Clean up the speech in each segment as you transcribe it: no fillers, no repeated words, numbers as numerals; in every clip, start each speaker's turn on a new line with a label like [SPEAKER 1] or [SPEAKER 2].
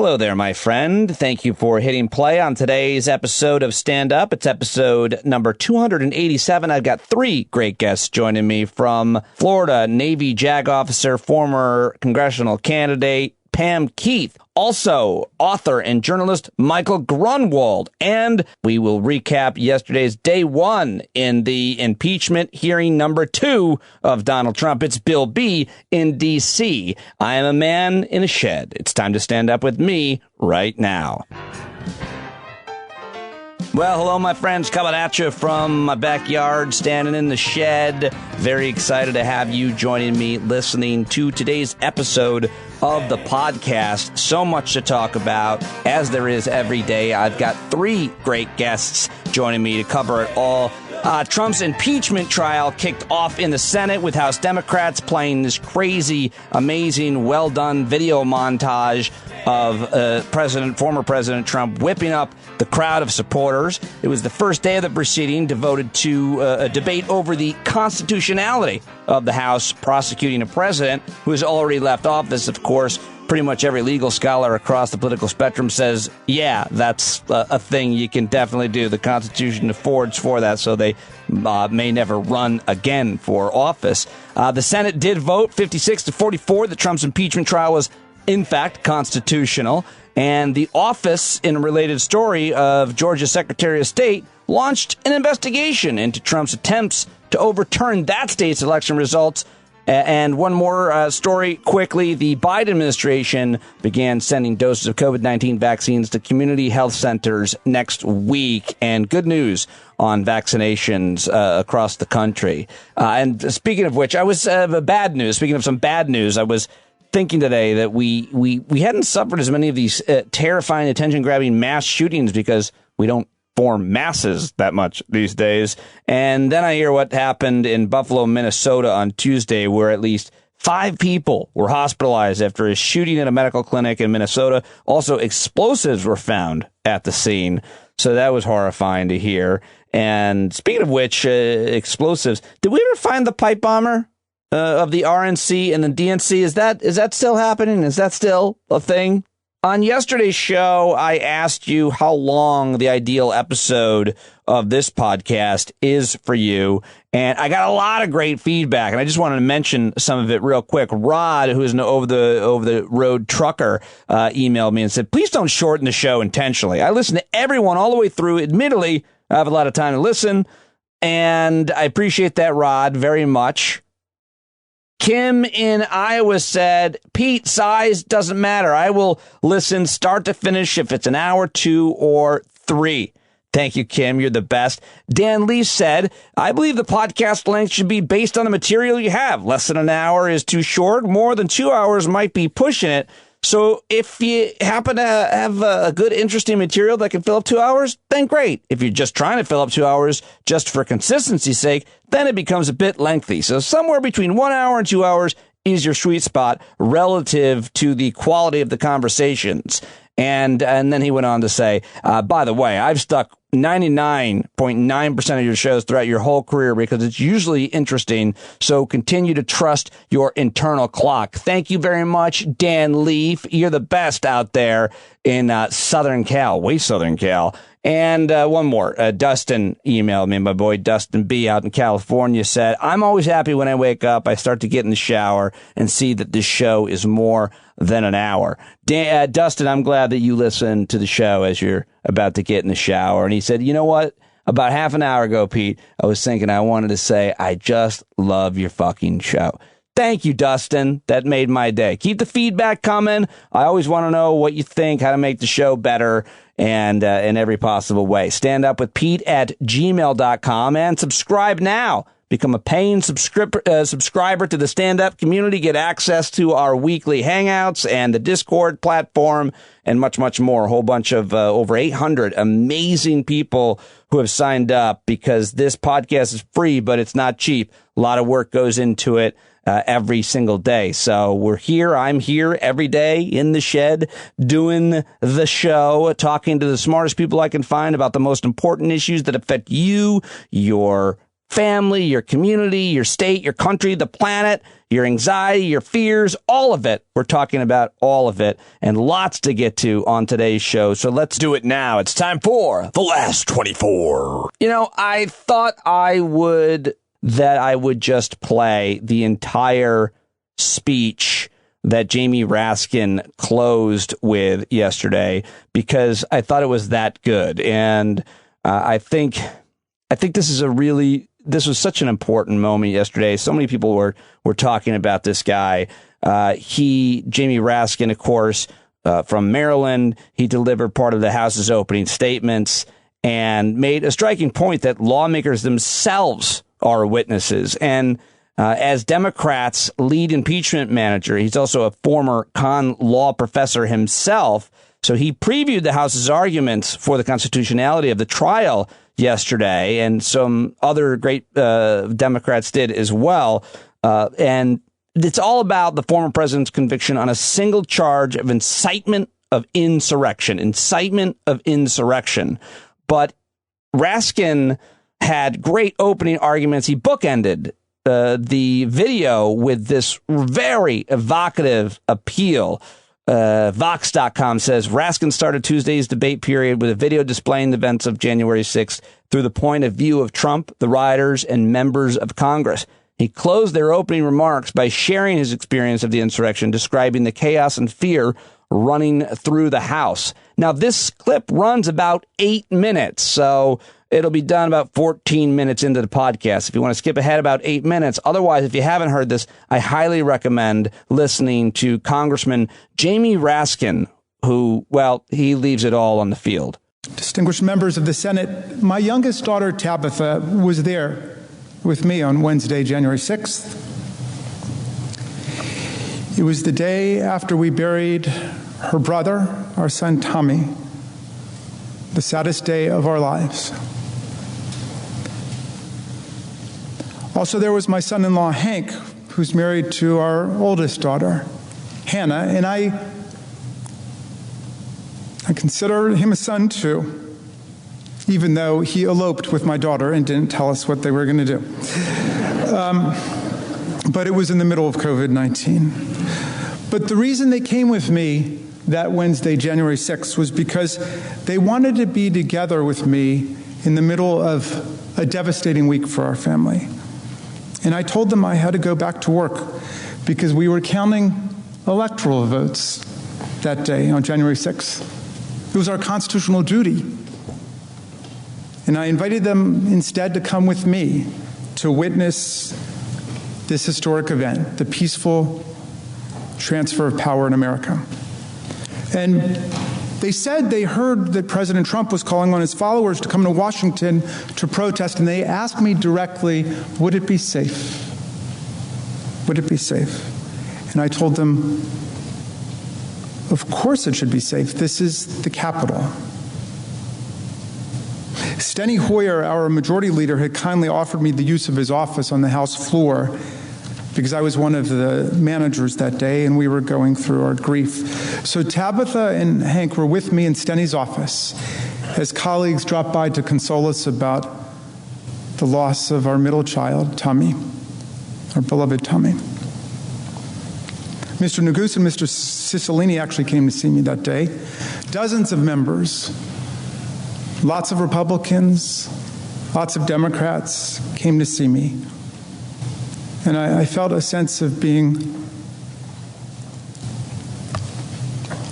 [SPEAKER 1] Hello there, my friend. Thank you for hitting play on today's episode of Stand Up. It's episode number 287. I've got three great guests joining me from Florida, Navy JAG officer, former congressional candidate Pam Keith, also author and journalist Michael Grunwald, and we will recap yesterday's day one in the impeachment hearing number 2 of Donald Trump. It's Bill B. in D.C. I am a man in a shed. It's time to stand up with me right now. Well, hello, my friends. Coming at you from my backyard, standing in the shed. Very excited to have you joining me, listening to today's episode of the podcast. So much to talk about, as there is every day. I've got three great guests joining me to cover it all. Trump's impeachment trial kicked off in the Senate with House Democrats playing this crazy, amazing, well-done video montage of former President Trump whipping up the crowd of supporters. It was the first day of the proceeding devoted to a debate over the constitutionality of the House prosecuting a president who has already left office. Of course, pretty much every legal scholar across the political spectrum says, yeah, that's a thing you can definitely do. The Constitution affords for that, so they may never run again for office. The Senate did vote 56-44 that Trump's impeachment trial was, in fact, constitutional. And the office, in a related story of Georgia's Secretary of State, launched an investigation into Trump's attempts to overturn that state's election results. And one more story quickly. The Biden administration began sending doses of COVID-19 vaccines to community health centers next week. And good news on vaccinations across the country. And speaking of which, I was bad news. Speaking of some bad news, I was thinking today that we hadn't suffered as many of these terrifying, attention-grabbing mass shootings because we don't form masses that much these days. And then I hear what happened in Buffalo, Minnesota on Tuesday, where at least 5 people were hospitalized after a shooting at a medical clinic in Minnesota. Also, explosives were found at the scene. So that was horrifying to hear. And speaking of which, explosives, did we ever find the pipe bomber of the RNC and the DNC? Is that still happening? Is that still a thing? On yesterday's show, I asked you how long the ideal episode of this podcast is for you, and I got a lot of great feedback, and I just wanted to mention some of it real quick. Rod, who is an over-the-road trucker, emailed me and said, please don't shorten the show intentionally. I listen to everyone all the way through. Admittedly, I have a lot of time to listen, and I appreciate that, Rod, very much. Kim in Iowa said, Pete, size doesn't matter. I will listen start to finish if it's an hour, 2, or 3. Thank you, Kim. You're the best. Dan Lee said, I believe the podcast length should be based on the material you have. Less than an hour is too short. More than 2 hours might be pushing it. So if you happen to have a good, interesting material that can fill up 2 hours, then great. If you're just trying to fill up 2 hours just for consistency's sake, then it becomes a bit lengthy. So somewhere between 1 hour and 2 hours is your sweet spot relative to the quality of the conversations. And then he went on to say, by the way, I've stuck 99.9% of your shows throughout your whole career because it's usually interesting. So continue to trust your internal clock. Thank you very much, Dan Leaf. You're the best out there in Southern Cal, way Southern Cal. And one more. Dustin emailed me. My boy Dustin B. out in California said, I'm always happy when I wake up. I start to get in the shower and see that this show is more than an hour. Dustin, I'm glad that you listen to the show as you're about to get in the shower. And he said, you know what? About half an hour ago, Pete, I was thinking I wanted to say, I just love your fucking show. Thank you, Dustin. That made my day. Keep the feedback coming. I always want to know what you think, how to make the show better, and in every possible way. standupwithpete@gmail.com and subscribe now. Become a paying subscriber to the stand-up community. Get access to our weekly hangouts and the Discord platform and much, much more. A whole bunch of over 800 amazing people who have signed up because this podcast is free, but it's not cheap. A lot of work goes into it every single day. So we're here. I'm here every day in the shed doing the show, talking to the smartest people I can find about the most important issues that affect you, your family, your community, your state, your country, the planet, your anxiety, your fears, all of it. We're talking about all of it and lots to get to on today's show. So let's do it now. It's time for The Last 24. You know, I thought I would just play the entire speech that Jamie Raskin closed with yesterday because I thought it was that good. And I think this was such an important moment yesterday. So many people were talking about this guy. Jamie Raskin, of course, from Maryland, he delivered part of the House's opening statements and made a striking point that lawmakers themselves are witnesses. And as Democrats' lead impeachment manager, he's also a former con law professor himself. So he previewed the House's arguments for the constitutionality of the trial yesterday, and some other great Democrats did as well. And it's all about the former president's conviction on a single charge of incitement of insurrection. But Raskin had great opening arguments. He bookended the video with this very evocative appeal. Vox.com says Raskin started Tuesday's debate period with a video displaying the events of January 6th through the point of view of Trump, the rioters, and members of Congress. He closed their opening remarks by sharing his experience of the insurrection, describing the chaos and fear running through the House. Now, this clip runs about 8 minutes, so it'll be done about 14 minutes into the podcast. If you want to skip ahead about 8 minutes. Otherwise, if you haven't heard this, I highly recommend listening to Congressman Jamie Raskin, who, well, he leaves it all on the field.
[SPEAKER 2] Distinguished members of the Senate, my youngest daughter, Tabitha, was there with me on Wednesday, January 6th. It was the day after we buried her brother, our son, Tommy, the saddest day of our lives. Also, there was my son-in-law, Hank, who's married to our oldest daughter, Hannah, and I consider him a son, too, even though he eloped with my daughter and didn't tell us what they were going to do. But it was in the middle of COVID-19. But the reason they came with me that Wednesday, January 6th, was because they wanted to be together with me in the middle of a devastating week for our family. And I told them I had to go back to work because we were counting electoral votes that day on January 6th. It was our constitutional duty. And I invited them instead to come with me to witness this historic event, the peaceful transfer of power in America. And they said they heard that President Trump was calling on his followers to come to Washington to protest, and they asked me directly, would it be safe? Would it be safe? And I told them, of course it should be safe. This is the Capitol. Steny Hoyer, our majority leader, had kindly offered me the use of his office on the House floor because I was one of the managers that day and we were going through our grief. So Tabitha and Hank were with me in Steny's office as colleagues dropped by to console us about the loss of our middle child, Tommy, our beloved Tommy. Mr. Neguse and Mr. Cicilline actually came to see me that day. Dozens of members, lots of Republicans, lots of Democrats came to see me. And I felt a sense of being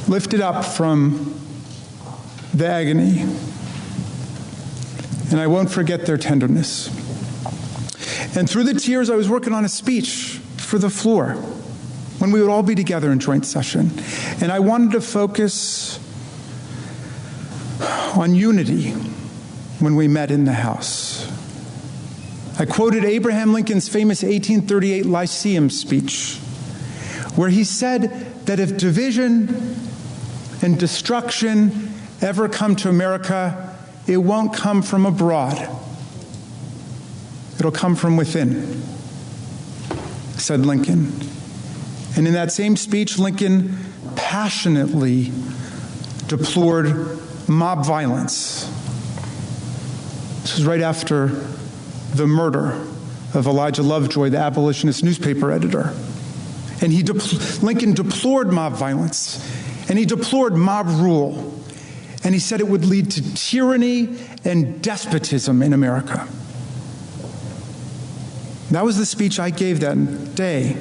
[SPEAKER 2] lifted up from the agony. And I won't forget their tenderness. And through the tears, I was working on a speech for the floor when we would all be together in joint session. And I wanted to focus on unity when we met in the House. I quoted Abraham Lincoln's famous 1838 Lyceum speech, where he said that if division and destruction ever come to America, it won't come from abroad. It'll come from within, said Lincoln. And in that same speech, Lincoln passionately deplored mob violence. This was right after the murder of Elijah Lovejoy, the abolitionist newspaper editor. And Lincoln deplored mob violence, and he deplored mob rule, and he said it would lead to tyranny and despotism in America. That was the speech I gave that day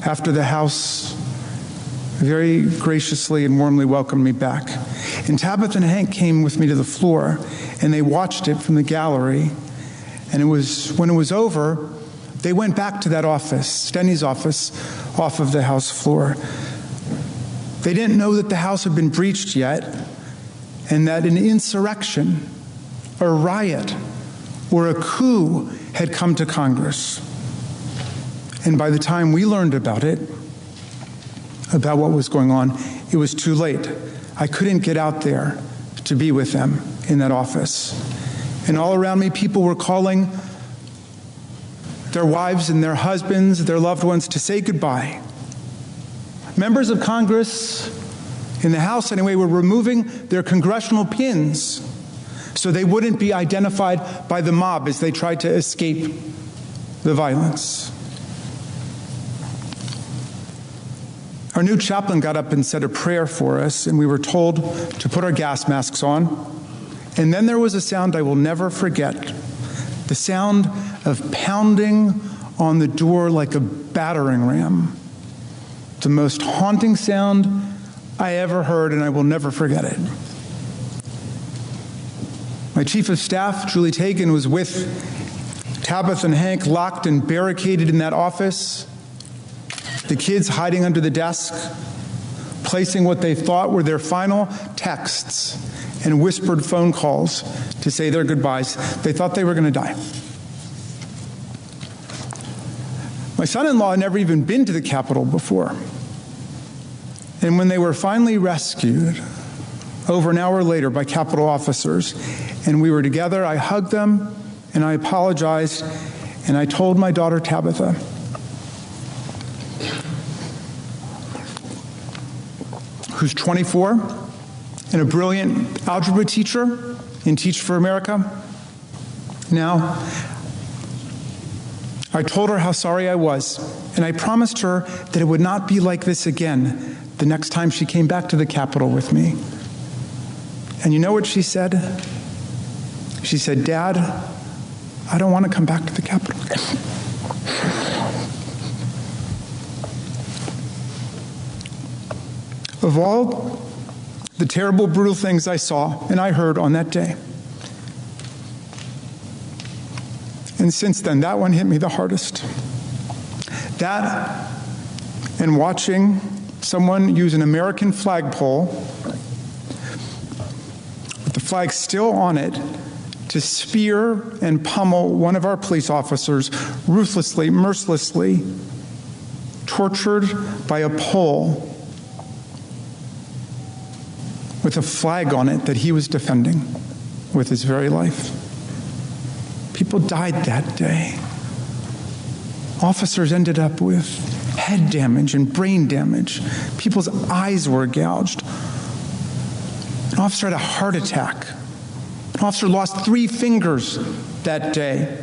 [SPEAKER 2] after the House very graciously and warmly welcomed me back. And Tabitha and Hank came with me to the floor, and they watched it from the gallery. And when it was over, they went back to that office, Steny office, off of the House floor. They didn't know that the House had been breached yet, and that an insurrection, a riot, or a coup had come to Congress. And by the time we learned about it, about what was going on, it was too late. I couldn't get out there to be with them in that office. And all around me, people were calling their wives and their husbands, their loved ones, to say goodbye. Members of Congress, in the House anyway, were removing their congressional pins so they wouldn't be identified by the mob as they tried to escape the violence. Our new chaplain got up and said a prayer for us, and we were told to put our gas masks on. And then there was a sound I will never forget, the sound of pounding on the door like a battering ram. The most haunting sound I ever heard, and I will never forget it. My chief of staff, Julie Tagan, was with Tabitha and Hank, locked and barricaded in that office. The kids hiding under the desk, placing what they thought were their final texts and whispered phone calls to say their goodbyes. They thought they were going to die. My son-in-law had never even been to the Capitol before. And when they were finally rescued, over an hour later, by Capitol officers, and we were together, I hugged them and I apologized, and I told my daughter Tabitha, who's 24 and a brilliant algebra teacher in Teach for America. Now, I told her how sorry I was, and I promised her that it would not be like this again the next time she came back to the Capitol with me. And you know what she said? She said, "Dad, I don't want to come back to the Capitol again." Of all the terrible, brutal things I saw and I heard on that day, and since then, that one hit me the hardest. That and watching someone use an American flagpole with the flag still on it to spear and pummel one of our police officers ruthlessly, mercilessly, tortured by a pole with a flag on it that he was defending with his very life. People died that day. Officers ended up with head damage and brain damage. People's eyes were gouged. An officer had a heart attack. An officer lost 3 fingers that day.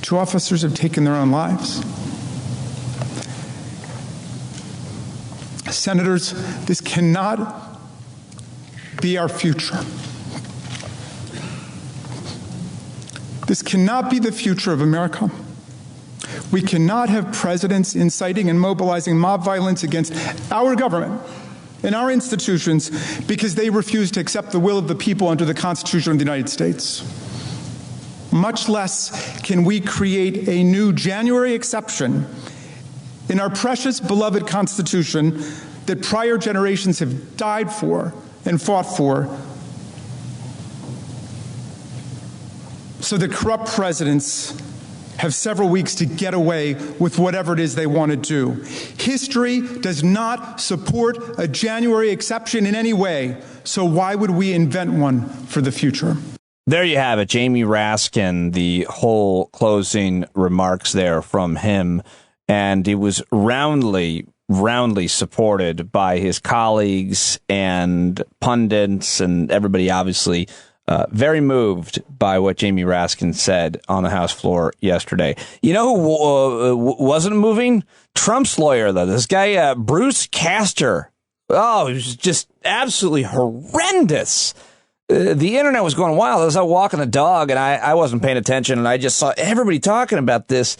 [SPEAKER 2] 2 officers have taken their own lives. Senators, this cannot be our future. This cannot be the future of America. We cannot have presidents inciting and mobilizing mob violence against our government and our institutions because they refuse to accept the will of the people under the Constitution of the United States. Much less can we create a new January exception in our precious, beloved Constitution that prior generations have died for and fought for, so that corrupt presidents have several weeks to get away with whatever it is they want to do. History does not support a January exception in any way, so why would we invent one for the future?
[SPEAKER 1] There you have it, Jamie Raskin, the whole closing remarks there from him. And it was roundly supported by his colleagues and pundits and everybody obviously Very moved by what Jamie Raskin said on the House floor yesterday. You know who wasn't moving? Trump's lawyer, though. This guy, Bruce Castor. Oh, he was just absolutely horrendous. The internet was going wild. I was out walking the dog, and I wasn't paying attention, and I just saw everybody talking about this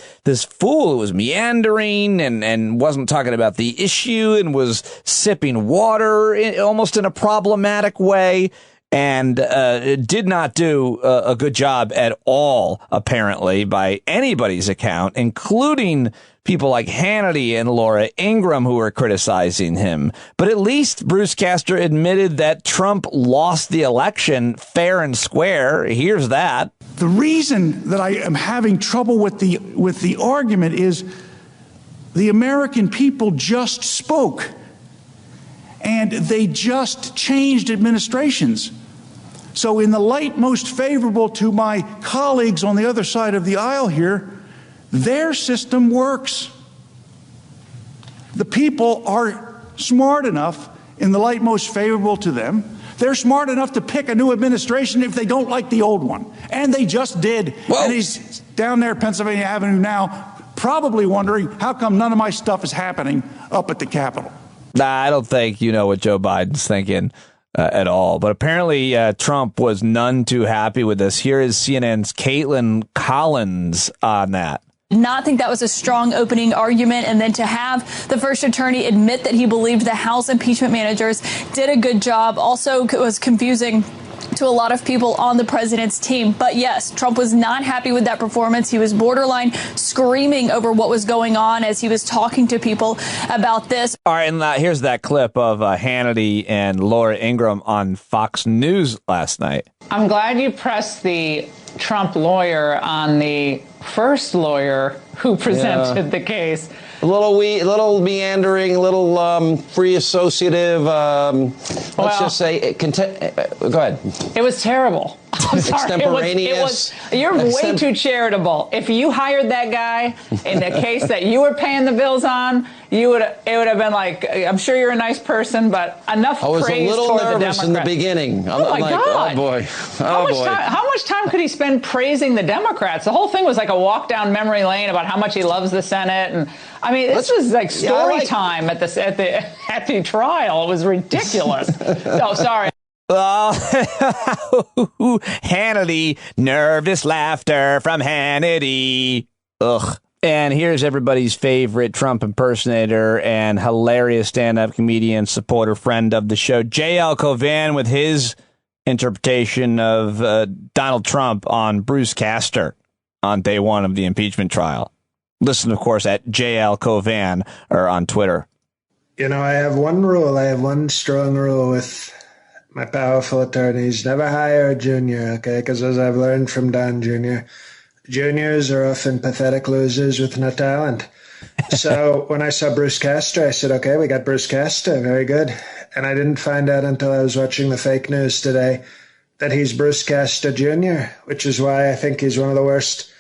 [SPEAKER 1] fool who was meandering and wasn't talking about the issue and was sipping water almost in a problematic way. And did not do a good job at all, apparently, by anybody's account, including people like Hannity and Laura Ingraham, who were criticizing him. But at least Bruce Castor admitted that Trump lost the election fair and square. Here's that.
[SPEAKER 3] The reason that I am having trouble with the argument is the American people just spoke. And they just changed administrations. So in the light most favorable to my colleagues on the other side of the aisle here, their system works. The people are smart enough, in the light most favorable to them, they're smart enough to pick a new administration if they don't like the old one. And they just did. Whoa. And he's down there at Pennsylvania Avenue now, probably wondering, how come none of my stuff is happening up at the Capitol?
[SPEAKER 1] I don't think you know what Joe Biden's thinking at all. But apparently Trump was none too happy with this. Here is CNN's Caitlin Collins on that.
[SPEAKER 4] Not think that was a strong opening argument, and then to have the first attorney admit that he believed the House impeachment managers did a good job also was confusing to a lot of people on the president's team. But yes, Trump was not happy with that performance. He was borderline screaming over what was going on as he was talking to people about this.
[SPEAKER 1] All right, and here's that clip of Hannity and Laura Ingraham on Fox News last night.
[SPEAKER 5] I'm glad you pressed the Trump lawyer on the first lawyer who presented the case.
[SPEAKER 6] A little meandering, a little free associative. Let's just say, go ahead.
[SPEAKER 5] It was terrible. I'm sorry.
[SPEAKER 6] Extemporaneous.
[SPEAKER 5] You're way too charitable. If you hired that guy in the case that you were paying the bills on, it would have been like, I'm sure you're a nice person, but enough praise toward the Democrats.
[SPEAKER 6] I was a little nervous in the beginning.
[SPEAKER 5] Oh my God.
[SPEAKER 6] Oh boy.
[SPEAKER 5] How much time could he spend praising the Democrats? The whole thing was like a walk down memory lane about how much he loves the Senate, and I mean, this was like story time at the trial. It was ridiculous. Oh, sorry.
[SPEAKER 1] Hannity, nervous laughter from Hannity. Ugh. And here's everybody's favorite Trump impersonator and hilarious stand-up comedian, supporter, friend of the show, J.L. Covan, with his interpretation of Donald Trump on Bruce Castor on day one of the impeachment trial. Listen, of course, at JL Covan or on Twitter.
[SPEAKER 7] You know, I have one rule. I have one strong rule with my powerful attorneys. Never hire a junior, okay? Because as I've learned from Don Jr., juniors are often pathetic losers with no talent. So when I saw Bruce Castor, I said, okay, we got Bruce Castor. Very good. And I didn't find out until I was watching the fake news today that he's Bruce Castor Jr., which is why I think he's one of the worst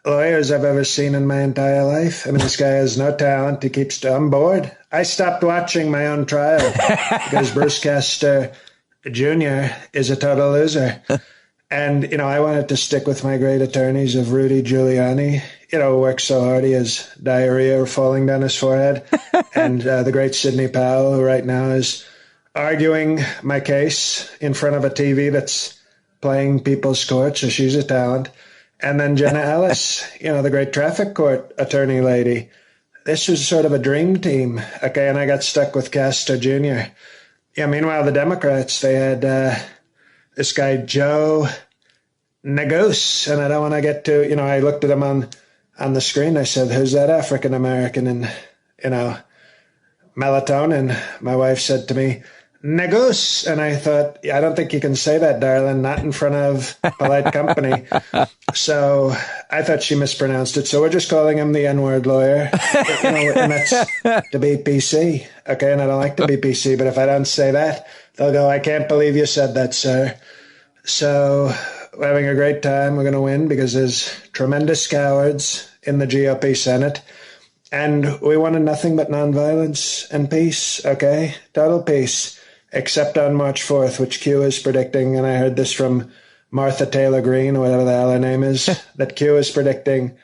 [SPEAKER 7] lawyers I've ever seen in my entire life. I mean, this guy has no talent. He keeps on board. I stopped watching my own trial because Bruce Castor Jr. is a total loser. And, you know, I wanted to stick with my great attorneys of Rudy Giuliani, you know, who worked so hard he has diarrhea falling down his forehead, and the great Sidney Powell, who right now is arguing my case in front of a TV that's playing People's Court, so she's a talent. And then Jenna Ellis, you know, the great traffic court attorney lady. This was sort of a dream team, okay, and I got stuck with Castor Jr. Yeah, meanwhile, the Democrats, they had this guy, Joe Negose, and I don't want to get to, you know, I looked at him on the screen. I said, who's that African-American in, you know, melatonin? My wife said to me, Negose. And I thought, I don't think you can say that, darling, not in front of polite company. So I thought she mispronounced it. So we're just calling him the N-word lawyer. You know, and that's to be PC. Okay, and I don't like to be PC, but if I don't say that, they'll go, I can't believe you said that, sir. So we're having a great time. We're going to win because there's tremendous cowards in the GOP Senate. And we wanted nothing but nonviolence and peace, okay? Total peace. Except on March 4th, which Q is predicting, and I heard this from Martha Taylor Greene, or whatever the hell her name is, that Q is predicting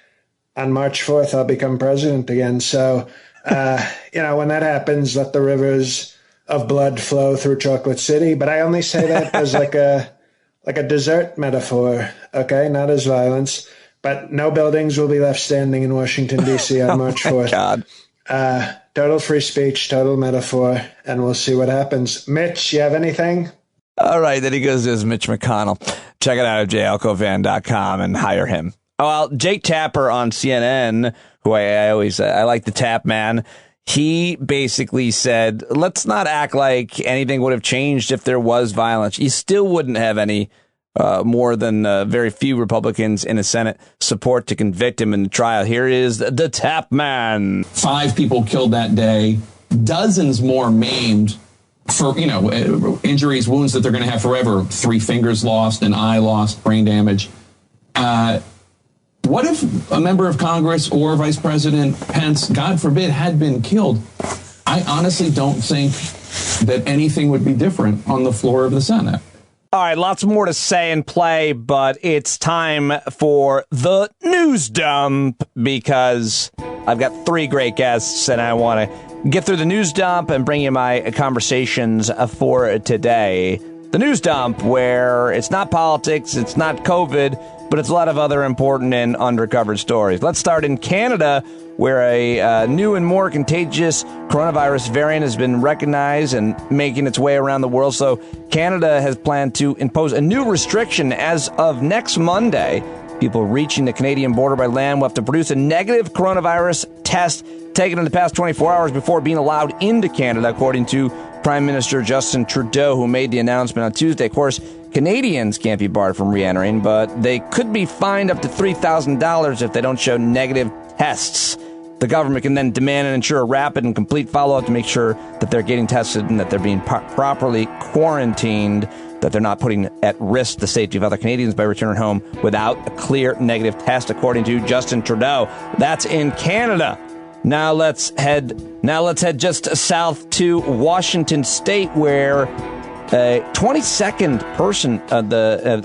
[SPEAKER 7] on March 4th I'll become president again. So, when that happens, let the rivers of blood flow through Chocolate City. But I only say that as like a dessert metaphor, okay? Not as violence. But no buildings will be left standing in Washington, D.C. on March 4th.
[SPEAKER 1] God.
[SPEAKER 7] Total free speech, total metaphor, and we'll see what happens. Mitch, you have anything?
[SPEAKER 1] All right, then he goes to his Mitch McConnell. Check it out atjalcovan.com and hire him. Oh, well, Jake Tapper on CNN, who I always like the Tap Man, he basically said, let's not act like anything would have changed if there was violence. You still wouldn't have any more than very few Republicans in the Senate support to convict him in the trial. Here is the Tap Man.
[SPEAKER 8] 5 people killed that day, dozens more maimed for, injuries, wounds that they're going to have forever. 3 fingers lost, an eye lost, brain damage. What if a member of Congress or Vice President Pence, God forbid, had been killed? I honestly don't think that anything would be different on the floor of the Senate.
[SPEAKER 1] All right, lots more to say and play, but it's time for the news dump because I've got 3 great guests and I want to get through the news dump and bring you my conversations for today. The news dump, where it's not politics, it's not COVID, but it's a lot of other important and undercovered stories. Let's start in Canada, where a new and more contagious coronavirus variant has been recognized and making its way around the world. So Canada has planned to impose a new restriction as of next Monday. People reaching the Canadian border by land will have to produce a negative coronavirus test taken in the past 24 hours before being allowed into Canada, according to Prime Minister Justin Trudeau, who made the announcement on Tuesday. Of course, Canadians can't be barred from re-entering, but they could be fined up to $3,000 if they don't show negative tests. The government can then demand and ensure a rapid and complete follow-up to make sure that they're getting tested and that they're being properly quarantined, that they're not putting at risk the safety of other Canadians by returning home without a clear negative test, according to Justin Trudeau. That's in Canada. Now let's head just south to Washington State, where a 22nd person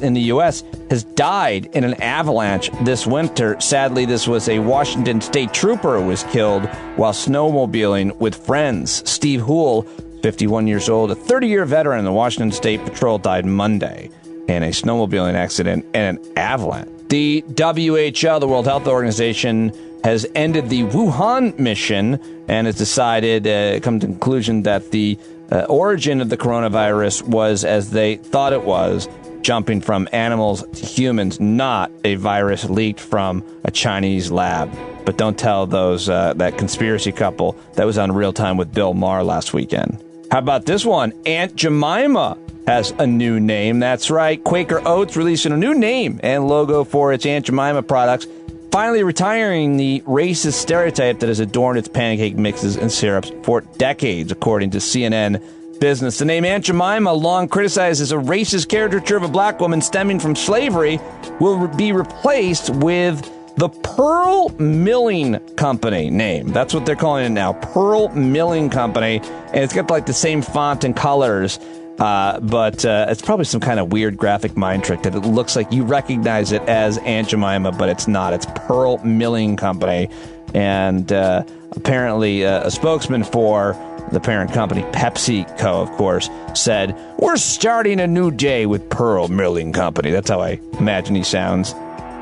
[SPEAKER 1] in the U.S. has died in an avalanche this winter. Sadly, this was a Washington State trooper who was killed while snowmobiling with friends. Steve Hoole, 51 years old, a 30-year veteran in the Washington State Patrol, died Monday in a snowmobiling accident and an avalanche. The WHO, the World Health Organization, has ended the Wuhan mission and has decided, come to the conclusion that the origin of the coronavirus was as they thought it was, jumping from animals to humans, not a virus leaked from a Chinese lab. But don't tell those that conspiracy couple that was on Real Time with Bill Maher last weekend. How about this one? Aunt Jemima has a new name. That's right. Quaker Oats releasing a new name and logo for its Aunt Jemima products, finally retiring the racist stereotype that has adorned its pancake mixes and syrups for decades, according to CNN Business. The name Aunt Jemima, long criticized as a racist caricature of a black woman stemming from slavery, will be replaced with the Pearl Milling Company name. That's what they're calling it now, Pearl Milling Company. And it's got like the same font and colors, but it's probably some kind of weird graphic mind trick that it looks like you recognize it as Aunt Jemima, but it's not. It's Pearl Milling Company. And apparently a spokesman for the parent company, PepsiCo, of course, said, "We're starting a new day with Pearl Milling Company." That's how I imagine he sounds.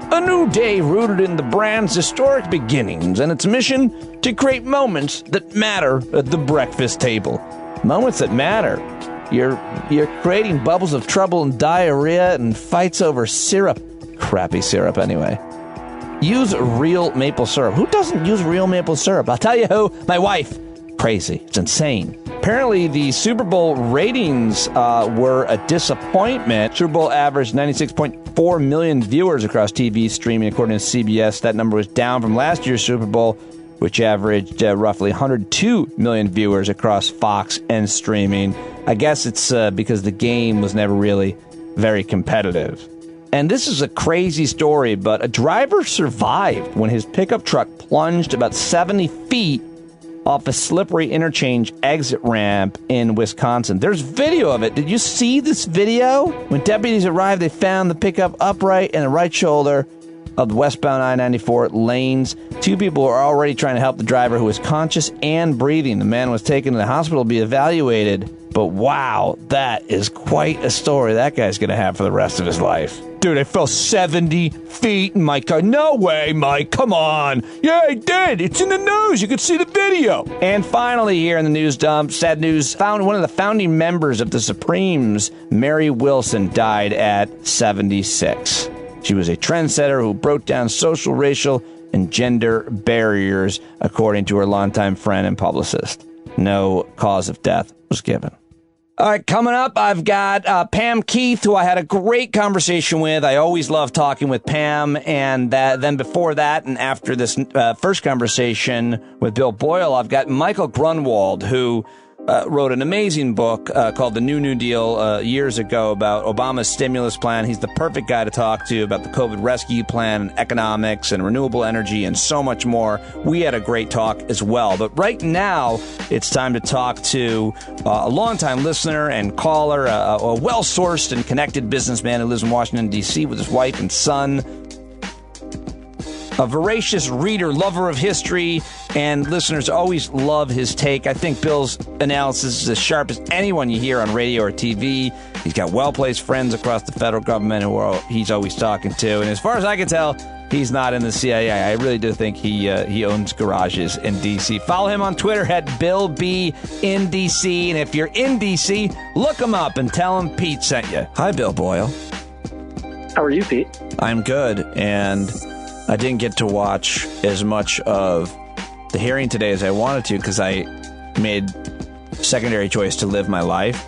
[SPEAKER 1] A new day rooted in the brand's historic beginnings and its mission to create moments that matter at the breakfast table. Moments that matter. You're creating bubbles of trouble and diarrhea and fights over syrup. Crappy syrup, anyway. Use real maple syrup. Who doesn't use real maple syrup? I'll tell you who. My wife. Crazy. It's insane. Apparently, the Super Bowl ratings were a disappointment. Super Bowl averaged 96.4 million viewers across TV streaming, according to CBS. That number was down from last year's Super Bowl, which averaged roughly 102 million viewers across Fox and streaming. I guess it's because the game was never really very competitive. And this is a crazy story, but a driver survived when his pickup truck plunged about 70 feet off a slippery interchange exit ramp in Wisconsin. There's video of it. Did you see this video? When deputies arrived, they found the pickup upright in the right shoulder of the westbound I-94 lanes. Two people were already trying to help the driver, who was conscious and breathing. The man was taken to the hospital to be evaluated. But wow, that is quite a story that guy's going to have for the rest of his life. Dude, I fell 70 feet in my car. No way, Mike. Come on. Yeah, I did. It's in the news. You can see the video. And finally, here in the news dump, sad news, found one of the founding members of the Supremes, Mary Wilson, died at 76. She was a trendsetter who broke down social, racial, and gender barriers, according to her longtime friend and publicist. No cause of death was given. All right, coming up, I've got Pam Keith, who I had a great conversation with. I always love talking with Pam. And then before that, and after this first conversation with Bill Boyle, I've got Michael Grunwald, who wrote an amazing book called The New Deal years ago about Obama's stimulus plan. He's the perfect guy to talk to about the COVID rescue plan, and economics, and renewable energy, and so much more. We had a great talk as well. But right now, it's time to talk to a longtime listener and caller, a well-sourced and connected businessman who lives in Washington, D.C. with his wife and son. A voracious reader, lover of history, and listeners always love his take. I think Bill's analysis is as sharp as anyone you hear on radio or TV. He's got well-placed friends across the federal government who he's always talking to. And as far as I can tell, he's not in the CIA. I really do think he owns garages in D.C. Follow him on Twitter at BillB in DC. And if you're in D.C., look him up and tell him Pete sent you. Hi, Bill Boyle.
[SPEAKER 9] How are you, Pete?
[SPEAKER 1] I'm good, and I didn't get to watch as much of the hearing today as I wanted to because I made secondary choice to live my life.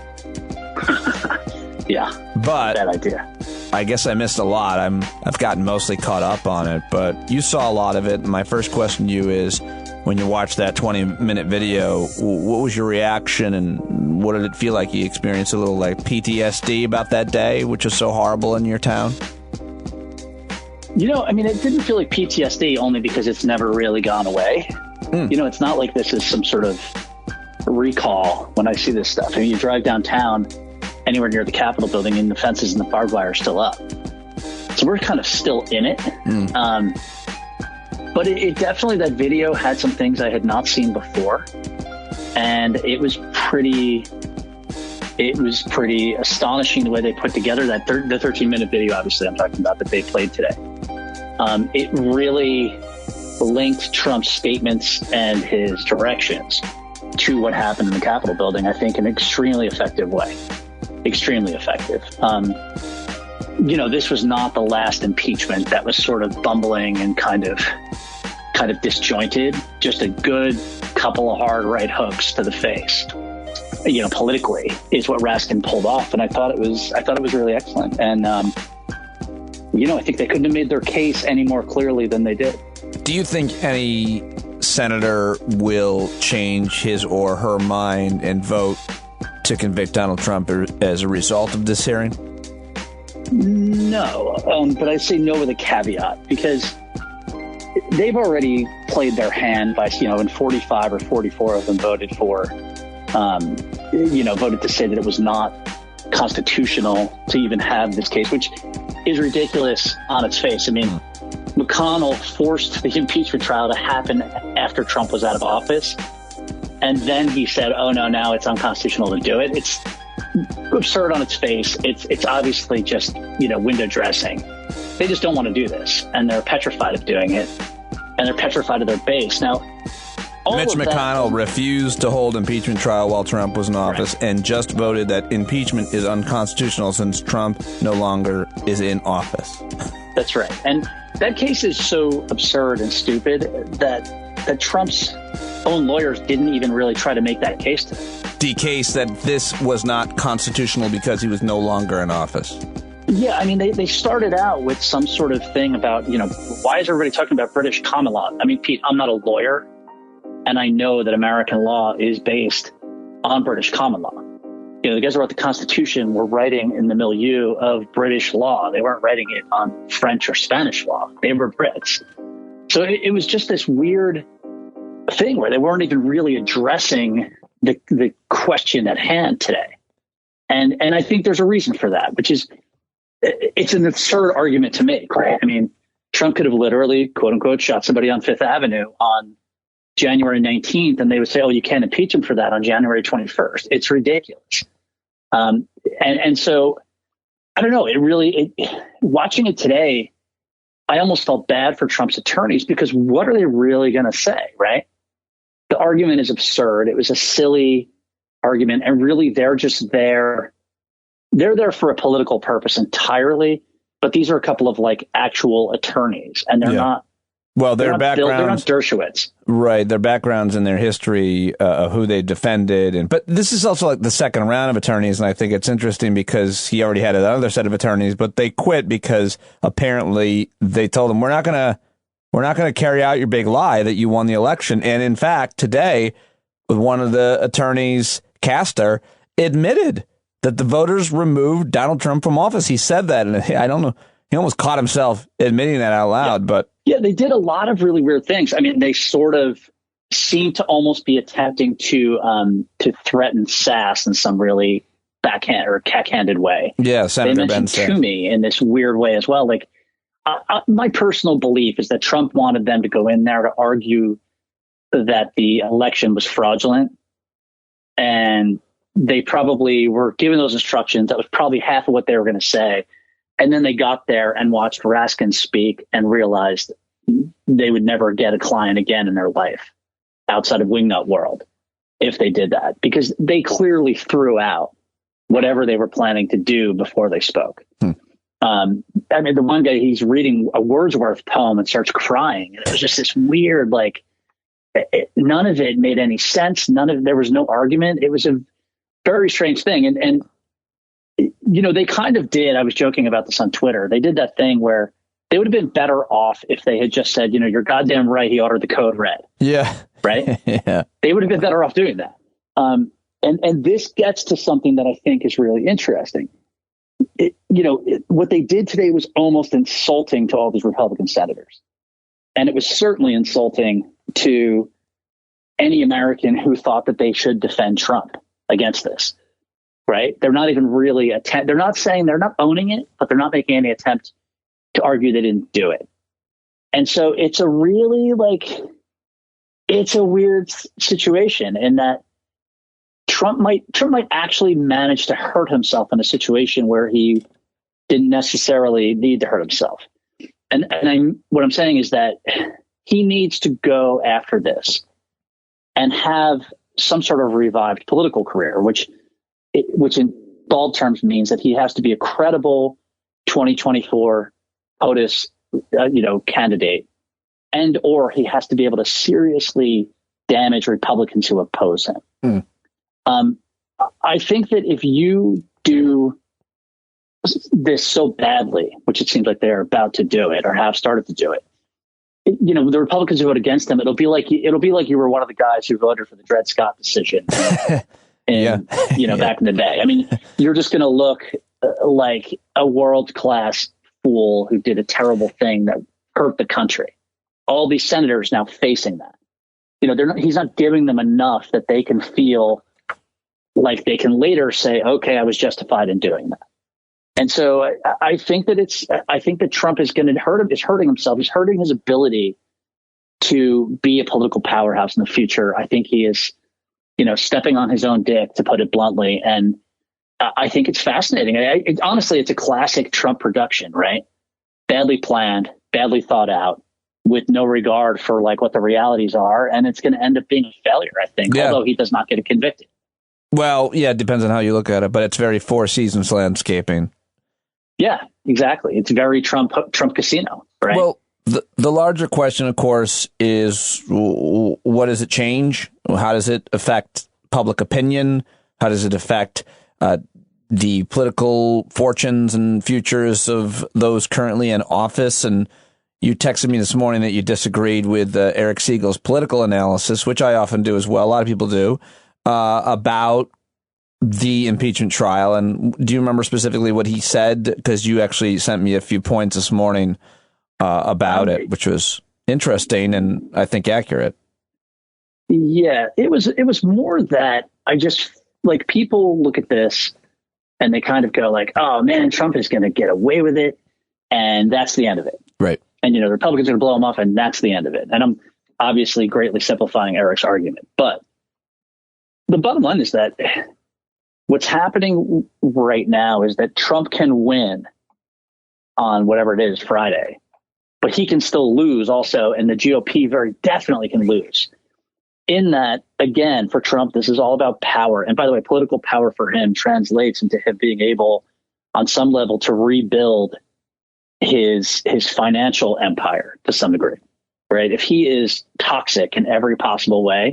[SPEAKER 9] Yeah,
[SPEAKER 1] but
[SPEAKER 9] bad idea.
[SPEAKER 1] I guess I missed a lot. I've gotten mostly caught up on it, but you saw a lot of it. My first question to you is, when you watched that 20-minute video, what was your reaction, and what did it feel like? You experienced a little like PTSD about that day, which was so horrible in your town?
[SPEAKER 9] You know, I mean, it didn't feel like PTSD only because it's never really gone away. You know, it's not like this is some sort of recall when I see this stuff. I mean, you drive downtown anywhere near the Capitol building and the fences and the barbed wire are still up. So we're kind of still in it. But it definitely, that video had some things I had not seen before. And it was pretty astonishing the way they put together that the 13-minute video, obviously, I'm talking about, that they played today. It really linked Trump's statements and his directions to what happened in the Capitol building, I think, in an extremely effective way. Extremely effective. You know, this was not the last impeachment that was sort of bumbling and kind of disjointed. Just a good couple of hard right hooks to the face, you know, politically, is what Raskin pulled off. And I thought it was really excellent. And, you know, I think they couldn't have made their case any more clearly than they did.
[SPEAKER 1] Do you think any senator will change his or her mind and vote to convict Donald Trump as a result of this hearing?
[SPEAKER 9] No, but I say no with a caveat, because they've already played their hand by, you know, and 45 or 44 of them voted voted to say that it was not constitutional to even have this case, which is ridiculous on its face. I mean, McConnell forced the impeachment trial to happen after Trump was out of office. And then he said, oh, no, now it's unconstitutional to do it. It's absurd on its face. It's obviously just, you know, window dressing. They just don't want to do this. And they're petrified of doing it. And they're petrified of their base. Now,
[SPEAKER 1] Mitch McConnell refused to hold impeachment trial while Trump was in office, and just voted that impeachment is unconstitutional since Trump no longer is in office.
[SPEAKER 9] That's right. And that case is so absurd and stupid that Trump's own lawyers didn't even really try to make that case to him.
[SPEAKER 1] The case that this was not constitutional because he was no longer in office.
[SPEAKER 9] Yeah, I mean, they started out with some sort of thing about, you know, why is everybody talking about British common law? I mean, Pete, I'm not a lawyer, and I know that American law is based on British common law. You know, the guys who wrote the Constitution were writing in the milieu of British law. They weren't writing it on French or Spanish law. They were Brits. So it was just this weird thing where they weren't even really addressing the question at hand today. And I think there's a reason for that, which is it's an absurd argument to make, right? I mean, Trump could have literally, quote unquote, shot somebody on Fifth Avenue on January 19th, and they would say, oh, you can't impeach him for that on January 21st. It's ridiculous. And so I don't know. Watching it today, I almost felt bad for Trump's attorneys, because what are they really going to say, right? The argument is absurd. It was a silly argument, and really they're just there. They're there for a political purpose entirely, but these are a couple of like actual attorneys, and they're not. Well, their backgrounds, they're not Dershowitz.
[SPEAKER 1] Right, their backgrounds and their history of who they defended. But this is also like the second round of attorneys, and I think it's interesting because he already had another set of attorneys, but they quit because apparently they told him, we're not going to carry out your big lie that you won the election. And in fact, today, one of the attorneys, Castor, admitted that the voters removed Donald Trump from office. He said that, and I don't know, he almost caught himself admitting that out loud. But
[SPEAKER 9] yeah, they did a lot of really weird things. I mean, they sort of seemed to almost be attempting to threaten Sass in some really backhand or cack-handed way.
[SPEAKER 1] Yeah, Senator Ben said.
[SPEAKER 9] Toomey in this weird way as well. Like, my personal belief is that Trump wanted them to go in there to argue that the election was fraudulent, and they probably were given those instructions. That was probably half of what they were going to say. And then they got there and watched Raskin speak and realized they would never get a client again in their life outside of Wingnut World if they did that, because they clearly threw out whatever they were planning to do before they spoke. I mean, the one guy, he's reading a Wordsworth poem and starts crying. And it was just this weird, like, none of it made any sense. There was no argument. It was a very strange thing. And you know, they kind of did. I was joking about this on Twitter. They did that thing where they would have been better off if they had just said, you know, you're goddamn right, he ordered the code red. Yeah. Right? Yeah. They would have been better off doing that. And this gets to something that I think is really interesting. What they did today was almost insulting to all these Republican senators. And it was certainly insulting to any American who thought that they should defend Trump against this. Right? They're not even really they're not saying, they're not owning it, but they're not making any attempt to argue they didn't do it. And so it's a really it's a weird situation in that Trump might actually manage to hurt himself in a situation where he didn't necessarily need to hurt himself. And what I'm saying is that he needs to go after this and have some sort of revived political career, which in bald terms means that he has to be a credible 2024 POTUS, candidate, and or he has to be able to seriously damage Republicans who oppose him. I think that if you do this so badly, which it seems like they're about to do it or have started to do it, the Republicans who vote against them, it'll be like you were one of the guys who voted for the Dred Scott decision. Back in the day. I mean, you're just going to look like a world-class fool who did a terrible thing that hurt the country. All these senators now facing that. He's not giving them enough that they can feel like they can later say, okay, I was justified in doing that. And so I think that Trump is going to is hurting himself. He's hurting his ability to be a political powerhouse in the future. I think he is stepping on his own dick, to put it bluntly. And I think it's fascinating. Honestly, it's a classic Trump production, right? Badly planned, badly thought out, with no regard for what the realities are. And it's going to end up being a failure, I think, although he does not get convicted.
[SPEAKER 1] Well, yeah, it depends on how you look at it, but it's very Four Seasons landscaping. Yeah,
[SPEAKER 9] exactly. It's very Trump casino, right?
[SPEAKER 1] Well, the larger question, of course, is what does it change? How does it affect public opinion? How does it affect the political fortunes and futures of those currently in office? And you texted me this morning that you disagreed with Eric Siegel's political analysis, which I often do as well. A lot of people do, about the impeachment trial. And do you remember specifically what he said? Because you actually sent me a few points this morning about it, which was interesting and I think accurate.
[SPEAKER 9] Yeah, it was more that I just, like, people look at this and they kind of go like, oh man, Trump is going to get away with it. And that's the end of it.
[SPEAKER 1] Right.
[SPEAKER 9] And, the Republicans are going to blow him off and that's the end of it. And I'm obviously greatly simplifying Eric's argument, but the bottom line is that what's happening right now is that Trump can win on whatever it is, Friday, but he can still lose also. And the GOP very definitely can lose. In that, again, for Trump, this is all about power. And by the way, political power for him translates into him being able, on some level, to rebuild his financial empire to some degree, right? If he is toxic in every possible way,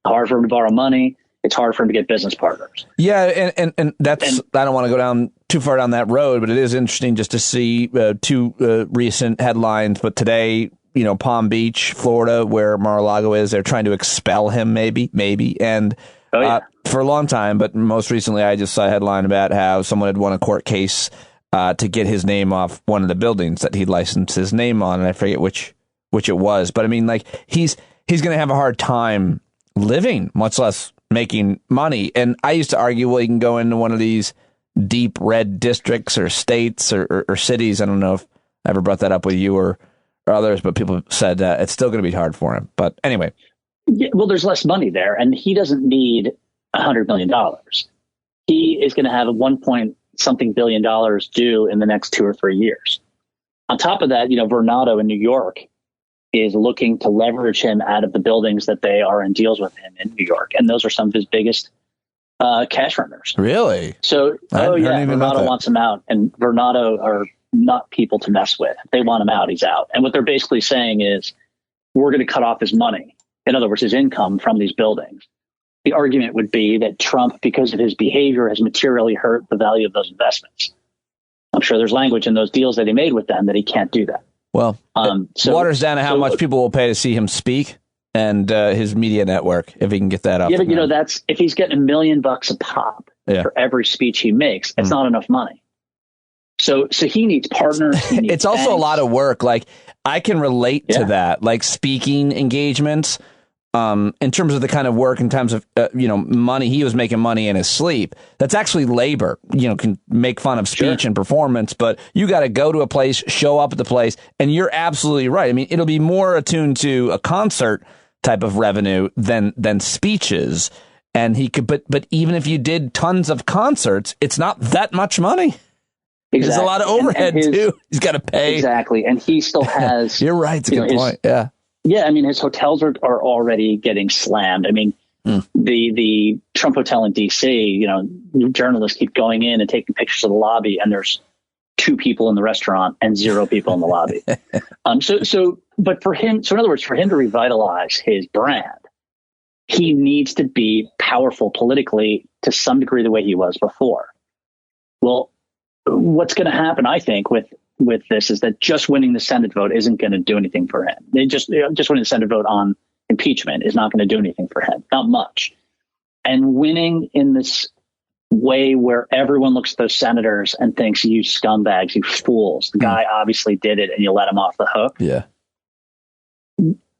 [SPEAKER 9] hard for him to borrow money. It's hard for him to get business partners. Yeah, and that's, I don't want to go down too far down that road, but it is interesting just to see two recent headlines. But today, Palm Beach, Florida, where Mar-a-Lago is, they're trying to expel him, maybe. And for a long time, but most recently, I just saw a headline about how someone had won a court case to get his name off one of the buildings that he'd licensed his name on, and I forget which it was. But I mean, like, he's going to have a hard time living, much less making money. And I used to argue, well, you can go into one of these deep red districts or states or cities. I don't know if I ever brought that up with you or others, but people said it's still going to be hard for him. But anyway. Yeah, well, there's less money there, and he doesn't need $100 million. He is going to have a $1-point-something billion due in the next 2 or 3 years. On top of that, Vornado in New York is looking to leverage him out of the buildings that they are in deals with him in New York. And those are some of his biggest cash earners. Really? So, Vornado wants him out, and Vornado are not people to mess with. They want him out. He's out. And what they're basically saying is, we're going to cut off his money. In other words, his income from these buildings. The argument would be that Trump, because of his behavior, has materially hurt the value of those investments. I'm sure there's language in those deals that he made with them that he can't do that. Well, waters down to how much people will pay to see him speak and his media network, if he can get that up. Yeah, but that's, if he's getting $1 million a pop for every speech he makes, it's not enough money. So he needs partners. It's also a lot of work. Like, I can relate to that, like speaking engagements. In terms of the kind of work, in terms of, money, he was making money in his sleep. That's actually labor. Can make fun of speech and performance, but you got to go to a place, show up at the place. And you're absolutely right. I mean, it'll be more attuned to a concert type of revenue than speeches. And he could, but even if you did tons of concerts, it's not that much money. Exactly. There's a lot of overhead too. He's got to pay. Exactly. And he still has, you're right. It's a good point. Yeah. Yeah, I mean, his hotels are already getting slammed. I mean, the Trump Hotel in D.C., journalists keep going in and taking pictures of the lobby, and there's 2 people in the restaurant and 0 people in the lobby. But for him, in other words, for him to revitalize his brand, he needs to be powerful politically to some degree the way he was before. Well, what's going to happen, I think, with this is that just winning the Senate vote isn't going to do anything for him. Just winning the Senate vote on impeachment is not going to do anything for him, not much. And winning in this way where everyone looks at those senators and thinks, you scumbags, you fools, the guy obviously did it and you let him off the hook. Yeah.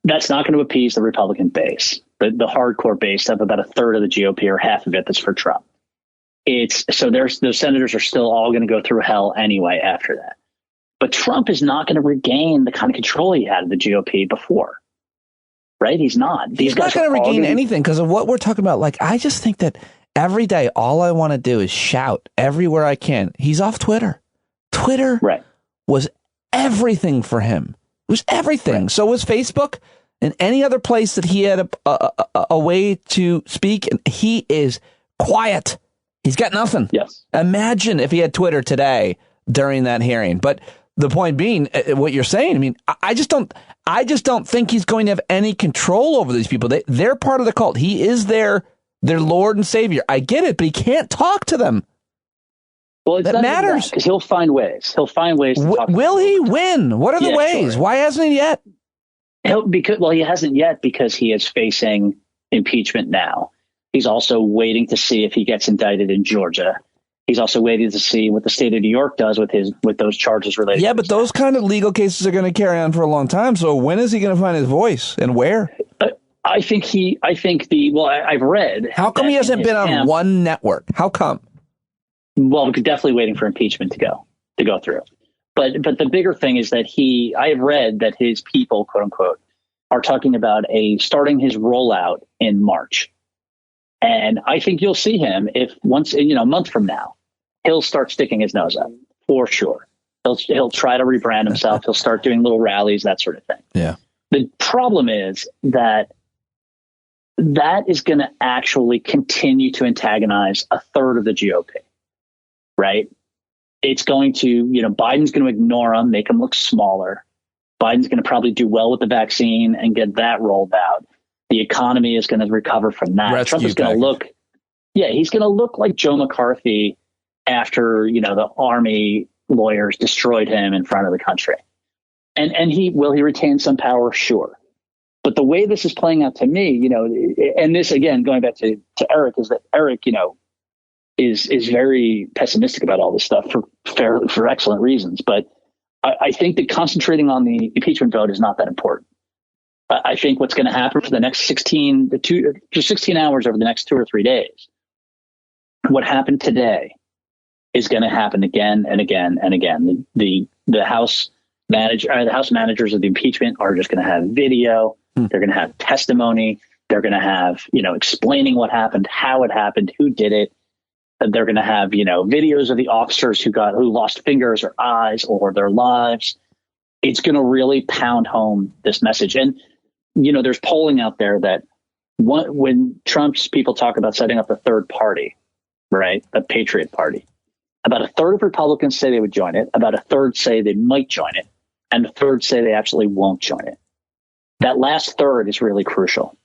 [SPEAKER 9] That's not going to appease the Republican base, the hardcore base of about a third of the GOP or half of it that's for Trump. Those senators are still all going to go through hell anyway after that. But Trump is not going to regain the kind of control he had of the GOP before, right? He's not. He's not going to regain anything because of what we're talking about. Like, I just think that every day, all I want to do is shout everywhere I can. He's off Twitter. Twitter was everything for him. It was everything. Right. So was Facebook and any other place that he had a way to speak. And he is quiet. He's got nothing. Yes. Imagine if he had Twitter today during that hearing. But the point being, what you're saying, I mean, I just don't think he's going to have any control over these people. They're part of the cult. He is their Lord and Savior. I get it, but he can't talk to them. Well, that matters because he'll find ways. He'll find ways to talk. Will he win? What are the ways? Sure. Why hasn't he yet? He hasn't yet because he is facing impeachment now. He's also waiting to see if he gets indicted in Georgia. He's also waiting to see what the state of New York does with those charges related. Yeah, but those kind of legal cases are going to carry on for a long time. So when is he going to find his voice and where? I've read.
[SPEAKER 1] How come he hasn't been on one network? How come?
[SPEAKER 9] Well, we're definitely waiting for impeachment to go through. But the bigger thing is that I have read that his people, quote unquote, are talking about starting his rollout in March. And I think you'll see him a month from now, he'll start sticking his nose up for sure. He'll try to rebrand himself. He'll start doing little rallies, that sort of thing.
[SPEAKER 1] Yeah.
[SPEAKER 9] The problem is that is going to actually continue to antagonize a third of the GOP, right? It's going to, Biden's going to ignore him, make him look smaller. Biden's going to probably do well with the vaccine and get that rolled out. The economy is going to recover from that. Trump is going to he's going to look like Joe McCarthy after, the Army lawyers destroyed him in front of the country. And he retain some power? Sure. But the way this is playing out to me, and this, again, going back to Eric, is that Eric, is very pessimistic about all this stuff for excellent reasons. But I think that concentrating on the impeachment vote is not that important. I think what's going to happen for the next 16 hours over the next 2 or 3 days, what happened today is going to happen again and again and again. The House managers of the impeachment are just going to have video. They're going to have testimony. They're going to have, explaining what happened, how it happened, who did it. They're going to have, videos of the officers who lost fingers or eyes or their lives. It's going to really pound home this message. And, there's polling out there that when Trump's people talk about setting up a third party, right, a Patriot Party, about a third of Republicans say they would join it. About a third say they might join it. And a third say they actually won't join it. That last third is really crucial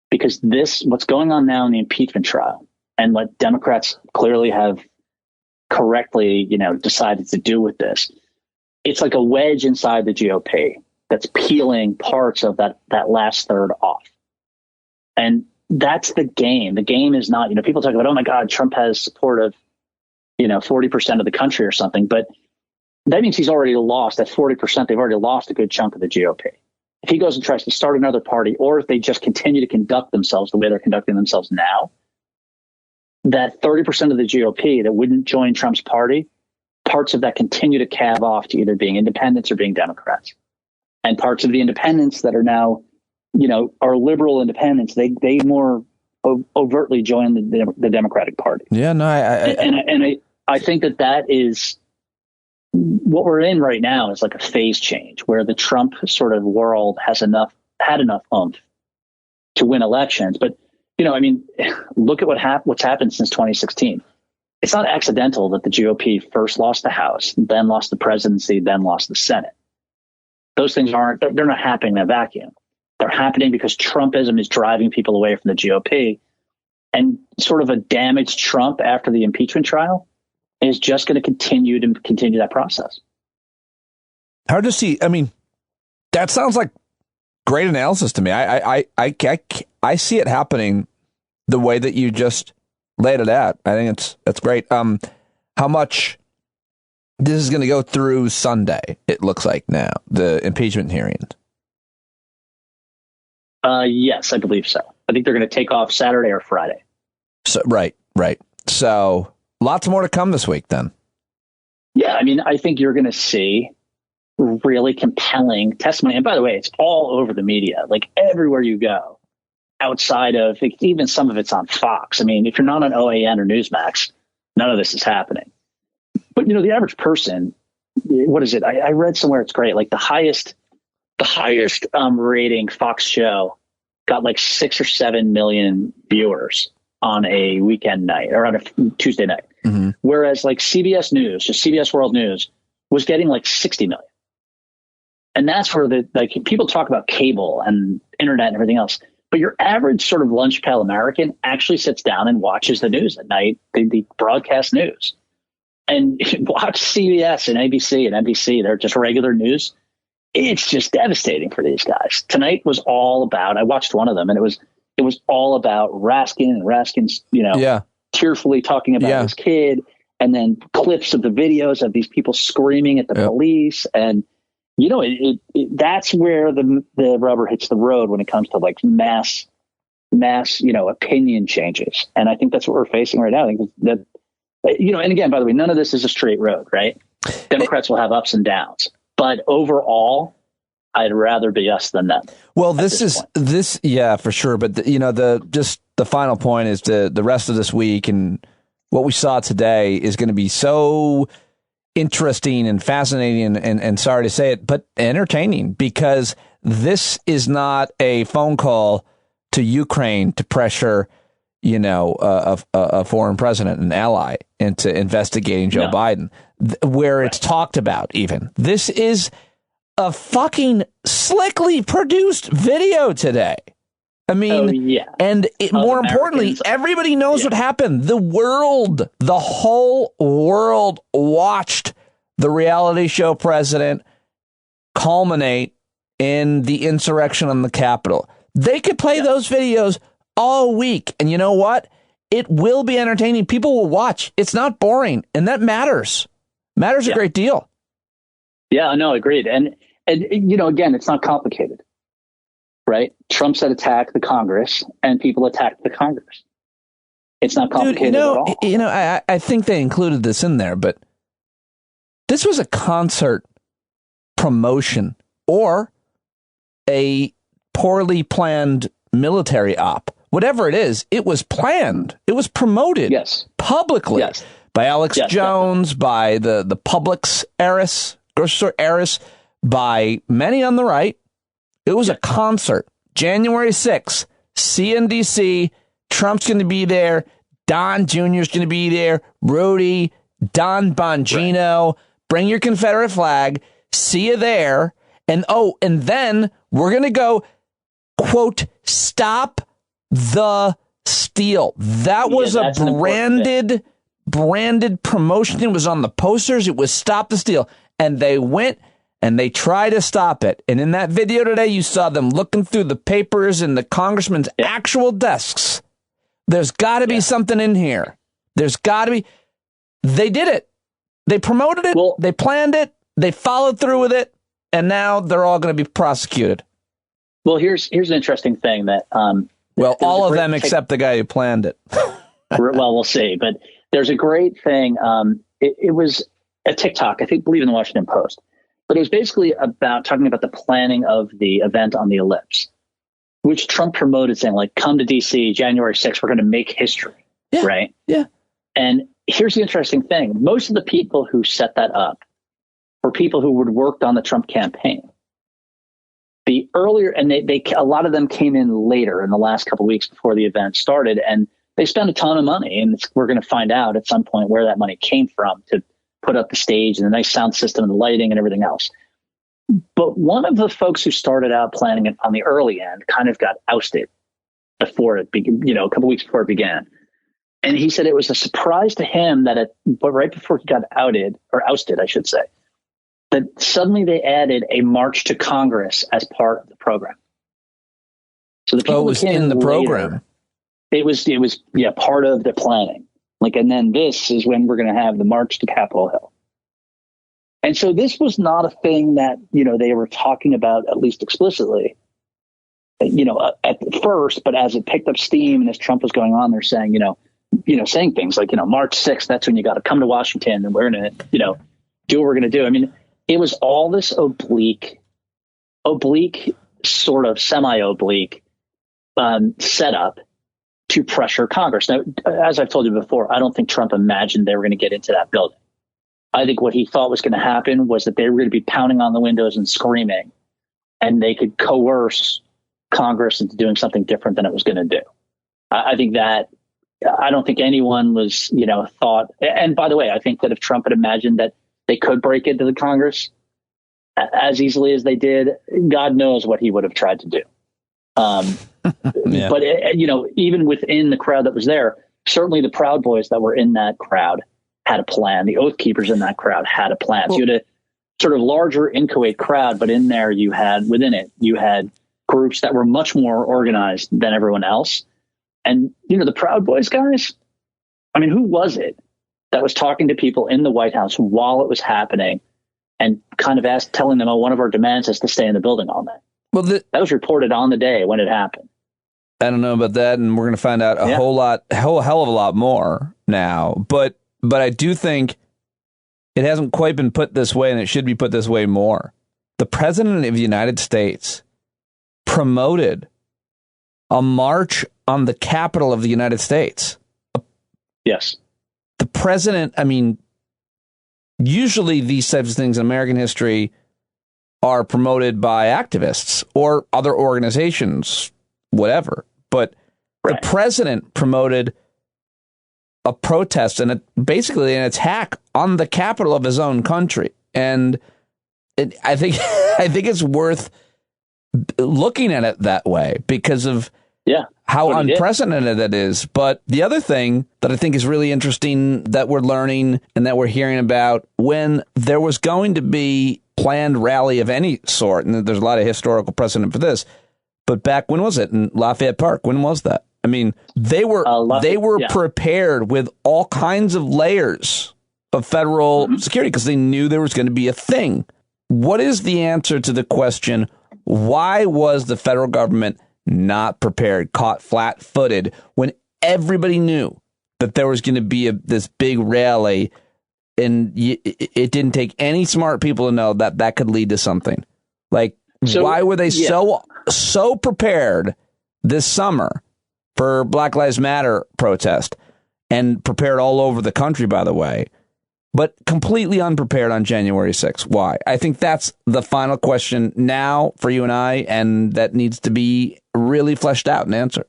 [SPEAKER 9] because what's going on now in the impeachment trial and what Democrats clearly have correctly, decided to do with this, it's like a wedge inside the GOP that's peeling parts of that last third off. And that's the game. The game is not, people talk about, oh my God, Trump has support of, 40% of the country or something, but that means he's already lost at 40%. They've already lost a good chunk of the GOP. If he goes and tries to start another party, or if they just continue to conduct themselves the way they're conducting themselves now, that 30% of the GOP that wouldn't join Trump's party, parts of that continue to calve off to either being independents or being Democrats. And parts of the independents that are now, are liberal independents, they more overtly join the Democratic Party.
[SPEAKER 1] Yeah, no,
[SPEAKER 9] I think that is what we're in right now is like a phase change where the Trump sort of world had enough oomph to win elections. But, look at what's happened since 2016. It's not accidental that the GOP first lost the House, then lost the presidency, then lost the Senate. Those things they're not happening in a vacuum. They're happening because Trumpism is driving people away from the GOP. And sort of a damaged Trump after the impeachment trial is just going to continue that process.
[SPEAKER 1] Hard to see. That sounds like great analysis to me. I see it happening the way that you just laid it out. I think that's great. How much this is going to go through Sunday, it looks like now, the impeachment hearings.
[SPEAKER 9] Yes, I believe so. I think they're going to take off Saturday or Friday.
[SPEAKER 1] So, right. So lots more to come this week then.
[SPEAKER 9] Yeah, I think you're going to see really compelling testimony. And by the way, it's all over the media, like everywhere you go, outside of even some of it's on Fox. If you're not on OAN or Newsmax, none of this is happening. But, the average person, what is it? I read somewhere it's great. Like the highest rating Fox show got like 6 or 7 million viewers on a weekend night or on a Tuesday night. Mm-hmm. Whereas like CBS News, just CBS World News, was getting like 60 million. And that's where people talk about cable and internet and everything else. But your average sort of lunch pail American actually sits down and watches the news at night, the broadcast news. And watch CBS and ABC and NBC. They're just regular news. It's just devastating for these guys. Tonight was all about, I watched one of them, and it was all about Raskin and Raskin's, tearfully talking about his kid, and then clips of the videos of these people screaming at the police. And that's where the rubber hits the road when it comes to like mass, opinion changes. And I think that's what we're facing right now. I think that, and again, by the way, none of this is a straight road, right? Democrats will have ups and downs, but overall, I'd rather be us than them.
[SPEAKER 1] Well, yeah, for sure. But the final point is the rest of this week and what we saw today is going to be so interesting and fascinating and sorry to say it, but entertaining, because this is not a phone call to Ukraine to pressure, a foreign president, an ally, into investigating Joe Biden, where it's talked about even. This is a fucking slickly produced video today. I mean, and more importantly, everybody knows what happened. The whole world watched the reality show president culminate in the insurrection on the Capitol. They could play those videos all week. And you know what? It will be entertaining. People will watch. It's not boring. And that matters. Matters a great deal.
[SPEAKER 9] Yeah, no, agreed. And again, it's not complicated. Right? Trump said attack the Congress, and people attacked the Congress. It's not complicated at all.
[SPEAKER 1] I think they included this in there, but this was a concert promotion or a poorly planned military op. Whatever it is, it was planned. It was promoted publicly by Alex Jones, by the Publix heiress, grocery store heiress, by many on the right. It was a concert. January 6th, CNDC, Trump's going to be there. Don Jr. is going to be there. Rudy, Don Bongino. Bring your Confederate flag. See you there. And then we're going to go, quote, stop the steal. That was a branded promotion. It was on the posters. It was stop the steal. And they went and they try to stop it. And in that video today, you saw them looking through the papers and the congressman's actual desks. There's got to be something in here. There's got to be. They did it. They promoted it. They planned it. They followed through with it. And now they're all going to be prosecuted.
[SPEAKER 9] Well, here's an interesting thing that.
[SPEAKER 1] All of them except the guy who planned it.
[SPEAKER 9] Well, we'll see. But there's a great thing. It was a TikTok, I believe in the Washington Post. But it was basically talking about the planning of the event on the Ellipse, which Trump promoted, saying, like, come to D.C. January 6th. We're going to make history. Yeah, right? Yeah. And here's the interesting thing. Most of the people who set that up were people who had worked on the Trump campaign. The earlier, and a lot of them came in later in the last couple of weeks before the event started, and they spent a ton of money. And we're going to find out at some point where that money came from to put up the stage and the nice sound system and the lighting and everything else. But one of the folks who started out planning it on the early end kind of got ousted before it began, a couple weeks before it began. And he said it was a surprise to him but right before he got ousted, I should say, that suddenly they added a march to Congress as part of the program. So the people
[SPEAKER 1] was in the program.
[SPEAKER 9] It was part of the planning. And then this is when we're going to have the march to Capitol Hill. And so this was not a thing that, they were talking about, at least explicitly, at first, but as it picked up steam and as Trump was going on, they're saying, saying things like, March 6th, that's when you got to come to Washington and we're going to, do what we're going to do. I mean, it was all this oblique, sort of semi-oblique setup to pressure Congress. Now, as I've told you before, I don't think Trump imagined they were going to get into that building. I think what he thought was going to happen was that they were going to be pounding on the windows and screaming, and they could coerce Congress into doing something different than it was going to do. I don't think anyone was, thought. And by the way, I think that if Trump had imagined that they could break into the Congress as easily as they did, God knows what he would have tried to do. But, even within the crowd that was there, certainly the Proud Boys that were in that crowd had a plan. The Oath Keepers in that crowd had a plan. So you had a sort of larger inchoate crowd, but in there you had groups that were much more organized than everyone else. And, the Proud Boys guys, I mean, who was it that was talking to people in the White House while it was happening, and kind of telling them, one of our demands is to stay in the building all night.
[SPEAKER 1] Well, that
[SPEAKER 9] was reported on the day when it happened.
[SPEAKER 1] I don't know about that, and we're going to find out a whole hell of a lot more now. But I do think it hasn't quite been put this way, and it should be put this way more. The President of the United States promoted a march on the Capitol of the United States.
[SPEAKER 9] Yes.
[SPEAKER 1] The President, I mean, usually these types of things in American history are promoted by activists or other organizations, whatever. But the President promoted a protest and basically an attack on the capital of his own country. And I think it's worth looking at it that way because of how unprecedented it is. But the other thing that I think is really interesting that we're learning and that we're hearing about, when there was going to be planned rally of any sort, and there's a lot of historical precedent for this, but back, when was it? In Lafayette Park? When was that? I mean, they were prepared with all kinds of layers of federal security because they knew there was going to be a thing. What is the answer to the question, why was the federal government not prepared, caught flat-footed, when everybody knew that there was going to be this big rally, and it didn't take any smart people to know that that could lead to something? Like, why were they so prepared this summer for Black Lives Matter protest, and prepared all over the country, by the way, but completely unprepared on January 6th? Why? I think that's the final question now for you and I, and that needs to be really fleshed out and answered.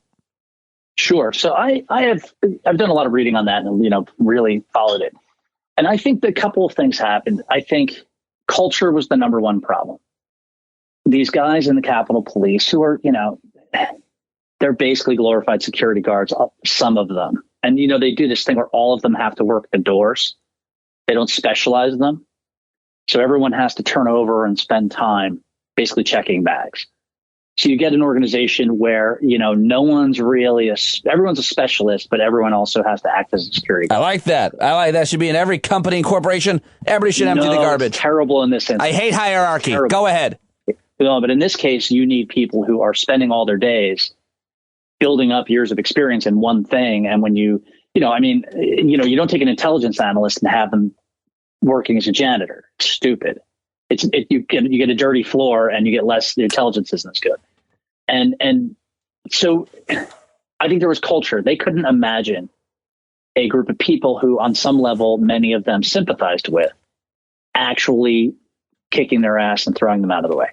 [SPEAKER 9] Sure. So I've done a lot of reading on that and, really followed it. And I think that a couple of things happened. I think culture was the number one problem. These guys in the Capitol Police who are, they're basically glorified security guards, some of them. And, they do this thing where all of them have to work the doors. They don't specialize them. So everyone has to turn over and spend time basically checking bags. So you get an organization where, no one's really everyone's a specialist, but everyone also has to act as a security guard.
[SPEAKER 1] I like that. That should be in every company and corporation. Everybody should empty the garbage.
[SPEAKER 9] It's terrible in this instance.
[SPEAKER 1] I hate hierarchy. Go ahead.
[SPEAKER 9] No, but in this case, you need people who are spending all their days building up years of experience in one thing. And when you don't take an intelligence analyst and have them working as a janitor. It's stupid. You get a dirty floor and you get less. The intelligence isn't as good. And so I think there was culture. They couldn't imagine a group of people who, on some level, many of them sympathized with, actually kicking their ass and throwing them out of the way.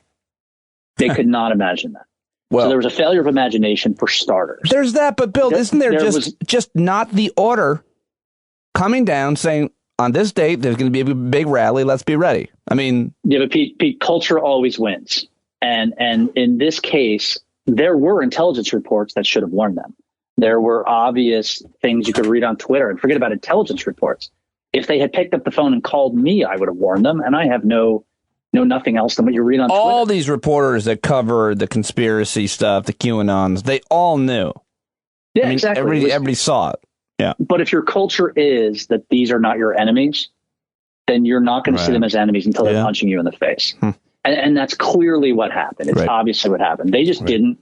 [SPEAKER 9] They could not imagine that. So there was a failure of imagination for starters.
[SPEAKER 1] There's that, but Bill, isn't there just not the order coming down saying, on this date, there's going to be a big rally, let's be ready? I mean...
[SPEAKER 9] Yeah, but Pete, culture always wins. And in this case, there were intelligence reports that should have warned them. There were obvious things you could read on Twitter, and forget about intelligence reports. If they had picked up the phone and called me, I would have warned them, and I have know nothing else than what you read on Twitter.
[SPEAKER 1] All these reporters that cover the conspiracy stuff, the QAnons, they all knew.
[SPEAKER 9] Yeah, exactly.
[SPEAKER 1] Everybody saw it. Yeah.
[SPEAKER 9] But if your culture is that these are not your enemies, then you're not going to see them as enemies until they're punching you in the face. And that's clearly what happened. It's obviously what happened. They just didn't.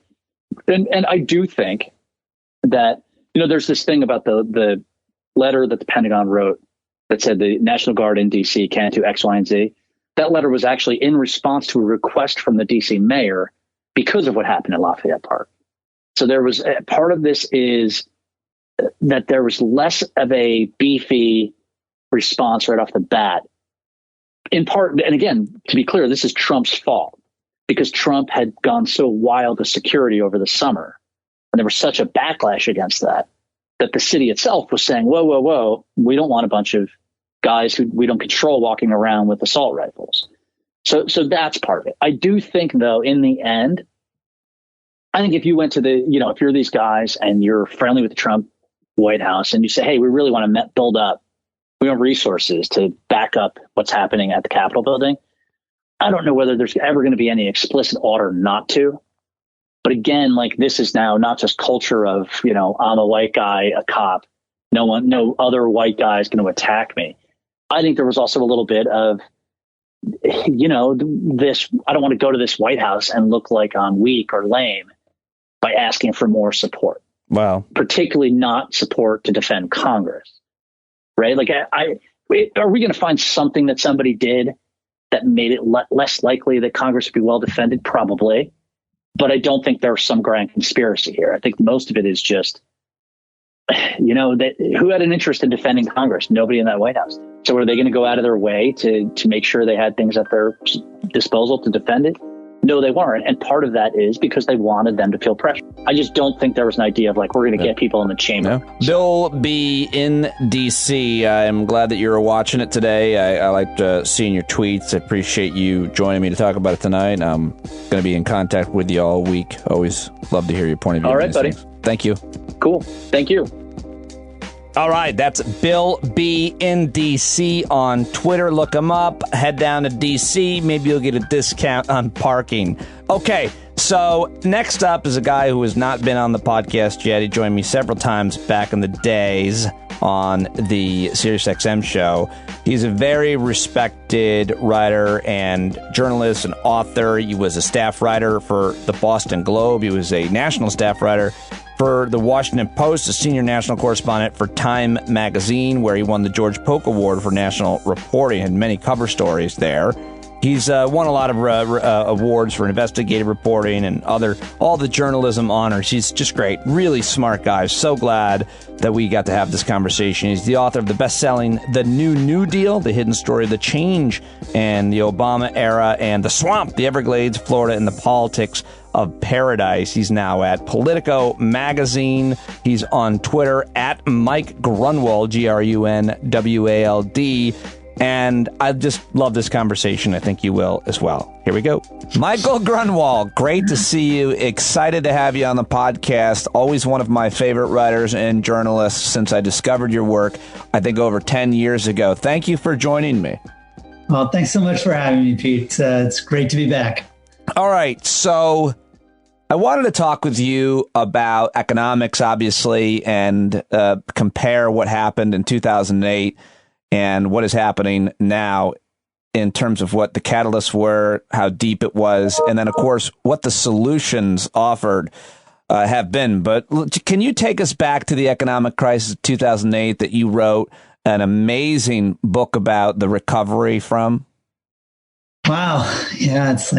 [SPEAKER 9] And I do think that, there's this thing about the letter that the Pentagon wrote that said the National Guard in D.C. can't do X, Y, and Z. That letter was actually in response to a request from the D.C. mayor because of what happened in Lafayette Park. So there was part of this is that there was less of a beefy response right off the bat. In part, and again, to be clear, this is Trump's fault because Trump had gone so wild with security over the summer. And there was such a backlash against that the city itself was saying, whoa, we don't want a bunch of guys who we don't control walking around with assault rifles. So that's part of it. I do think, though, in the end, I think if you went to if you're these guys and you're friendly with the Trump White House and you say, hey, we really want to build up, we want resources to back up what's happening at the Capitol building. I don't know whether there's ever going to be any explicit order not to. But again, this is now not just culture of, I'm a white guy, a cop. No other white guy is going to attack me. I think there was also a little bit of you know, I don't want to go to this White House and look like I'm weak or lame by asking for more support.
[SPEAKER 1] Wow.
[SPEAKER 9] Particularly not support to defend Congress, right? Like, are we going to find something that somebody did that made it less likely that Congress would be well defended? Probably. But I don't think there's some grand conspiracy here. I think most of it is just, you know, that who had an interest in defending Congress? Nobody in that White House. So are they going to go out of their way to make sure they had things at their disposal to defend it? No, they weren't. And part of that is because they wanted them to feel pressure. I just don't think there was an idea of like, we're going to get people in the chamber.
[SPEAKER 1] No. Bill B. in D.C., I'm glad that you're watching it today. I liked seeing your tweets. I appreciate you joining me to talk about it tonight. I'm going to be in contact with you all week. Always love to hear your point of view.
[SPEAKER 9] All right, buddy.
[SPEAKER 1] Things. Thank you.
[SPEAKER 9] Cool. Thank you.
[SPEAKER 1] All right, that's Bill B. in D.C. on Twitter. Look him up. Head down to D.C. Maybe you'll get a discount on parking. Okay, so next up is a guy who has not been on the podcast yet. He joined me several times back in the days on the SiriusXM show. He's a very respected writer and journalist and author. He was a staff writer for the Boston Globe. He was a national staff writer for the Washington Post, a senior national correspondent for Time Magazine, where he won the George Polk Award for national reporting and many cover stories there. He's won a lot of awards for investigative reporting and all the journalism honors. He's just great. Really smart guy. So glad that we got to have this conversation. He's the author of the best-selling The New Deal, The Hidden Story of the Change and the Obama Era, and The Swamp, The Everglades, Florida, and the Politics of Paradise. He's now at Politico Magazine. He's on Twitter at Mike Grunwald, Grunwald. And I just love this conversation. I think you will as well. Here we go. Michael Grunwald, great to see you. Excited to have you on the podcast. Always one of my favorite writers and journalists since I discovered your work, I think over 10 years ago. Thank you for joining me.
[SPEAKER 10] Well, thanks so much for having me, Pete. It's great to be back.
[SPEAKER 1] All right. So I wanted to talk with you about economics, obviously, and compare what happened in 2008 and what is happening now in terms of what the catalysts were, how deep it was, and then, of course, what the solutions offered have been. But can you take us back to the economic crisis of 2008 that you wrote an amazing book about the recovery from?
[SPEAKER 10] Wow. Yeah, it's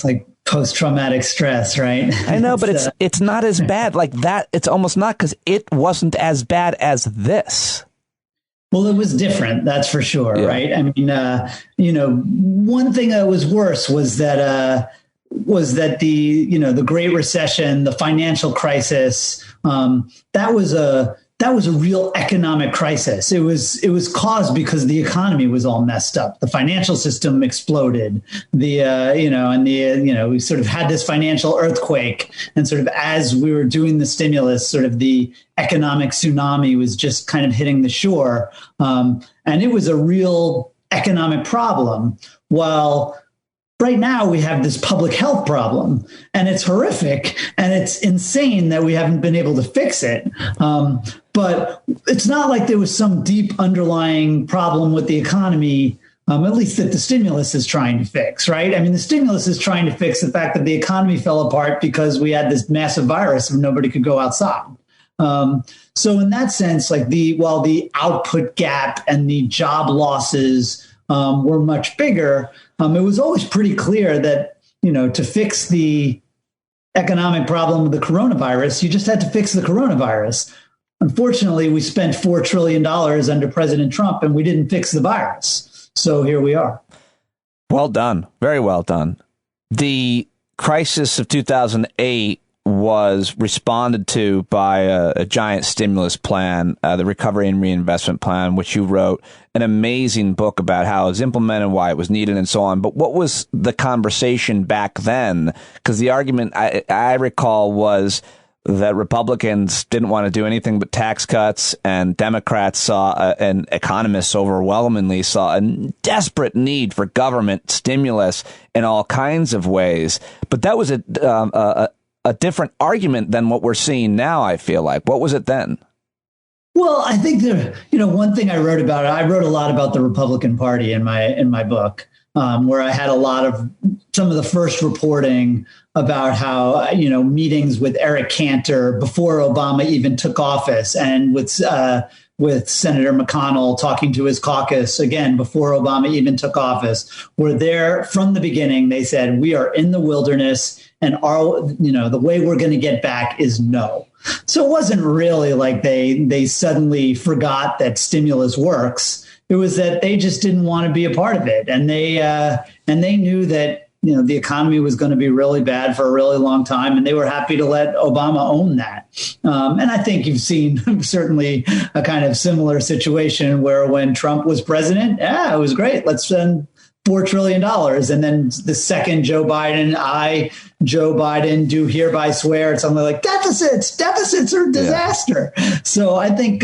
[SPEAKER 10] like post-traumatic stress, right?
[SPEAKER 1] I know, but it's not as bad like that. It's almost not, because it wasn't as bad as this.
[SPEAKER 10] Well, it was different, that's for sure, yeah. Right? I mean, one thing that was worse was that the Great Recession, the financial crisis, that was a real economic crisis. It was caused because the economy was all messed up. The financial system exploded. We sort of had this financial earthquake, and sort of as we were doing the stimulus, sort of the economic tsunami was just kind of hitting the shore. And it was a real economic problem. While right now we have this public health problem, and it's horrific, and it's insane that we haven't been able to fix it. But it's not like there was some deep underlying problem with the economy, at least that the stimulus is trying to fix, right? I mean, the stimulus is trying to fix the fact that the economy fell apart because we had this massive virus and nobody could go outside. So in that sense, while the output gap and the job losses were much bigger, it was always pretty clear that, to fix the economic problem of the coronavirus, you just had to fix the coronavirus. Unfortunately, we spent $4 trillion under President Trump, and we didn't fix the virus. So here we are.
[SPEAKER 1] Well done. Very well done. The crisis of 2008 was responded to by a giant stimulus plan, the Recovery and Reinvestment Plan, which you wrote an amazing book about how it was implemented, why it was needed, and so on. But what was the conversation back then? Because the argument I recall was that Republicans didn't want to do anything but tax cuts, and Democrats saw, and economists overwhelmingly saw, a desperate need for government stimulus in all kinds of ways. But that was a different argument than what we're seeing now, I feel like. What was it then?
[SPEAKER 10] Well, I think one thing I wrote a lot about the Republican Party in my book, where I had a lot of some of the first reporting about how, meetings with Eric Cantor before Obama even took office, and with Senator McConnell talking to his caucus again before Obama even took office, were there from the beginning. They said, we are in the wilderness, and the way we're going to get back is no. So it wasn't really like they suddenly forgot that stimulus works. It was that they just didn't want to be a part of it. And they knew that, the economy was going to be really bad for a really long time. And they were happy to let Obama own that. And I think you've seen certainly a kind of similar situation where when Trump was president, it was great. Let's spend $4 trillion. And then the second Joe Biden do hereby swear at something like deficits are a disaster. Yeah. So I think,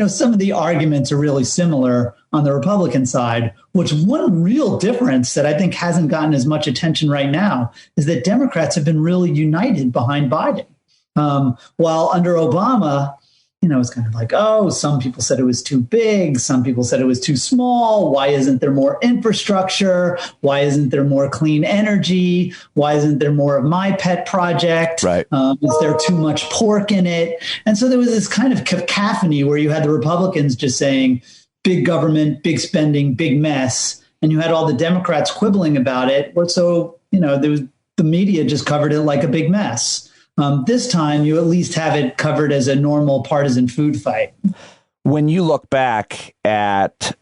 [SPEAKER 10] some of the arguments are really similar on the Republican side, which one real difference that I think hasn't gotten as much attention right now is that Democrats have been really united behind Biden. While under Obama, it's kind of like, some people said it was too big. Some people said it was too small. Why isn't there more infrastructure? Why isn't there more clean energy? Why isn't there more of my pet project?
[SPEAKER 1] Right.
[SPEAKER 10] Is there too much pork in it? And so there was this kind of cacophony where you had the Republicans just saying big government, big spending, big mess. And you had all the Democrats quibbling about it. So, the media just covered it like a big mess. This time, you at least have it covered as a normal partisan food fight.
[SPEAKER 1] When you look back at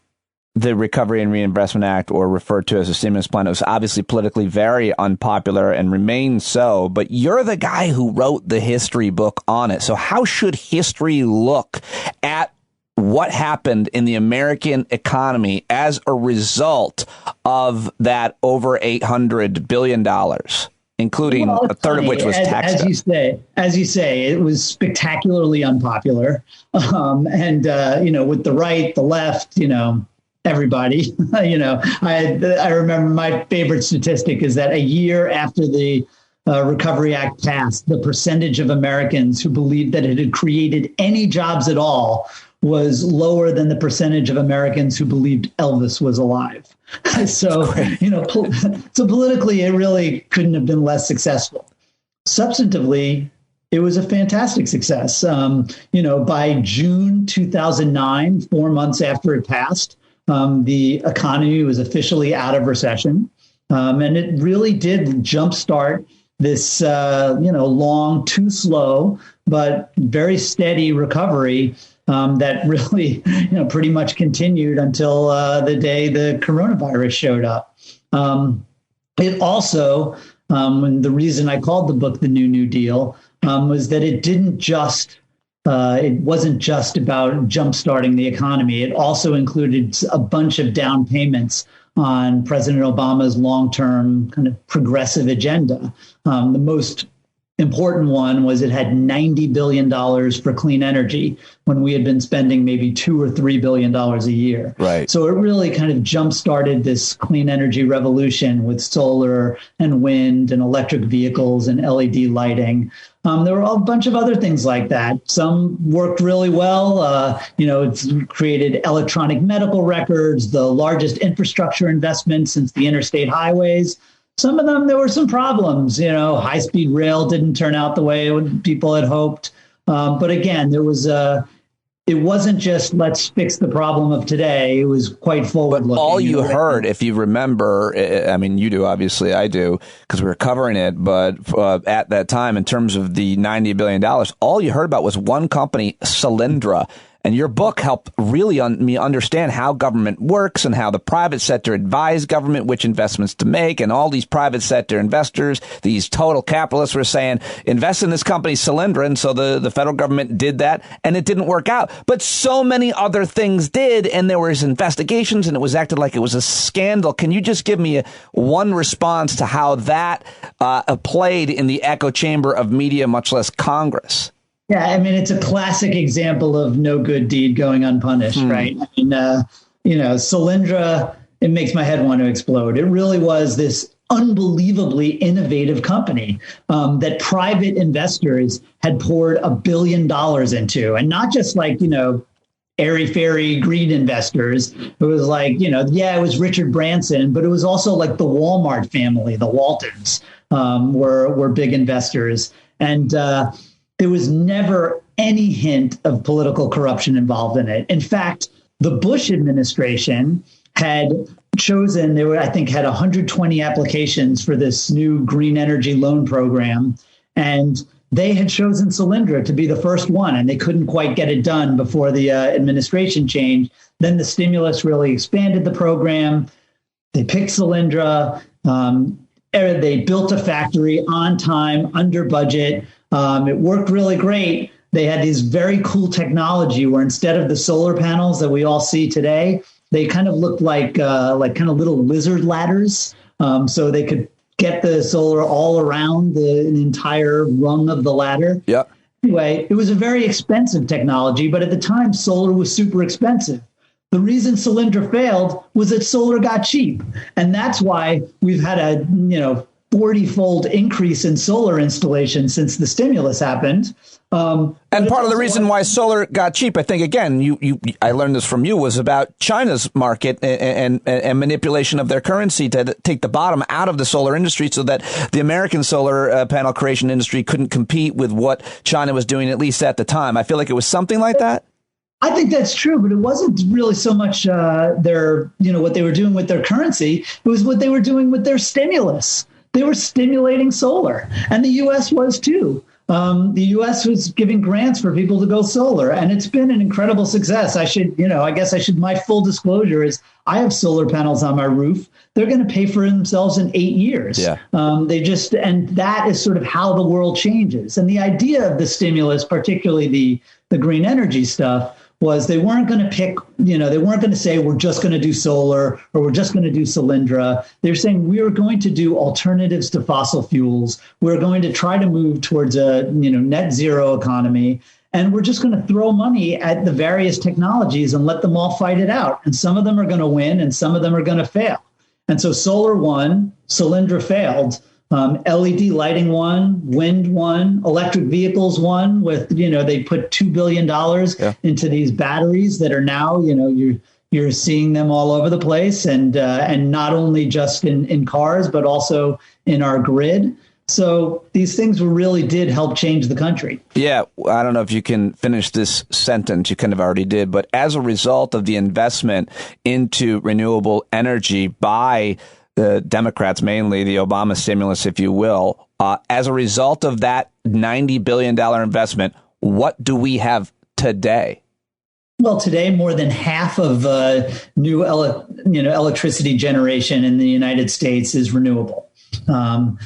[SPEAKER 1] the Recovery and Reinvestment Act, or referred to as a stimulus plan, it was obviously politically very unpopular and remains so. But you're the guy who wrote the history book on it. So how should history look at what happened in the American economy as a result of that over $800 billion? Including a third of which was taxed.
[SPEAKER 10] As you say, it was spectacularly unpopular. With the right, the left, everybody, I remember my favorite statistic is that a year after the Recovery Act passed, the percentage of Americans who believed that it had created any jobs at all was lower than the percentage of Americans who believed Elvis was alive. So politically, it really couldn't have been less successful. Substantively, it was a fantastic success. By June 2009, 4 months after it passed, the economy was officially out of recession. And it really did jumpstart this, long, too slow, but very steady recovery that really, pretty much continued until the day the coronavirus showed up. It also, and the reason I called the book The New Deal, was that it wasn't just about jumpstarting the economy. It also included a bunch of down payments on President Obama's long-term kind of progressive agenda. The most important one was it had $90 billion for clean energy when we had been spending maybe $2 or $3 billion a year.
[SPEAKER 1] Right.
[SPEAKER 10] So it really kind of jump-started this clean energy revolution with solar and wind and electric vehicles and LED lighting. There were a bunch of other things like that. Some worked really well. It's created electronic medical records, the largest infrastructure investment since the interstate highways. Some of them, there were some problems. High-speed rail didn't turn out the way people had hoped. But again, it wasn't just let's fix the problem of today. It was quite forward-looking.
[SPEAKER 1] But all you heard, if you remember, I mean, you do, obviously, I do, because we were covering it. But at that time, in terms of the $90 billion, all you heard about was one company, Solyndra. And your book helped really me understand how government works and how the private sector advised government which investments to make. And all these private sector investors, these total capitalists, were saying, invest in this company, Solyndra. And so the federal government did that, and it didn't work out. But so many other things did, and there was investigations, and it was acted like it was a scandal. Can you just give me one response to how that played in the echo chamber of media, much less Congress?
[SPEAKER 10] Yeah, I mean, it's a classic example of no good deed going unpunished, right? I mean, Solyndra, it makes my head want to explode. It really was this unbelievably innovative company that private investors had poured $1 billion into, and not just like, airy-fairy green investors. It was like, it was Richard Branson, but it was also like the Walmart family, the Waltons were big investors. And there was never any hint of political corruption involved in it. In fact, the Bush administration had chosen, had 120 applications for this new green energy loan program. And they had chosen Solyndra to be the first one, and they couldn't quite get it done before the administration changed. Then the stimulus really expanded the program. They picked Solyndra. They built a factory on time, under budget. It worked really great. They had this very cool technology where instead of the solar panels that we all see today, they kind of looked like kind of little lizard ladders. So they could get the solar all around an entire rung of the ladder.
[SPEAKER 1] Yeah.
[SPEAKER 10] Anyway, it was a very expensive technology, but at the time, solar was super expensive. The reason Solyndra failed was that solar got cheap. And that's why we've had a, 40-fold increase in solar installation since the stimulus happened.
[SPEAKER 1] And part of the reason why solar got cheap, I think, again, I learned this from you, was about China's market and manipulation of their currency to take the bottom out of the solar industry so that the American solar panel creation industry couldn't compete with what China was doing, at least at the time. I feel like it was something like that.
[SPEAKER 10] I think that's true, but it wasn't really so much what they were doing with their currency. It was what they were doing with their stimulus. They were stimulating solar, and the U.S. was too. The U.S. was giving grants for people to go solar, and it's been an incredible success. My full disclosure is I have solar panels on my roof. They're going to pay for themselves in 8 years. Yeah. And that is sort of how the world changes. And the idea of the stimulus, particularly the green energy stuff, was they weren't going to pick, they weren't going to say, we're just going to do solar or we're just going to do Solyndra. They're saying we are going to do alternatives to fossil fuels. We're going to try to move towards a, net zero economy. And we're just going to throw money at the various technologies and let them all fight it out. And some of them are going to win and some of them are going to fail. And so solar won, Solyndra failed. LED lighting won, wind won, electric vehicles won with, they put $2 billion into these batteries that are now, you're seeing them all over the place and not only just in cars, but also in our grid. So these things really did help change the country. Yeah,
[SPEAKER 1] I don't know if you can finish this sentence. You kind of already did. But as a result of the investment into renewable energy by the Democrats, mainly the Obama stimulus, if you will, as a result of that $90 billion investment, what do we have today?
[SPEAKER 10] Well, today, more than half of new electricity generation in the United States is renewable. And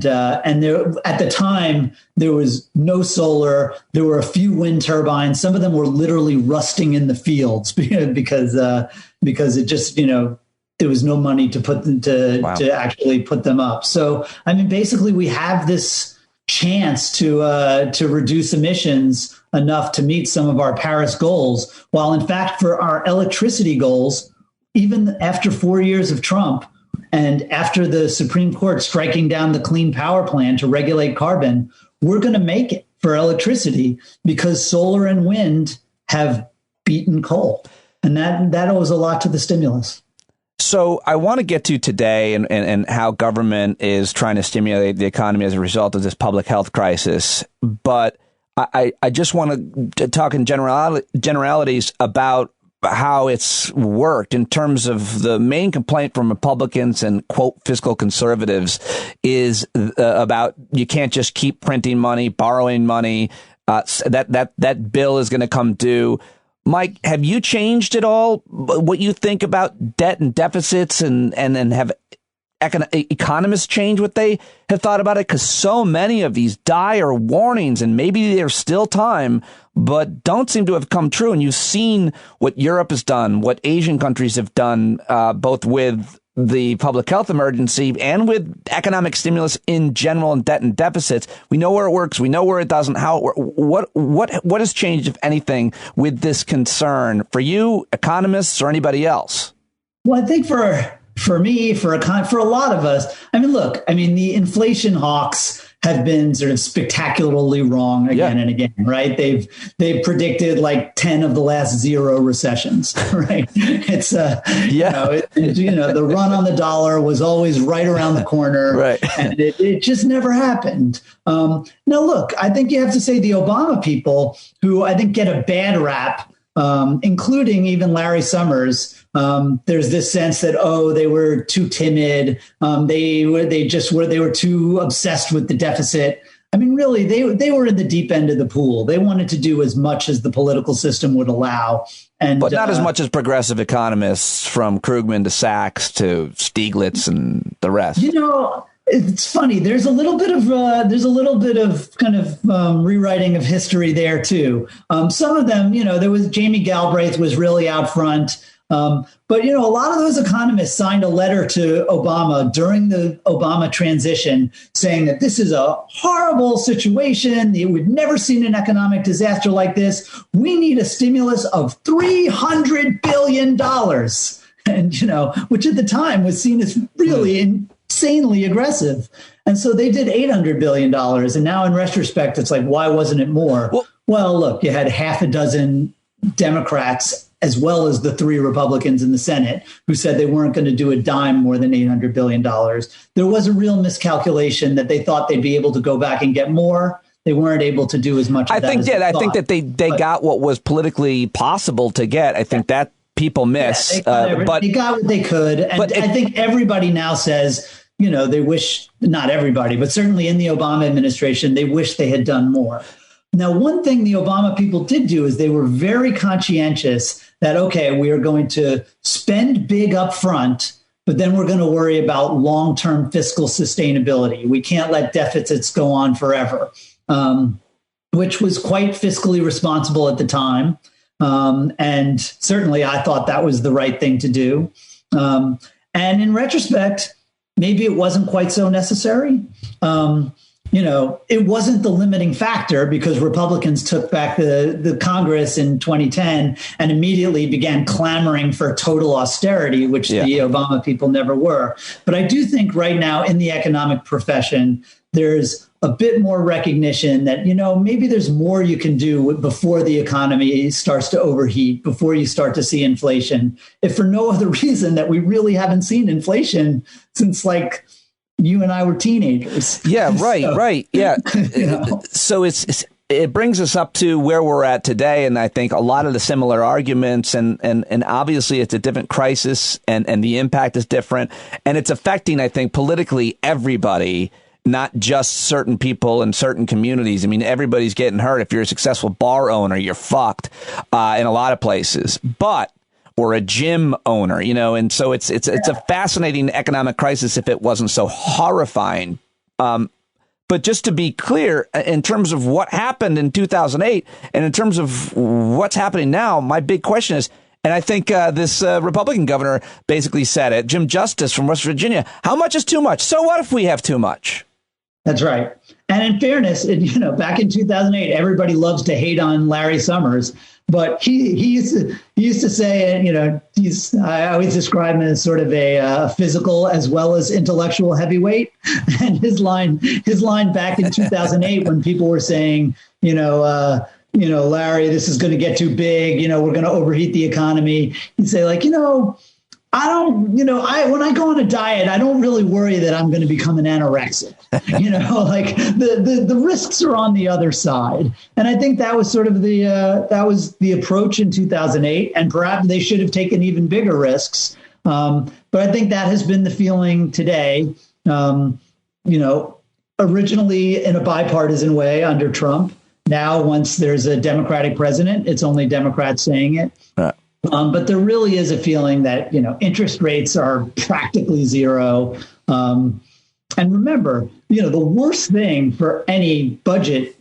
[SPEAKER 10] there, at the time, there was no solar. There were a few wind turbines. Some of them were literally rusting in the fields because it just, there was no money to put them to actually put them up. So, basically, we have this chance to reduce emissions enough to meet some of our Paris goals, while in fact for our electricity goals, even after 4 years of Trump and after the Supreme Court striking down the Clean Power Plan to regulate carbon, we're going to make it for electricity because solar and wind have beaten coal. And that owes a lot to the stimulus.
[SPEAKER 1] So I want to get to today and how government is trying to stimulate the economy as a result of this public health crisis. But I just want to talk in generalities about how it's worked in terms of the main complaint from Republicans and, quote, fiscal conservatives is about you can't just keep printing money, borrowing money. That bill is going to come due. Mike, have you changed at all what you think about debt and deficits and have economists change what they have thought about it? Because so many of these dire warnings, and maybe there's still time, but don't seem to have come true. And you've seen what Europe has done, what Asian countries have done, both with the public health emergency and with economic stimulus in general and debt and deficits. We know where it works. We know where it doesn't. What has changed, if anything, with this concern for you, economists, or anybody else?
[SPEAKER 10] Well, I think for for me, for a lot of us, I mean, look, I mean, the inflation hawks have been sort of spectacularly wrong again and again, right? They've predicted like 10 of the last 0 recessions, right? It's the run on the dollar was always right around the corner, right? And it just never happened. Now, look, I think you have to say the Obama people, who I think get a bad rap, including even Larry Summers. There's this sense that, they were too timid. They were too obsessed with the deficit. I mean, really, they were in the deep end of the pool. They wanted to do as much as the political system would allow. But not as much as progressive economists from Krugman to Sachs to Stiglitz and the rest. You know, it's funny. There's a little bit of kind of rewriting of history there, too. Some of them, there was Jamie Galbraith was really out front. But, a lot of those economists signed a letter to Obama during the Obama transition saying that this is a horrible situation. We've never seen an economic disaster like this. We need a stimulus of $300 billion. And, which at the time was seen as really insanely aggressive. And so they did $800 billion. And now in retrospect, it's like, why wasn't it more? Well, look, you had half a dozen Democrats as well as the 3 Republicans in the Senate who said they weren't going to do a dime more than $800 billion. There was a real miscalculation that they thought they'd be able to go back and get more. They weren't able to do as much. I think that they got what was politically possible to get. I think that people miss. But they got what they could. And I think everybody now says, they wish, not everybody, but certainly in the Obama administration, they wish they had done more. Now, one thing the Obama people did do is they were very conscientious that, okay, we are going to spend big up front, but then we're going to worry about long-term fiscal sustainability. We can't let deficits go on forever, which was quite fiscally responsible at the time. And certainly I thought that was the right thing to do. And in retrospect, maybe it wasn't quite so necessary. It wasn't the limiting factor because Republicans took back the Congress in 2010 and immediately began clamoring for total austerity, which the Obama people never were. But I do think right now in the economic profession, there's a bit more recognition that, maybe there's more you can do before the economy starts to overheat, before you start to see inflation, if for no other reason that we really haven't seen inflation since you and I were teenagers. Yeah, right. Yeah. So it brings us up to where we're at today. And I think a lot of the similar arguments and obviously it's a different crisis and the impact is different. And it's affecting, I think, politically everybody, not just certain people in certain communities. I mean, everybody's getting hurt. If you're a successful bar owner, you're fucked in a lot of places. Or a gym owner, and so it's a fascinating economic crisis if it wasn't so horrifying. But just to be clear, in terms of what happened in 2008 and in terms of what's happening now, my big question is, and I think this Republican governor basically said it, Jim Justice from West Virginia, how much is too much? So what if we have too much? That's right. And in fairness, back in 2008, everybody loves to hate on Larry Summers. But he used to say, I always describe him as sort of a physical as well as intellectual heavyweight. And his line back in 2008 when people were saying, Larry, this is going to get too big. We're going to overheat the economy. He'd say when I go on a diet, I don't really worry that I'm going to become an anorexic. The risks are on the other side. And I think that was sort of the approach in 2008. And perhaps they should have taken even bigger risks. But I think that has been the feeling today, originally in a bipartisan way under Trump. Now, once there's a Democratic president, it's only Democrats saying it. But there really is a feeling that, interest rates are practically zero. And remember, the worst thing for any budget,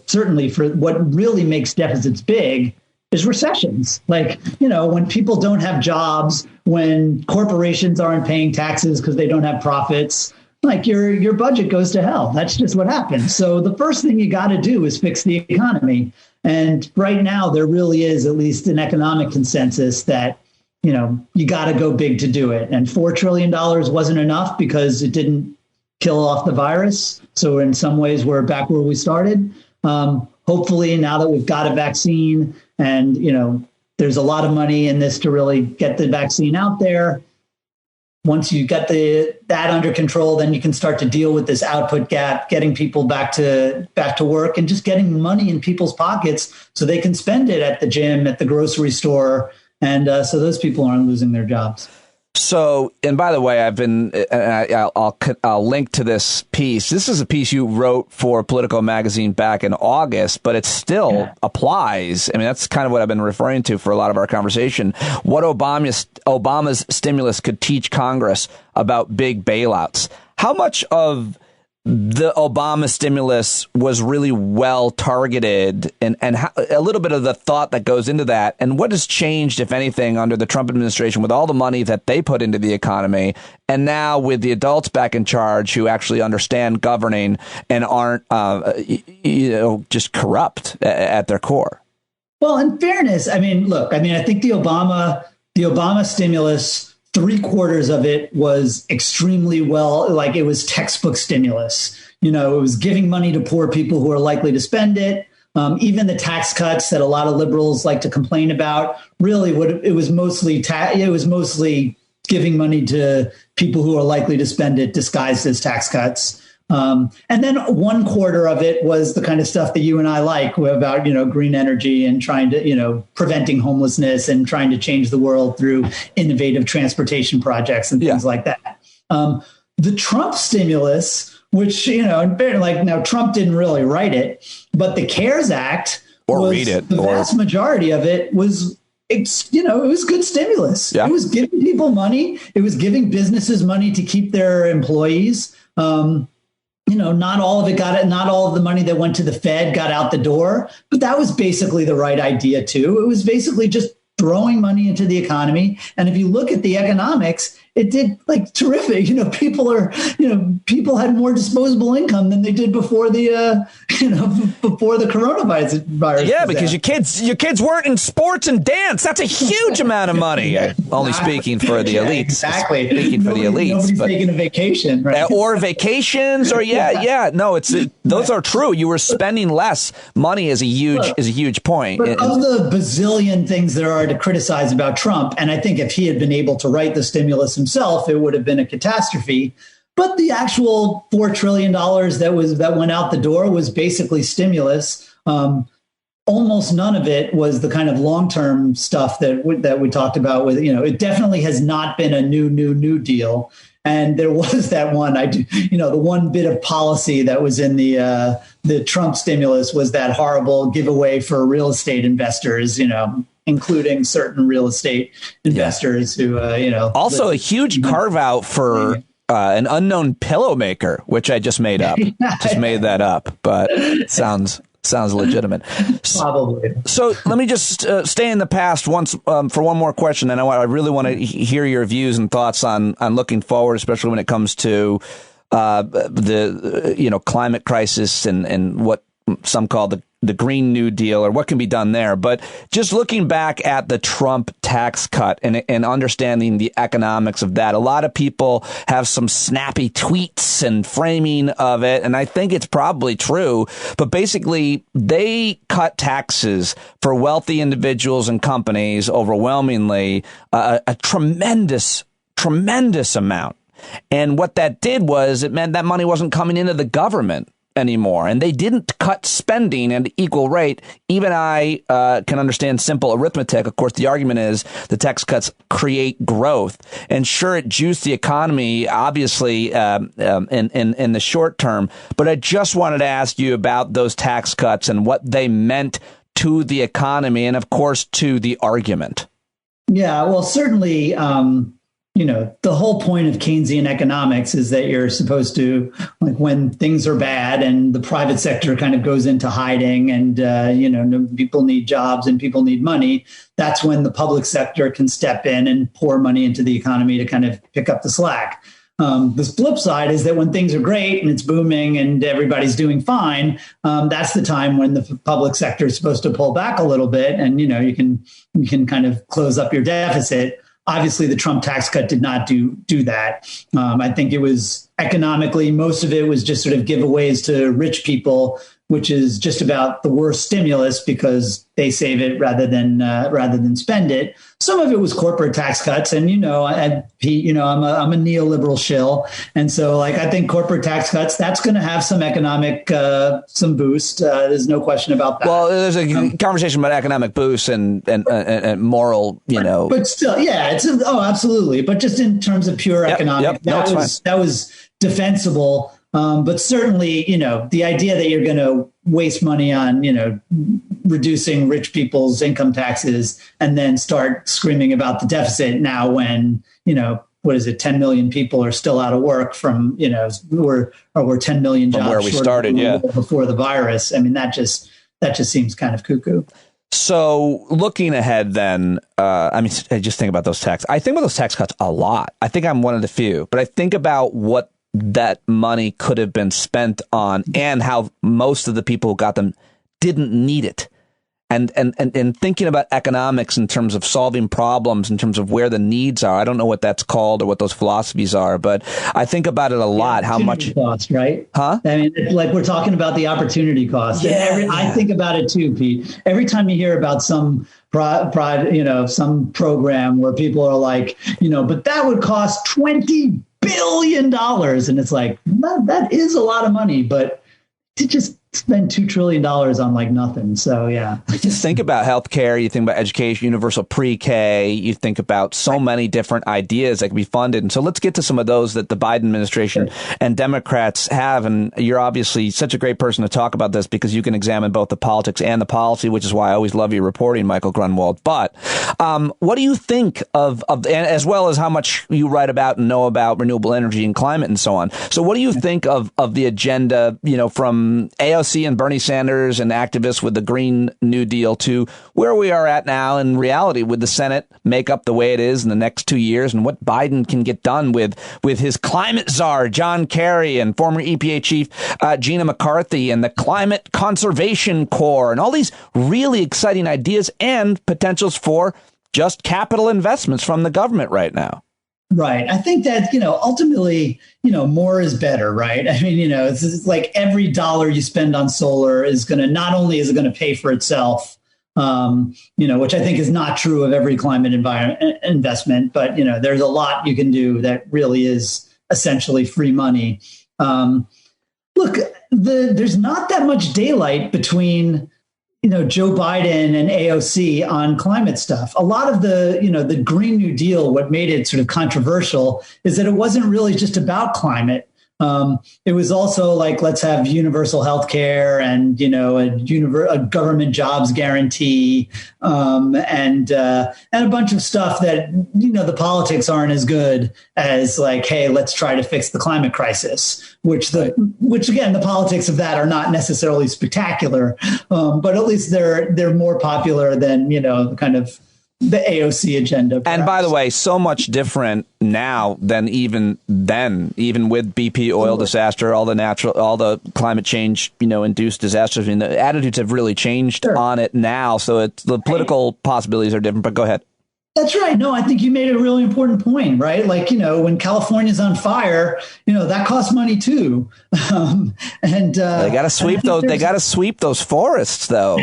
[SPEAKER 10] certainly for what really makes deficits big is recessions. When people don't have jobs, when corporations aren't paying taxes because they don't have profits, your budget goes to hell. That's just what happens. So the first thing you got to do is fix the economy. And right now, there really is at least an economic consensus that, you got to go big to do it. And $4 trillion wasn't enough because it didn't kill off the virus. So in some ways, we're back where we started. Hopefully, now that we've got a vaccine and, there's a lot of money in this to really get the vaccine out there. Once you get that under control, then you can start to deal with this output gap, getting people back to work and just getting money in people's pockets so they can spend it at the gym, at the grocery store. And so those people aren't losing their jobs.
[SPEAKER 1] So, and by the way, I'll link to this piece. This is a piece you wrote for Politico Magazine back in August, but it still applies. I mean, that's kind of what I've been referring to for a lot of our conversation. What Obama's stimulus could teach Congress about big bailouts. How much of the Obama stimulus was really well targeted, and how, a little bit of the thought that goes into that, and what has changed, if anything, under the Trump administration with all the money that they put into the economy, and now with the adults back in charge who actually understand governing and aren't, just corrupt at their core.
[SPEAKER 10] Well, in fairness, I think the Obama stimulus, 3/4 of it was extremely well, like it was textbook stimulus. It was giving money to poor people who are likely to spend it. Even the tax cuts that a lot of liberals like to complain about, really, it was mostly giving money to people who are likely to spend it disguised as tax cuts. And then 1/4 of it was the kind of stuff that you and I like about, green energy and trying to, preventing homelessness and trying to change the world through innovative transportation projects and things like that. The Trump stimulus, which, now Trump didn't really write it, but the CARES Act the vast majority of it was, it was good stimulus. Yeah. It was giving people money. It was giving businesses money to keep their employees. Not all of it not all of the money that went to the Fed got out the door, but that was basically the right idea too. It was basically just throwing money into the economy. And if you look at the economics, it did terrific. People had more disposable income than they did before the coronavirus.
[SPEAKER 1] Yeah, because your kids weren't in sports and dance. That's a huge amount of money. Only speaking for the elites.
[SPEAKER 10] Exactly.
[SPEAKER 1] Speaking for the elites.
[SPEAKER 10] Nobody's taking a vacation, right?
[SPEAKER 1] Or vacations, or no, those are true. You were spending less money is a huge point.
[SPEAKER 10] But of the bazillion things there are to criticize about Trump, and I think if he had been able to write the stimulus himself, it would have been a catastrophe. But the actual $4 trillion that went out the door was basically stimulus. Almost none of it was the kind of long-term stuff that we talked about. With it definitely has not been a new deal. And there was that one, the one bit of policy that was in the Trump stimulus was that horrible giveaway for real estate investors, including certain real estate investors who,
[SPEAKER 1] Also a huge carve out for an unknown pillow maker, which I just made up. Just made that up, but it sounds legitimate.
[SPEAKER 10] Probably.
[SPEAKER 1] So let me just stay in the past once for one more question. And I really want to hear your views and thoughts on looking forward, especially when it comes to the climate crisis and what some call the Green New Deal, or what can be done there. But just looking back at the Trump tax cut and understanding the economics of that, a lot of people have some snappy tweets and framing of it, and I think it's probably true. But basically, they cut taxes for wealthy individuals and companies overwhelmingly a tremendous amount. And what that did was it meant that money wasn't coming into the government anymore, and they didn't cut spending at an equal rate. Even I can understand simple arithmetic. Of course, the argument is the tax cuts create growth, and sure, it juiced the economy, obviously, in the short term. But I just wanted to ask you about those tax cuts and what they meant to the economy, and of course, to the argument.
[SPEAKER 10] Yeah, well, certainly. The whole point of Keynesian economics is that you're supposed to, when things are bad and the private sector kind of goes into hiding and, people need jobs and people need money, that's when the public sector can step in and pour money into the economy to kind of pick up the slack. The flip side is that when things are great and it's booming and everybody's doing fine, that's the time when the public sector is supposed to pull back a little bit and, you can kind of close up your deficit. obviously the Trump tax cut did not do that. I think it was economically, most of it was just sort of giveaways to rich people, which is just about the worst stimulus because they save it rather than spend it. Some of it was corporate tax cuts, and Pete, I'm a neoliberal shill, and so I think corporate tax cuts, that's going to have some economic some boost. There's no question about that.
[SPEAKER 1] Well, there's a conversation about economic boost and moral,
[SPEAKER 10] but still, yeah, absolutely. But just in terms of pure economic, that was defensible. But certainly, the idea that you're going to waste money on, reducing rich people's income taxes and then start screaming about the deficit now when, 10 million people are still out of work from, we're 10 million jobs
[SPEAKER 1] where we started,
[SPEAKER 10] before the virus. I mean, that just seems kind of cuckoo.
[SPEAKER 1] So looking ahead then, I just think about those tax. I think about those tax cuts a lot. I think I'm one of the few, but I think about what that money could have been spent on and how most of the people who got them didn't need it. And thinking about economics in terms of solving problems, in terms of where the needs are. I don't know what that's called or what those philosophies are, but I think about it a lot. How much
[SPEAKER 10] cost, right?
[SPEAKER 1] Huh?
[SPEAKER 10] I mean, we're talking about the opportunity cost. Yeah. I think about it too, Pete. Every time you hear about some some program where people are like, but that would cost $20 billion. And it's like, that is a lot of money, but to just spend $2 trillion on nothing. So, yeah.
[SPEAKER 1] You just think about healthcare. You think about education, universal pre-K. You think about so many different ideas that can be funded. And so let's get to some of those that the Biden administration and Democrats have. And you're obviously such a great person to talk about this because you can examine both the politics and the policy, which is why I always love your reporting, Michael Grunwald. But what do you think of as well as how much you write about and know about renewable energy and climate and so on? So what do you think of the agenda, from AOC and Bernie Sanders and activists with the Green New Deal to where we are at now in reality with the Senate makeup the way it is in the next 2 years and what Biden can get done with his climate czar, John Kerry, and former EPA chief Gina McCarthy and the Climate Conservation Corps and all these really exciting ideas and potentials for just capital investments from the government right now.
[SPEAKER 10] Right. I think that, ultimately, more is better, right? I mean, it's like every dollar you spend on solar is going to, not only is it going to pay for itself, which I think is not true of every climate environment investment, but, there's a lot you can do that really is essentially free money. Look, there's not that much daylight between Joe Biden and AOC on climate stuff. A lot of the Green New Deal, what made it sort of controversial is that it wasn't really just about climate. It was also like, let's have universal health care and, a government jobs guarantee and a bunch of stuff that, the politics aren't as good as like, hey, let's try to fix the climate crisis, which again, the politics of that are not necessarily spectacular, but at least they're more popular than, kind of the AOC agenda. Perhaps.
[SPEAKER 1] And by the way, so much different now than even then, even with BP oil disaster, all the climate change, induced disasters. I mean, the attitudes have really changed on it now. So the political possibilities are different, but go ahead.
[SPEAKER 10] That's right. No, I think you made a really important point, right? Like, when California's on fire, that costs money too. They
[SPEAKER 1] got to sweep those. They got to sweep those forests, though.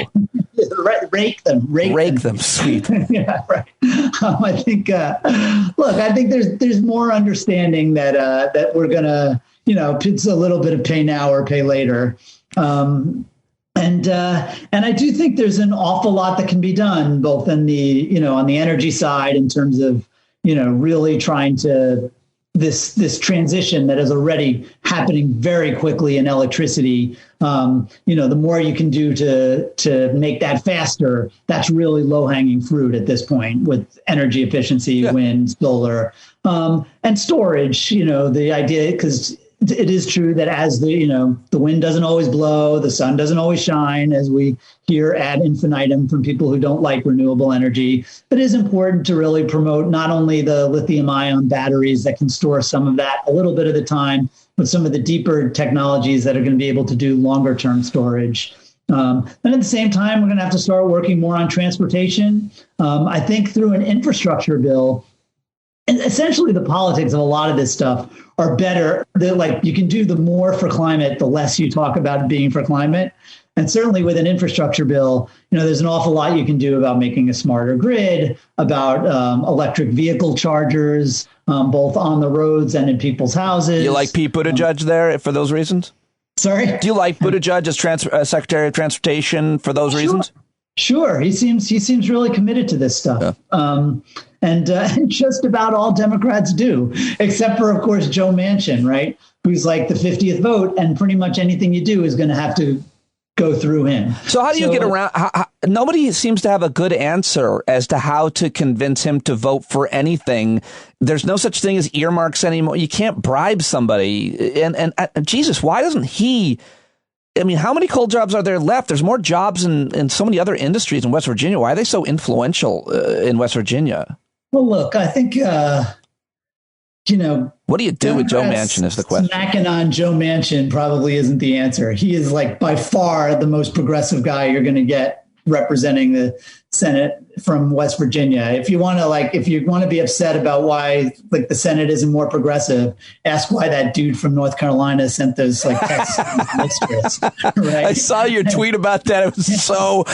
[SPEAKER 10] Rake them.
[SPEAKER 1] Sweep.
[SPEAKER 10] Yeah, right. I think. Look, I think there's more understanding that we're gonna, it's a little bit of pay now or pay later. And I do think there's an awful lot that can be done, both in the, on the energy side in terms of, really trying to this transition that is already happening very quickly in electricity. The more you can do to make that faster, that's really low hanging fruit at this point with energy efficiency, wind, solar, and storage. The idea, because it is true that as the wind doesn't always blow, the sun doesn't always shine, as we hear ad infinitum from people who don't like renewable energy. It is important to really promote not only the lithium ion batteries that can store some of that a little bit at a time, but some of the deeper technologies that are going to be able to do longer term storage. And at the same time, we're going to have to start working more on transportation. I think through an infrastructure bill, And essentially, the politics of a lot of this stuff are better. Like, you can do the more for climate, the less you talk about being for climate. And certainly with an infrastructure bill, there's an awful lot you can do about making a smarter grid, about electric vehicle chargers, both on the roads and in people's houses.
[SPEAKER 1] You like Pete Buttigieg there for those reasons?
[SPEAKER 10] Sorry?
[SPEAKER 1] Do you like Buttigieg as Secretary of Transportation for those reasons?
[SPEAKER 10] Sure. He seems really committed to this stuff. Yeah. And just about all Democrats do, except for, of course, Joe Manchin, right? Who's like the 50th vote, and pretty much anything you do is going to have to go through him.
[SPEAKER 1] So how do you get around? Nobody seems to have a good answer as to how to convince him to vote for anything. There's no such thing as earmarks anymore. You can't bribe somebody. And Jesus, why doesn't he? I mean, how many coal jobs are there left? There's more jobs in so many other industries in West Virginia. Why are they so influential in West Virginia?
[SPEAKER 10] Well, look, I think,
[SPEAKER 1] what do you do with Joe Manchin is the question.
[SPEAKER 10] Smacking on Joe Manchin probably isn't the answer. He is like by far the most progressive guy you're going to get representing the Senate from West Virginia. If you want to be upset about why like the Senate isn't more progressive, ask why that dude from North Carolina sent those like texts. Right?
[SPEAKER 1] I saw your tweet about that. It was so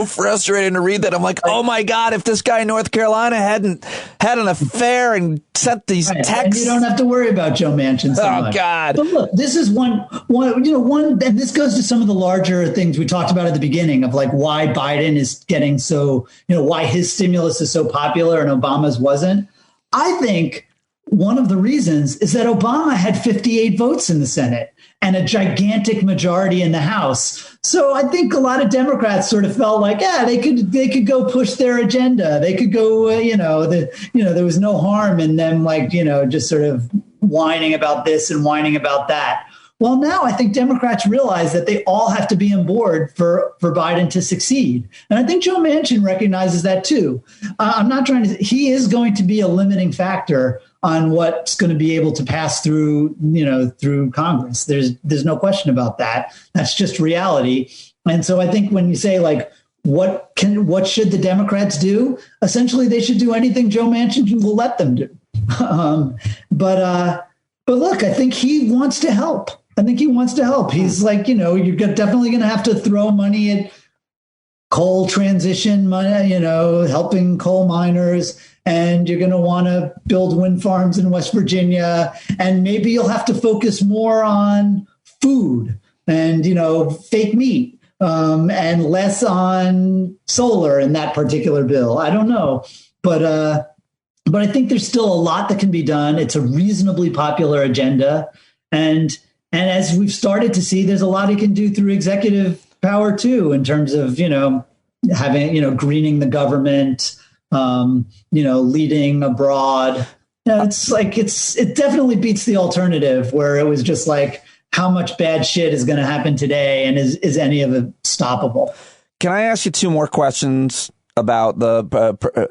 [SPEAKER 1] frustrating to read that. I'm like, oh my God, if this guy in North Carolina hadn't had an affair and sent these texts.
[SPEAKER 10] And you don't have to worry about Joe Manchin so much.
[SPEAKER 1] God.
[SPEAKER 10] But look, this is one, and this goes to some of the larger things we talked about at the beginning of like why Biden is getting so, why his stimulus is so popular and Obama's wasn't. I think one of the reasons is that Obama had 58 votes in the Senate and a gigantic majority in the House. So I think a lot of Democrats sort of felt like, they could go push their agenda. They could go, there was no harm in them, just sort of whining about this and whining about that. Well, now I think Democrats realize that they all have to be on board for Biden to succeed. And I think Joe Manchin recognizes that, too. He is going to be a limiting factor on what's going to be able to pass through Congress. There's no question about that. That's just reality. And so I think when you say, like, what should the Democrats do? Essentially, they should do anything Joe Manchin will let them do. But look, I think he wants to help. He's like, you're definitely going to have to throw money at coal transition money, helping coal miners. And you're going to want to build wind farms in West Virginia. And maybe you'll have to focus more on food and, fake meat and less on solar in that particular bill. I don't know. But I think there's still a lot that can be done. It's a reasonably popular agenda. And as we've started to see, there's a lot he can do through executive power, too, in terms of, having, greening the government, leading abroad. It definitely beats the alternative where it was just like, how much bad shit is going to happen today? And is any of it stoppable?
[SPEAKER 1] Can I ask you two more questions about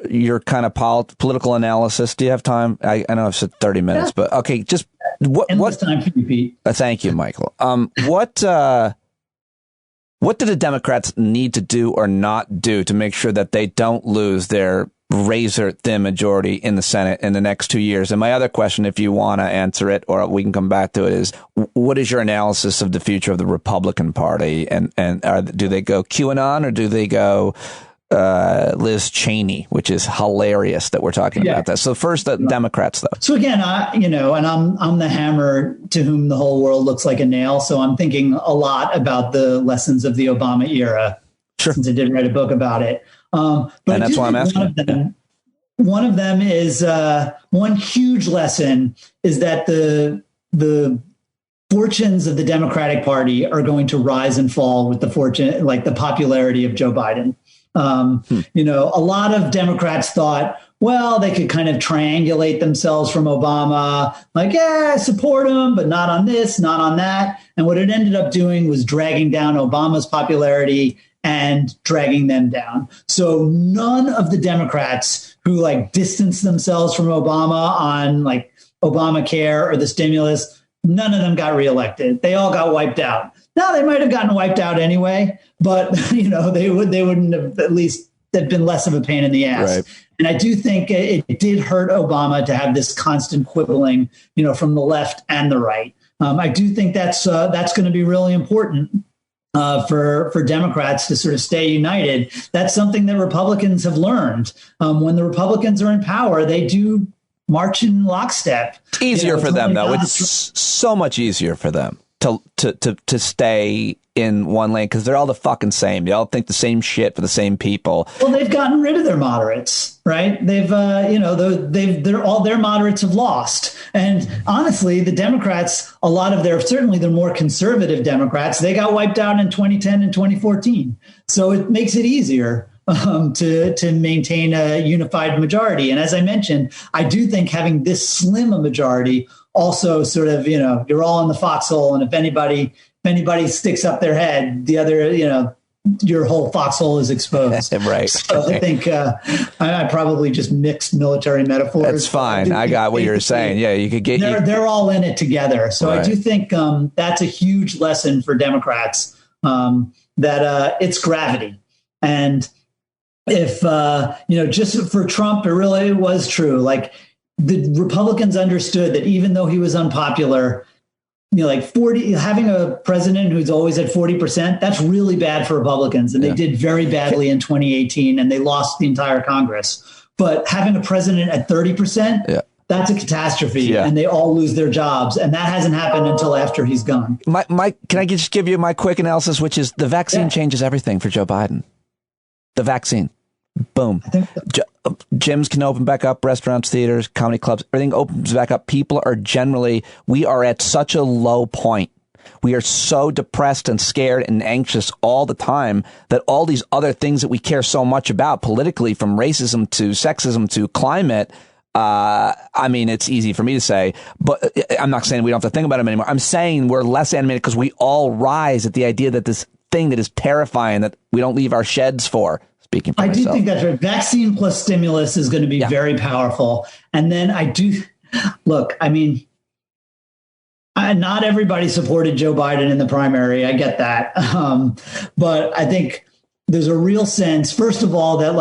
[SPEAKER 1] your kind of political analysis? Do you have time? I know I've said 30 minutes, but okay, just what
[SPEAKER 10] time for you, Pete?
[SPEAKER 1] Thank you, Michael. What do the Democrats need to do or not do to make sure that they don't lose their razor thin majority in the Senate in the next 2 years? And my other question, if you want to answer it, or we can come back to it, is what is your analysis of the future of the Republican Party? And do they go QAnon or do they go Liz Cheney, which is hilarious that we're talking about that. So first, the Democrats, though. So again,
[SPEAKER 10] and I'm the hammer to whom the whole world looks like a nail. So I'm thinking a lot about the lessons of the Obama era, since I did write a book about it. But and that's why I'm asking. One of them is one huge lesson is that the fortunes of the Democratic Party are going to rise and fall with the popularity of Joe Biden. A lot of Democrats thought, well, they could kind of triangulate themselves from Obama, like, support him, but not on this, not on that. And what it ended up doing was dragging down Obama's popularity and dragging them down. So none of the Democrats who distanced themselves from Obama on Obamacare or the stimulus, none of them got reelected. They all got wiped out. Now, they might have gotten wiped out anyway, but they wouldn't have, at least they've been less of a pain in the ass. Right. And I do think it did hurt Obama to have this constant quibbling, from the left and the right. I do think that's going to be really important for Democrats to sort of stay united. That's something that Republicans have learned. When the Republicans are in power, they do march in lockstep.
[SPEAKER 1] It's easier for them, though. It's so much easier for them to stay in one lane because they're all the fucking same. They all think the same shit for the same people.
[SPEAKER 10] Well, they've gotten rid of their moderates, right? They've, they're all their moderates have lost. And honestly, the Democrats, a lot of certainly the more conservative Democrats, they got wiped out in 2010 and 2014. So it makes it easier to maintain a unified majority. And as I mentioned, I do think having this slim a majority also sort of, you're all in the foxhole. And if anybody sticks up their head, the other, your whole foxhole is exposed.
[SPEAKER 1] Right.
[SPEAKER 10] So I think I probably just mixed military metaphors.
[SPEAKER 1] That's fine. I got what you're saying. Yeah, you could get.
[SPEAKER 10] They're all in it together. So right. I do think that's a huge lesson for Democrats, that it's gravity. And if, just for Trump, it really was true. Like the Republicans understood that even though he was unpopular, having a president who's always at 40%, that's really bad for Republicans. And they did very badly in 2018 and they lost the entire Congress. But having a president at 30%, that's a catastrophe. Yeah. And they all lose their jobs. And that hasn't happened until after he's gone.
[SPEAKER 1] Can I just give you my quick analysis, which is the vaccine changes everything for Joe Biden. The vaccine. Boom. Gyms can open back up, restaurants, theaters, comedy clubs, everything opens back up. We are at such a low point. We are so depressed and scared and anxious all the time that all these other things that we care so much about politically, from racism to sexism to climate, it's easy for me to say, but I'm not saying we don't have to think about them anymore. I'm saying we're less animated because we all rise at the idea that this thing that is terrifying that we don't leave our sheds for. I
[SPEAKER 10] do think that's right. Vaccine plus stimulus is going to be very powerful. And then not everybody supported Joe Biden in the primary. I get that. But I think there's a real sense, first of all, that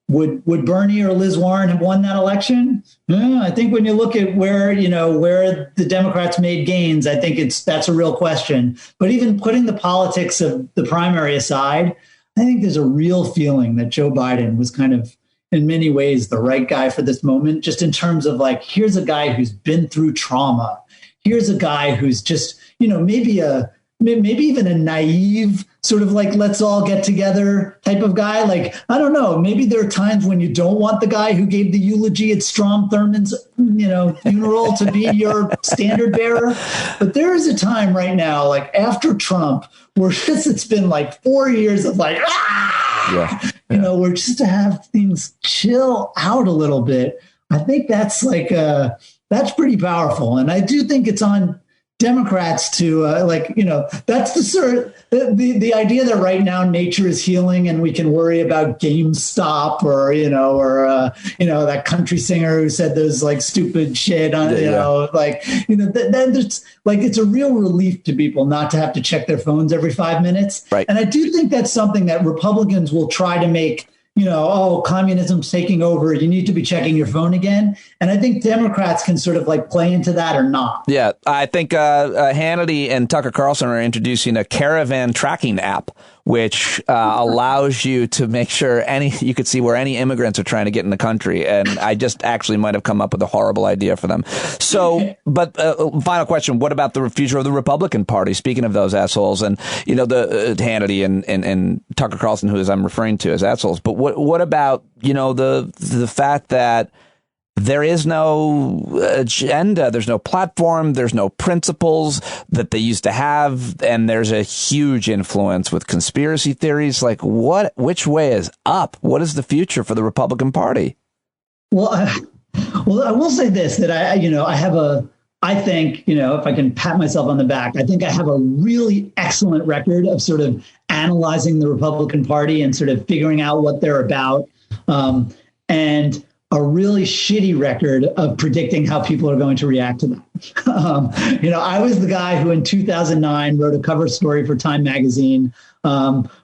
[SPEAKER 10] would Bernie or Liz Warren have won that election? I think when you look at where the Democrats made gains, I think that's a real question. But even putting the politics of the primary aside, I think there's a real feeling that Joe Biden was kind of, in many ways, the right guy for this moment, just in terms of here's a guy who's been through trauma. Here's a guy who's just, maybe even a naive sort of let's all get together type of guy. I don't know, maybe there are times when you don't want the guy who gave the eulogy at Strom Thurmond's, funeral to be your standard bearer. But there is a time right now, after Trump, where it's been 4 years of where just to have things chill out a little bit. I think that's that's pretty powerful. And I do think it's on Democrats to that's the idea that right now nature is healing and we can worry about GameStop or that country singer who said those stupid shit on it's a real relief to people not to have to check their phones every 5 minutes.
[SPEAKER 1] Right.
[SPEAKER 10] And I do think that's something that Republicans will try to make. Communism's taking over. You need to be checking your phone again. And I think Democrats can sort of play into that or not.
[SPEAKER 1] Yeah, I think Hannity and Tucker Carlson are introducing a caravan tracking app, which allows you to make sure you could see where any immigrants are trying to get in the country. And I just actually might have come up with a horrible idea for them. So, but final question, what about the future of the Republican Party? Speaking of those assholes and, the Hannity and Tucker Carlson, who I'm referring to as assholes. But what about, the fact that there is no agenda, there's no platform, there's no principles that they used to have, and there's a huge influence with conspiracy theories. Which way is up? What is the future for the Republican Party?
[SPEAKER 10] Well, I will say this, that I think, if I can pat myself on the back, I think I have a really excellent record of sort of analyzing the Republican Party and sort of figuring out what they're about. And a really shitty record of predicting how people are going to react to that. I was the guy who in 2009 wrote a cover story for Time magazine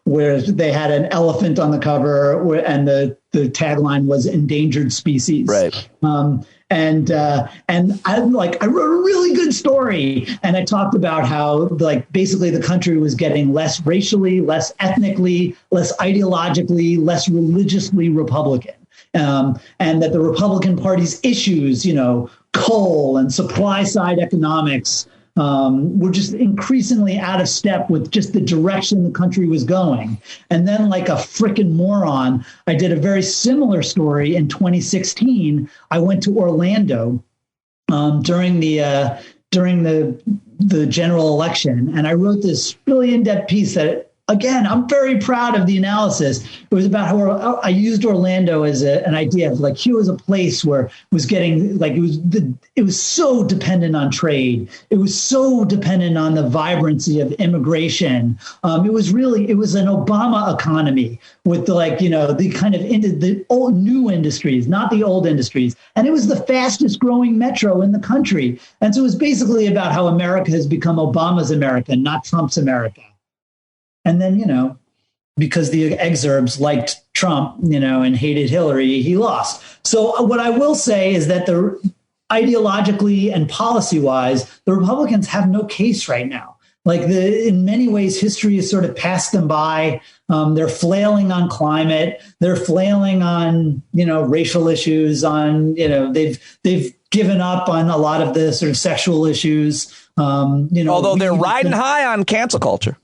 [SPEAKER 10] where they had an elephant on the cover and the tagline was endangered species.
[SPEAKER 1] Right.
[SPEAKER 10] And I wrote a really good story, and I talked about how basically the country was getting less racially, less ethnically, less ideologically, less religiously Republican. And that the Republican Party's issues, coal and supply side economics, were just increasingly out of step with just the direction the country was going. And then, like a frickin' moron, I did a very similar story in 2016. I went to Orlando during the general election, and I wrote this really in-depth piece that, again, I'm very proud of the analysis. It was about how I used Orlando as an idea of here was a place where it was getting it was so dependent on trade. It was so dependent on the vibrancy of immigration. It was an Obama economy with the kind of the old new industries, not the old industries. And it was the fastest growing metro in the country. And so it was basically about how America has become Obama's America, not Trump's America. And then, because the exurbs liked Trump, and hated Hillary, he lost. So what I will say is that ideologically and policy-wise, the Republicans have no case right now. In many ways, history has sort of passed them by. They're flailing on climate. They're flailing on, racial issues. They've given up on a lot of the sort of sexual issues.
[SPEAKER 1] Although they're riding high on cancel culture.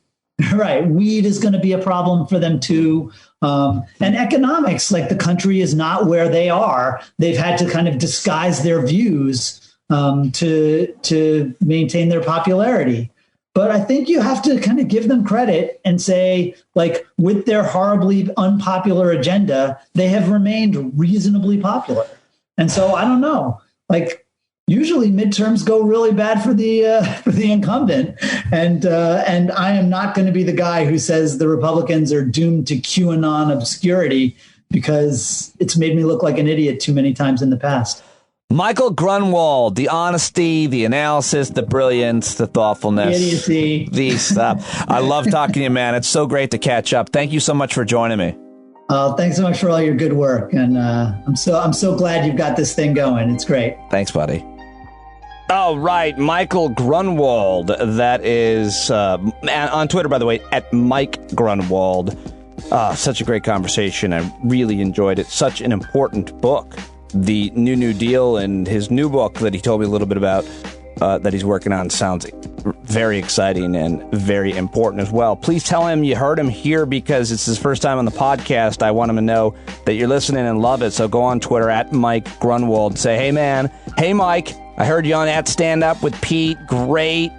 [SPEAKER 10] Right. Weed is going to be a problem for them, too. And economics, the country is not where they are. They've had to kind of disguise their views to maintain their popularity. But I think you have to kind of give them credit and say, with their horribly unpopular agenda, they have remained reasonably popular. And so I don't know, usually midterms go really bad for the incumbent, and I am not going to be the guy who says the Republicans are doomed to QAnon obscurity, because it's made me look like an idiot too many times in the past.
[SPEAKER 1] Michael Grunwald, the honesty, the analysis, the brilliance, the thoughtfulness,
[SPEAKER 10] the idiocy,
[SPEAKER 1] the stuff. I love talking to you, man. It's so great to catch up. Thank you so much for joining me.
[SPEAKER 10] Thanks so much for all your good work, and I'm so glad you've got this thing going. It's great.
[SPEAKER 1] Thanks, buddy. Oh, right. Michael Grunwald. That is on Twitter, by the way, at Mike Grunwald. Such a great conversation. I really enjoyed it. Such an important book. The New Deal, and his new book that he told me a little bit about that he's working on sounds very exciting and very important as well. Please tell him you heard him here, because it's his first time on the podcast. I want him to know that you're listening and love it. So go on Twitter at Mike Grunwald. Say, hey, man. Hey, Mike. I heard you on at Stand Up with Pete. Great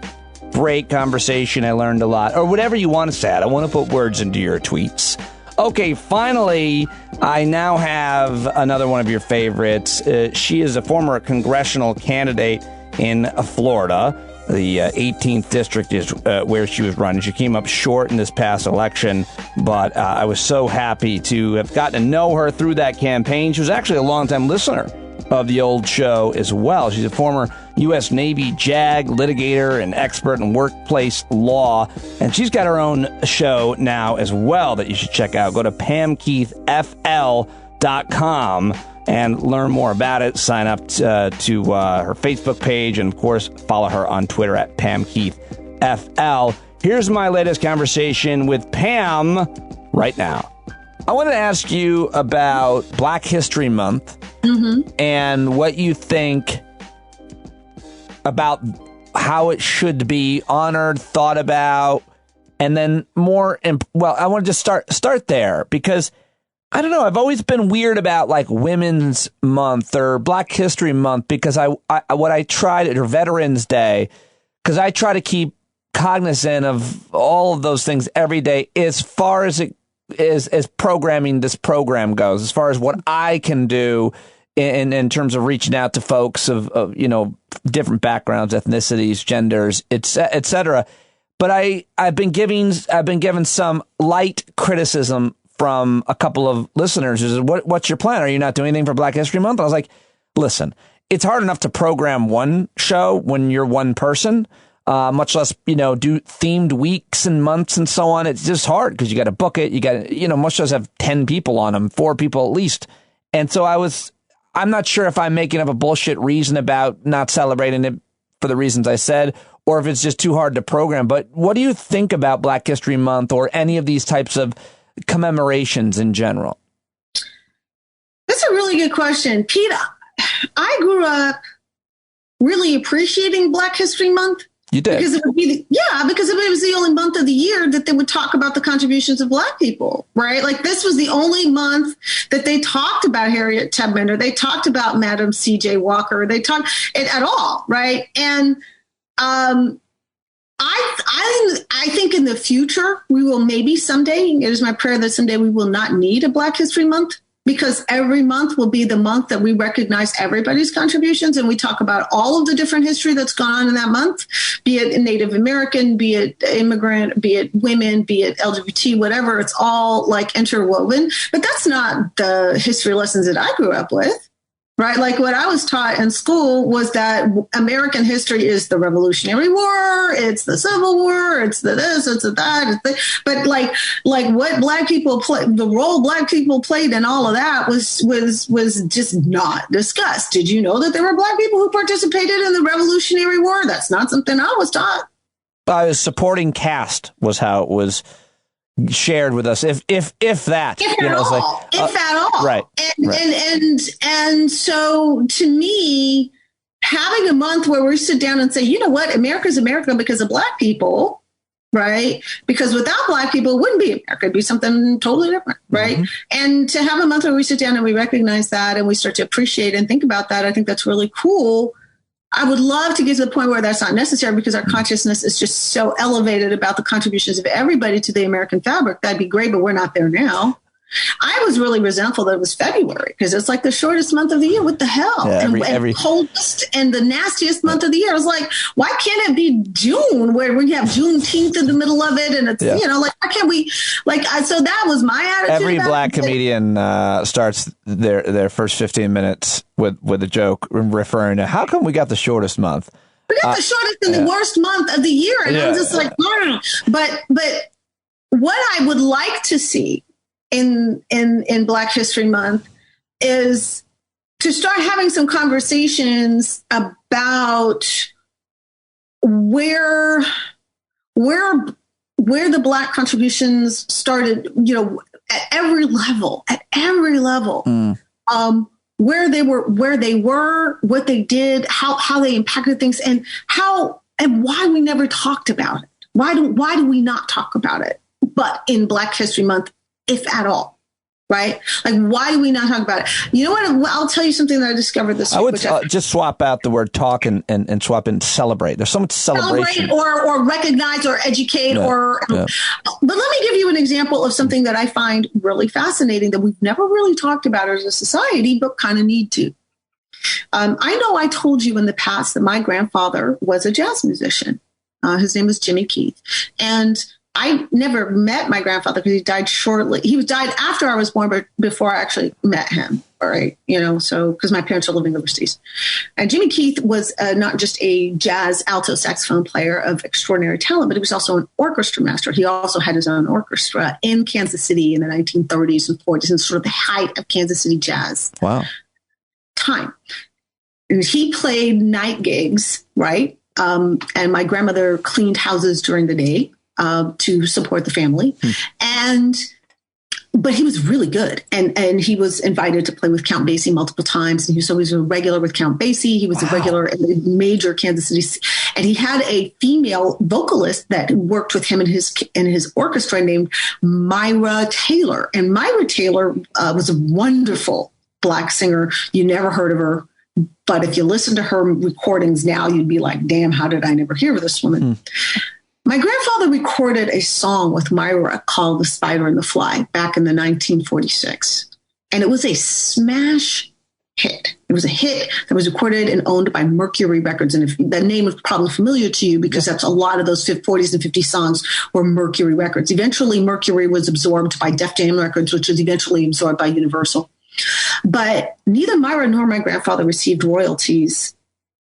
[SPEAKER 1] conversation. I learned a lot. Or whatever you want to say. I don't want to put words into your tweets. Okay, finally, I now have another one of your favorites. She is a former congressional candidate in Florida. The 18th district is where she was running. She came up short in this past election, but I was so happy to have gotten to know her through that campaign. She was actually a longtime listener of the old show as well. She's a former U.S. Navy JAG litigator and expert in workplace law, and she's got her own show now as well that you should check out. Go to PamKeithFL.com and learn more about it. Sign up to her Facebook page, and of course follow her on Twitter at PamKeithFL. Here's my latest conversation with Pam right now. I want to ask you about Black History Month and what you think about how it should be honored, thought about, and then more. I want to just start there, because I don't know. I've always been weird about Women's Month or Black History Month, because or Veterans Day, because I try to keep cognizant of all of those things every day as far as it as programming this program goes, as far as what I can do in terms of reaching out to folks of different backgrounds, ethnicities, genders, et cetera. But I've been given some light criticism from a couple of listeners is, what's your plan? Are you not doing anything for Black History Month? I was like, listen, it's hard enough to program one show when you're one person, much less, do themed weeks and months and so on. It's just hard because you got to book it. You got to, most shows have 10 people on them, 4 people at least. And so I'm not sure if I'm making up a bullshit reason about not celebrating it for the reasons I said, or if it's just too hard to program. But what do you think about Black History Month or any of these types of commemorations in general?
[SPEAKER 11] That's a really good question, Pete. I grew up really appreciating Black History Month.
[SPEAKER 1] You did?
[SPEAKER 11] Because it was the only month of the year that they would talk about the contributions of Black people, right? Like, this was the only month that they talked about Harriet Tubman, or they talked about Madam C.J. Walker, they talked it at all, right? And I think in the future, we will maybe someday, it is my prayer that someday we will not need a Black History Month, because every month will be the month that we recognize everybody's contributions, and we talk about all of the different history that's gone on in that month, be it Native American, be it immigrant, be it women, be it LGBT, whatever. It's all like interwoven. But that's not the history lessons that I grew up with, right? Like, what I was taught in school was that American history is the Revolutionary War, it's the Civil War, it's the this, it's the that. But like what Black people play, the role Black people played in all of that was just not discussed. Did you know that there were Black people who participated in the Revolutionary War? That's not something I was taught.
[SPEAKER 1] A supporting cast was how it was shared with us, if that,
[SPEAKER 11] if at all,
[SPEAKER 1] right.
[SPEAKER 11] And so, to me, having a month where we sit down and say, you know what, America's America because of Black people, right? Because without Black people, it wouldn't be America. It'd be something totally different, right? Mm-hmm. And to have a month where we sit down and we recognize that and we start to appreciate and think about that, I think that's really cool. I would love to get to the point where that's not necessary, because our consciousness is just so elevated about the contributions of everybody to the American fabric. That'd be great, but we're not there now. I was really resentful that it was February, because it's like the shortest month of the year. What the hell?
[SPEAKER 1] Yeah,
[SPEAKER 11] and coldest and the nastiest month of the year. I was like, why can't it be June, where we have Juneteenth in the middle of it? And it's, why can't we, so that was my attitude.
[SPEAKER 1] Every Black comedian starts their first 15 minutes with a joke referring to, how come we got the shortest month?
[SPEAKER 11] We got the shortest and the worst month of the year. And I'm just like, but what I would like to see in Black History Month is to start having some conversations about where the Black contributions started, at every level, where they were, what they did, how they impacted things, and why we never talked about it. Why do we not talk about it? But in Black History Month, if at all, right? Like, why do we not talk about it? You know what? I'll tell you something that I discovered this week.
[SPEAKER 1] I would just swap out the word talk and swap in celebrate. There's so much celebration.
[SPEAKER 11] Celebrate or recognize or educate But let me give you an example of something that I find really fascinating that we've never really talked about as a society, but kind of need to. I know I told you in the past that my grandfather was a jazz musician. His name was Jimmy Keith. And I never met my grandfather because he died shortly. He died after I was born, but before I actually met him. All right. So because my parents are living overseas. And Jimmy Keith was not just a jazz alto saxophone player of extraordinary talent, but he was also an orchestra master. He also had his own orchestra in Kansas City in the 1930s and 40s, and sort of the height of Kansas City jazz.
[SPEAKER 1] Wow.
[SPEAKER 11] Time. And he played night gigs, right? And my grandmother cleaned houses during the day to support the family. But he was really good. And he was invited to play with Count Basie multiple times. And he was a regular with Count Basie. He was a regular in the major Kansas City. And he had a female vocalist that worked with him in his orchestra named Myra Taylor. And Myra Taylor was a wonderful Black singer. You never heard of her. But if you listen to her recordings now, you'd be like, damn, how did I never hear of this woman? My grandfather recorded a song with Myra called The Spider and the Fly back in the 1946. And it was a smash hit. It was a hit that was recorded and owned by Mercury Records. And if that name is probably familiar to you because that's a lot of those 40s and 50s songs were Mercury Records. Eventually, Mercury was absorbed by Def Jam Records, which was eventually absorbed by Universal. But neither Myra nor my grandfather received royalties,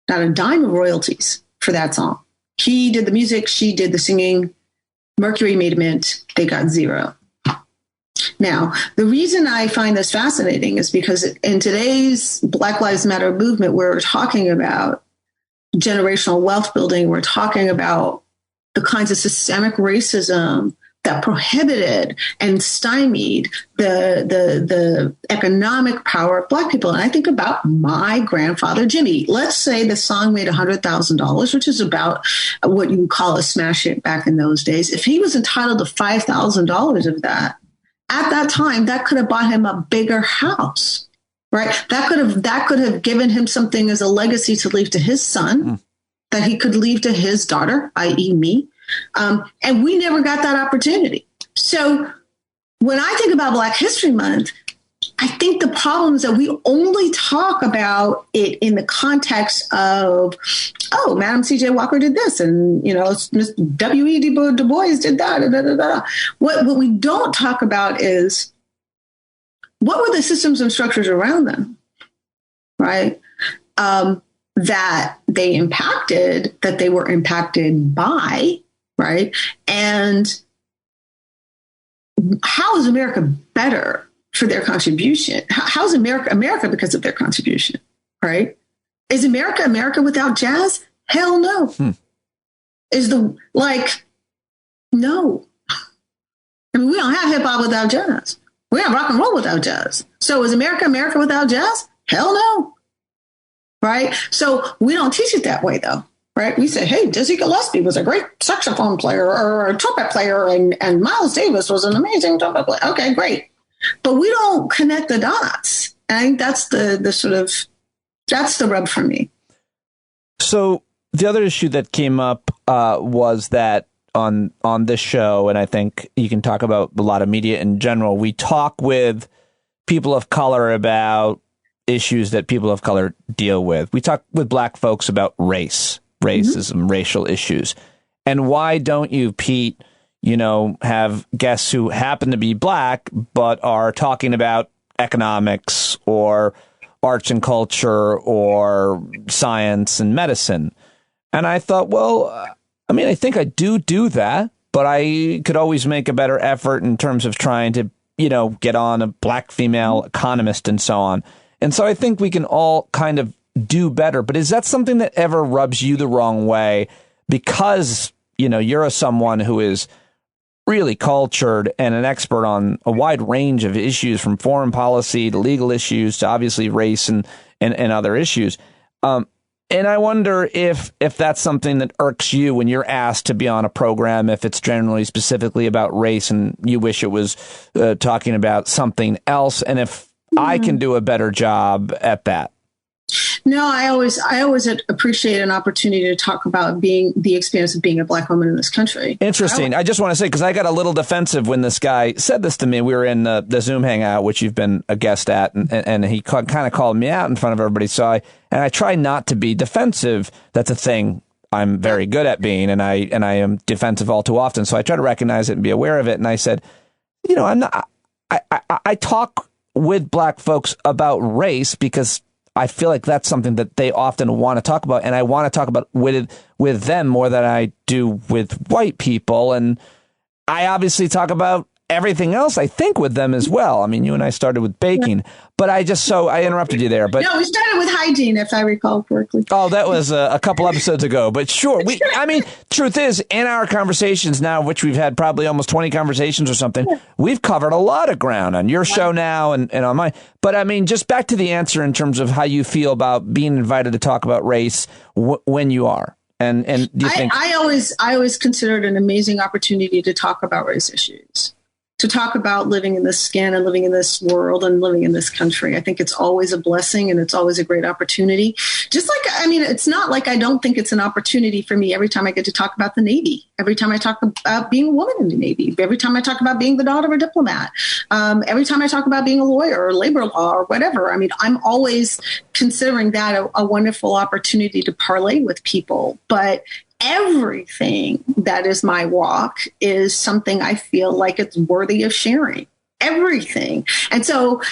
[SPEAKER 11] not a dime of royalties for that song. He did the music, she did the singing. Mercury made a mint, they got zero. Now, the reason I find this fascinating is because in today's Black Lives Matter movement, we're talking about generational wealth building. We're talking about the kinds of systemic racism that prohibited and stymied the economic power of Black people. And I think about my grandfather, Jimmy. Let's say the song made $100,000, which is about what you would call a smash hit back in those days. If he was entitled to $5,000 of that, at that time, that could have bought him a bigger house, right? That could have given him something as a legacy to leave to his son, that he could leave to his daughter, i.e. me. And we never got that opportunity. So when I think about Black History Month, I think the problem is that we only talk about it in the context of, oh, Madam C.J. Walker did this, and, you know, W.E. Du Bois did that. What we don't talk about is what were the systems and structures around them, right? That they impacted, that they were impacted by, right? And how is America better for their contribution? How's America because of their contribution, right? Is America without jazz? Hell no. No. I mean, we don't have hip hop without jazz. We have rock and roll without jazz. So is America without jazz? Hell no. Right? So we don't teach it that way though. Right? We say, hey, Dizzy Gillespie was a great saxophone player or a trumpet player, and Miles Davis was an amazing trumpet player. Okay, great. But we don't connect the dots. I think that's that's the rub for me.
[SPEAKER 1] So the other issue that came up was that on this show, and I think you can talk about a lot of media in general, we talk with people of color about issues that people of color deal with. We talk with Black folks about racism, racial issues. And why don't you, Pete, have guests who happen to be Black, but are talking about economics or arts and culture or science and medicine? And I thought, well, I think I do that, but I could always make a better effort in terms of trying to, get on a Black female economist and so on. And so I think we can all kind of do better. But is that something that ever rubs you the wrong way? Because, you're someone who is really cultured and an expert on a wide range of issues, from foreign policy to legal issues to obviously race and other issues. And I wonder if that's something that irks you when you're asked to be on a program, if it's generally specifically about race and you wish it was talking about something else, and if I can do a better job at that.
[SPEAKER 11] No, I always appreciate an opportunity to talk about the experience of being a Black woman in this country.
[SPEAKER 1] Interesting. I just want to say, because I got a little defensive when this guy said this to me. We were in the Zoom hangout, which you've been a guest at, and he kind of called me out in front of everybody. So I try not to be defensive. That's a thing I'm very good at being, and I am defensive all too often. So I try to recognize it and be aware of it. And I said, I'm not. I talk with Black folks about race because I feel like that's something that they often want to talk about, and I want to talk about with them more than I do with white people. And I obviously talk about everything else, I think, with them as well. I mean, you and I started with baking, but I interrupted you there. But
[SPEAKER 11] no, we started with hygiene, if I recall correctly.
[SPEAKER 1] Oh, that was a couple episodes ago. But sure, truth is, in our conversations now, which we've had probably almost 20 conversations or something, we've covered a lot of ground on your show now and on mine. But just back to the answer in terms of how you feel about being invited to talk about race when you are. And do you think?
[SPEAKER 11] I always consider it an amazing opportunity to talk about race issues. to talk about living in this skin and living in this world and living in this country. I think it's always a blessing and it's always a great opportunity. Just like, I mean, it's not like I don't think it's an opportunity for me every time I get to talk about the Navy, every time I talk about being a woman in the Navy, every time I talk about being the daughter of a diplomat, every time I talk about being a lawyer or labor law or whatever. I mean, I'm always considering that a wonderful opportunity to parlay with people. But everything that is my walk is something I feel like it's worthy of sharing. Everything. And so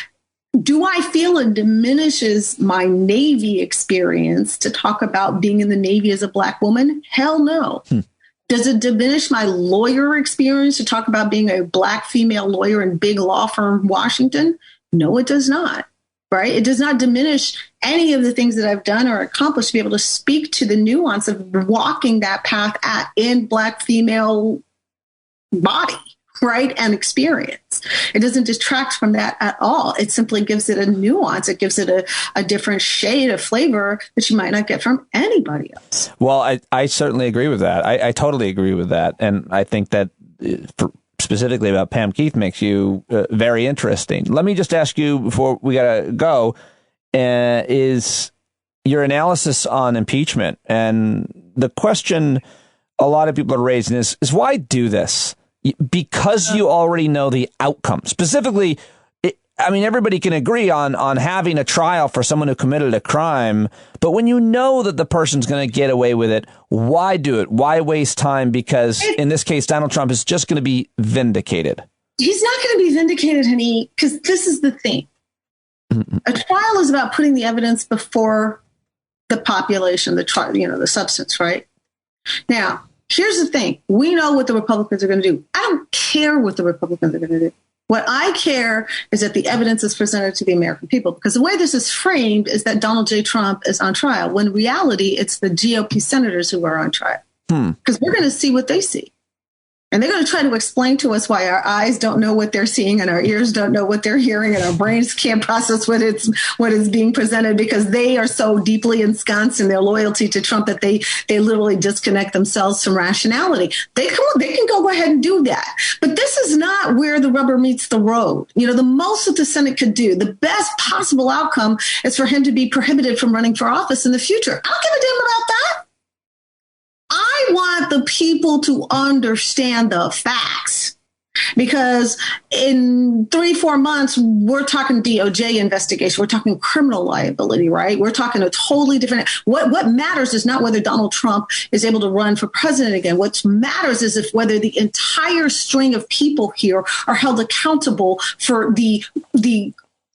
[SPEAKER 11] do I feel it diminishes my Navy experience to talk about being in the Navy as a Black woman? Hell no. Does it diminish my lawyer experience to talk about being a Black female lawyer in big law firm Washington? No, it does not. Right? It does not diminish any of the things that I've done or accomplished to be able to speak to the nuance of walking that path in Black female body, right, and experience. It doesn't detract from that at all. It simply gives it a nuance. It gives it a different shade of flavor that you might not get from anybody else.
[SPEAKER 1] Well, I certainly agree with that. I totally agree with that. And I think that specifically about Pam Keith makes you very interesting. Let me just ask you before we got to go, is your analysis on impeachment. And the question a lot of people are raising is why do this? Because you already know the outcome. Specifically, I mean, everybody can agree on having a trial for someone who committed a crime. But when you know that the person's going to get away with it, why do it? Why waste time? Because in this case, Donald Trump is just going to be vindicated. He's not going to be vindicated, honey, because this is the thing. A trial is about putting the evidence before the population, the substance, right? Now, here's the thing. We know what the Republicans are going to do. I don't care what the Republicans are going to do. What I care is that the evidence is presented to the American people, because the way this is framed is that Donald J. Trump is on trial, when in reality, it's the GOP senators who are on trial. Because we're going to see what they see. And they're going to try to explain to us why our eyes don't know what they're seeing and our ears don't know what they're hearing and our brains can't process what is being presented, because they are so deeply ensconced in their loyalty to Trump that they literally disconnect themselves from rationality. They can go ahead and do that. But this is not where the rubber meets the road. You know, the most that the Senate could do, the best possible outcome is for him to be prohibited from running for office in the future. I don't give a damn about that. I want the people to understand the facts, because in 3-4 months, we're talking DOJ investigation. We're talking criminal liability, right? We're talking a totally different. What matters is not whether Donald Trump is able to run for president again. What matters is whether the entire string of people here are held accountable for the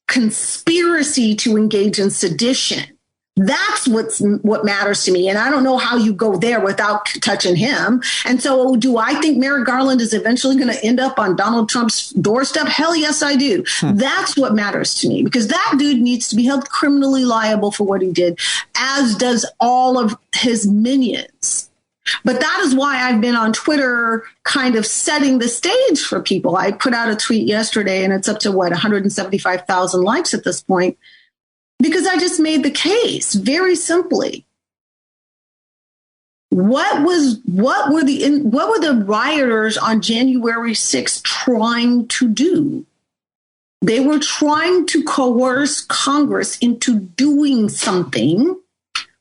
[SPEAKER 1] conspiracy to engage in sedition. That's what matters to me. And I don't know how you go there without touching him. And so do I think Merrick Garland is eventually going to end up on Donald Trump's doorstep? Hell yes, I do. That's what matters to me, because that dude needs to be held criminally liable for what he did, as does all of his minions. But that is why I've been on Twitter kind of setting the stage for people. I put out a tweet yesterday and it's up to 175,000 likes at this point. Because I just made the case very simply. What were the rioters on January 6th trying to do? They were trying to coerce Congress into doing something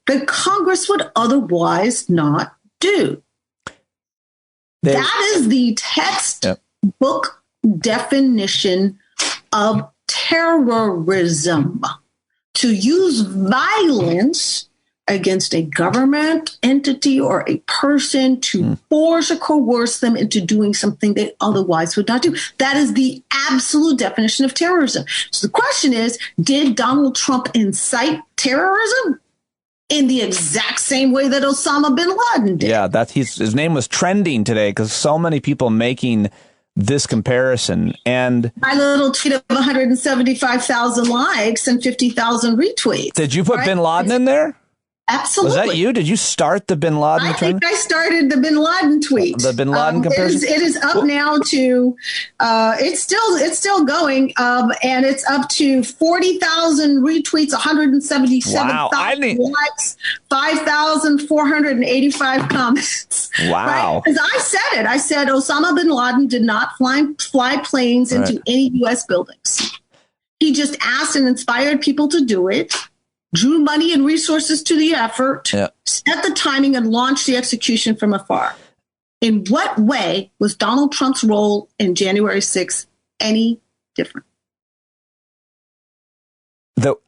[SPEAKER 1] that Congress would otherwise not do. That is the textbook definition of terrorism. To use violence against a government entity or a person to force or coerce them into doing something they otherwise would not do. That is the absolute definition of terrorism. So the question is, did Donald Trump incite terrorism in the exact same way that Osama bin Laden did? Yeah, his name was trending today because so many people making this comparison. And my little tweet of 175,000 likes and 50,000 retweets. Did you put bin Laden in there?
[SPEAKER 11] Absolutely.
[SPEAKER 1] Was that you? Did you start the Bin Laden
[SPEAKER 11] I
[SPEAKER 1] trend?
[SPEAKER 11] think I started the Bin Laden tweet.
[SPEAKER 1] The Bin Laden comparison?
[SPEAKER 11] It is up now to, it's still going, and it's up to 40,000 retweets, 177,000 likes, 5,485 comments.
[SPEAKER 1] Wow.
[SPEAKER 11] Because I said it. I said Osama bin Laden did not fly planes into any U.S. buildings. He just asked and inspired people to do it, drew money and resources to the effort, set the timing, and launched the execution from afar. In what way was Donald Trump's role in January 6th any different?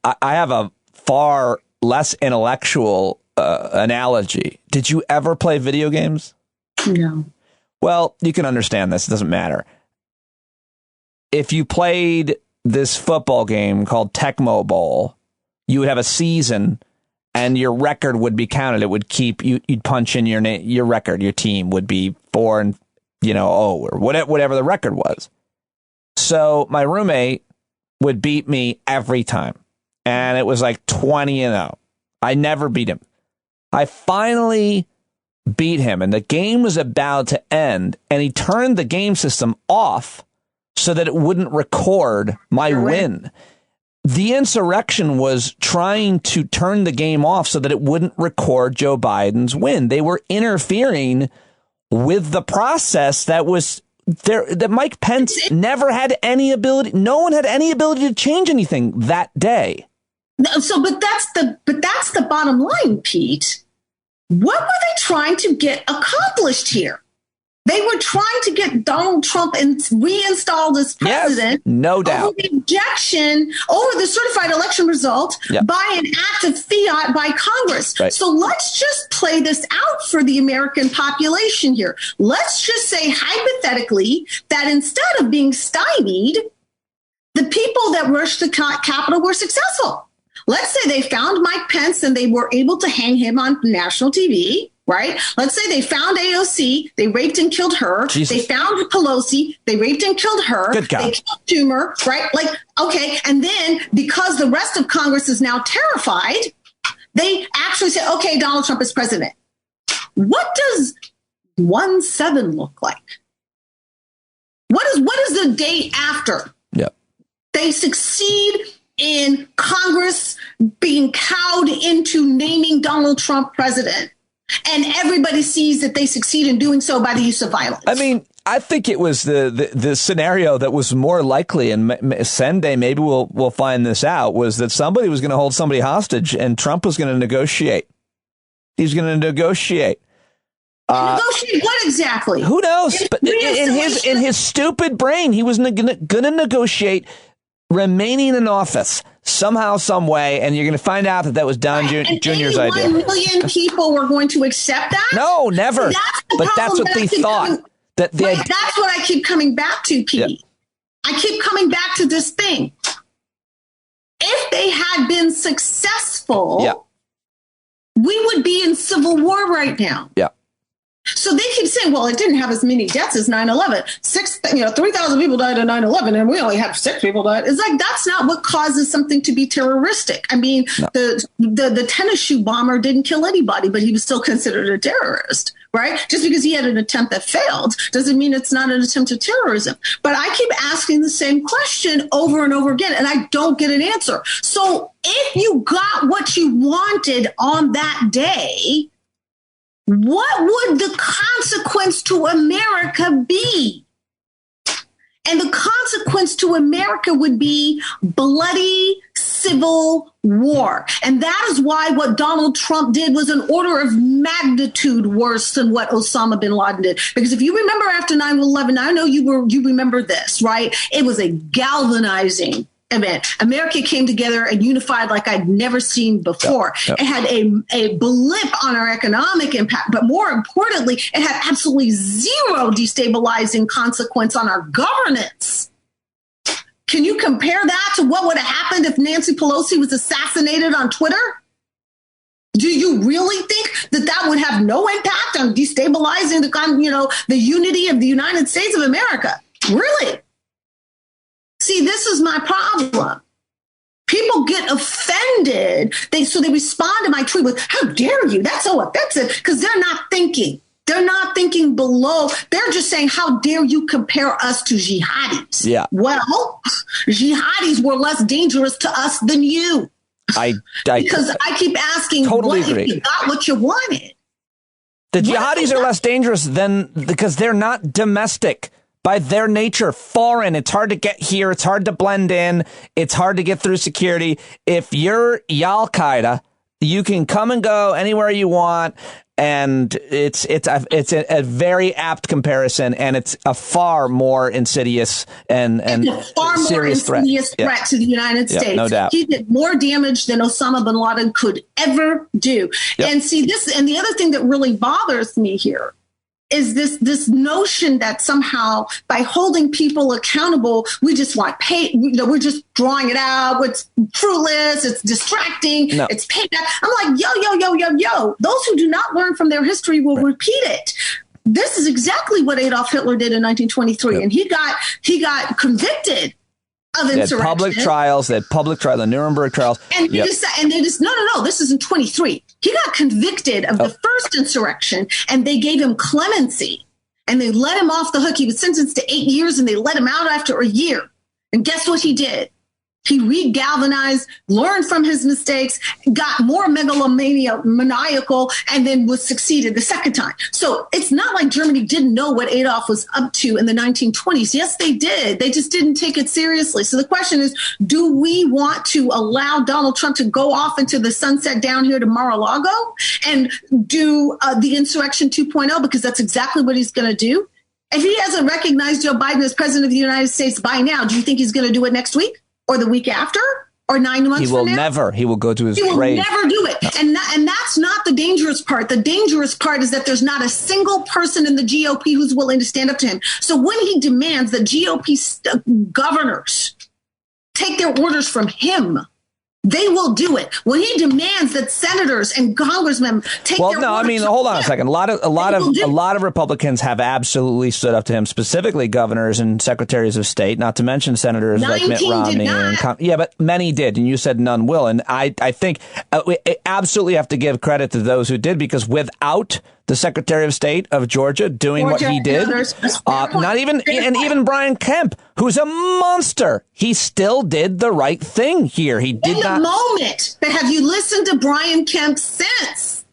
[SPEAKER 1] I have a far less intellectual analogy. Did you ever play video games?
[SPEAKER 11] No.
[SPEAKER 1] Well, you can understand this. It doesn't matter. If you played this football game called Tecmo Bowl, you would have a season and your record would be counted. It would keep you'd punch in your name, your record, your team would be 4-0 or whatever the record was. So my roommate would beat me every time. And it was like 20-0. I never beat him. I finally beat him and the game was about to end and he turned the game system off so that it wouldn't record my win. The insurrection was trying to turn the game off so that it wouldn't record Joe Biden's win. They were interfering with the process that was there, that Mike Pence never had any ability. No one had any ability to change anything that day.
[SPEAKER 11] So, but that's the bottom line, Pete. What were they trying to get accomplished here? They were trying to get Donald Trump reinstalled as president.
[SPEAKER 1] Yes, no doubt.
[SPEAKER 11] Over the objection, over the certified election result by an act of fiat by Congress.
[SPEAKER 1] Right.
[SPEAKER 11] So let's just play this out for the American population here. Let's just say hypothetically that instead of being stymied, the people that rushed the Capitol were successful. Let's say they found Mike Pence and they were able to hang him on national TV. Right? Let's say they found AOC, they raped and killed her.
[SPEAKER 1] Jesus.
[SPEAKER 11] They found Pelosi, they raped and killed her.
[SPEAKER 1] Good God.
[SPEAKER 11] They killed Schumer, right? Like, okay. And then because the rest of Congress is now terrified, they actually say, okay, Donald Trump is president. What does 1/7 look like? What is the day after?
[SPEAKER 1] Yep.
[SPEAKER 11] They succeed in Congress being cowed into naming Donald Trump president. And everybody sees that they succeed in doing so by the use of violence.
[SPEAKER 1] I mean, I think it was the scenario that was more likely, and Sunday maybe we'll find this out, was that somebody was going to hold somebody hostage and Trump was going to negotiate. He's going to negotiate.
[SPEAKER 11] Negotiate what exactly?
[SPEAKER 1] Who knows? But in his stupid brain, he was going to negotiate remaining in office somehow, some way, and you're going to find out that was Don Jr.'s idea.
[SPEAKER 11] 1 million people were going to accept that?
[SPEAKER 1] No, never. That's what they thought. That's
[SPEAKER 11] what I keep coming back to, Pete.
[SPEAKER 1] Yeah.
[SPEAKER 11] I keep coming back to this thing. If they had been successful, we would be in civil war right now.
[SPEAKER 1] Yeah.
[SPEAKER 11] So they keep saying, well, it didn't have as many deaths as 9/11. 3,000 people died in 9/11 and we only had 6 people died. It's like, that's not what causes something to be terroristic. I mean, the tennis shoe bomber didn't kill anybody, but he was still considered a terrorist, right? Just because he had an attempt that failed doesn't mean it's not an attempt at terrorism. But I keep asking the same question over and over again, and I don't get an answer. So if you got what you wanted on that day, what would the consequence to America be? And the consequence to America would be bloody civil war. And that is why what Donald Trump did was an order of magnitude worse than what Osama bin Laden did. Because if you remember after 9/11, I know you remember this, right? It was a galvanizing event. America came together and unified like I'd never seen before. It had a blip on our economic impact, but more importantly, it had absolutely zero destabilizing consequence on our governance. Can you compare that to what would have happened if Nancy Pelosi was assassinated on Twitter? Do you really think that would have no impact on destabilizing the unity of the United States of America? Really? See, this is my problem. People get offended. So they respond to my tweet with, how dare you? That's so offensive, because they're not thinking. They're not thinking below. They're just saying, how dare you compare us to jihadis?
[SPEAKER 1] Yeah.
[SPEAKER 11] Well, jihadis were less dangerous to us than you. Because I keep asking,
[SPEAKER 1] totally agree.
[SPEAKER 11] If you got what you wanted?
[SPEAKER 1] The jihadis are less dangerous because they're not domestic. By their nature, foreign. It's hard to get here. It's hard to blend in. It's hard to get through security. If you're Al-Qaeda, you can come and go anywhere you want. And it's a very apt comparison, and it's a far more insidious and
[SPEAKER 11] a far more
[SPEAKER 1] serious
[SPEAKER 11] insidious threat to the United States.
[SPEAKER 1] No doubt.
[SPEAKER 11] He did more damage than Osama bin Laden could ever do. Yep. And see this, and the other thing that really bothers me here is this notion that somehow by holding people accountable, we just want pay. We're just drawing it out. It's fruitless. It's distracting. No. It's payback. I'm like, yo. Those who do not learn from their history will repeat it. This is exactly what Adolf Hitler did in 1923, and he got convicted of insurrection.
[SPEAKER 1] They had public trials. The Nuremberg trials.
[SPEAKER 11] And they just no. This is in 23. He got convicted of the first insurrection, and they gave him clemency, and they let him off the hook. He was sentenced to 8 years, and they let him out after a year. And guess what he did? He re-galvanized, learned from his mistakes, got more maniacal, and then was succeeded the second time. So it's not like Germany didn't know what Adolf was up to in the 1920s. Yes, they did. They just didn't take it seriously. So the question is, do we want to allow Donald Trump to go off into the sunset down here to Mar-a-Lago and do the insurrection 2.0? Because that's exactly what he's going to do. If he hasn't recognized Joe Biden as president of the United States by now, do you think he's going to do it next week? Or the week after, or 9 months from now?
[SPEAKER 1] He will never. He will go to his grave.
[SPEAKER 11] He will never do it. No. And that's not the dangerous part. The dangerous part is that there's not a single person in the GOP who's willing to stand up to him. So when he demands that GOP governors take their orders from him, they will do it. When he demands that senators and congressmen take their orders.
[SPEAKER 1] I mean, hold on a second. A lot of Republicans have absolutely stood up to him, specifically governors and secretaries of state, not to mention senators like Mitt Romney. But many did, and you said none will. And I think we absolutely have to give credit to those who did, because without the Secretary of State of Georgia doing what he did, even Brian Kemp, who's a monster, he still did the right thing here. He did not. Moment,
[SPEAKER 11] but have you listened to Brian Kemp since?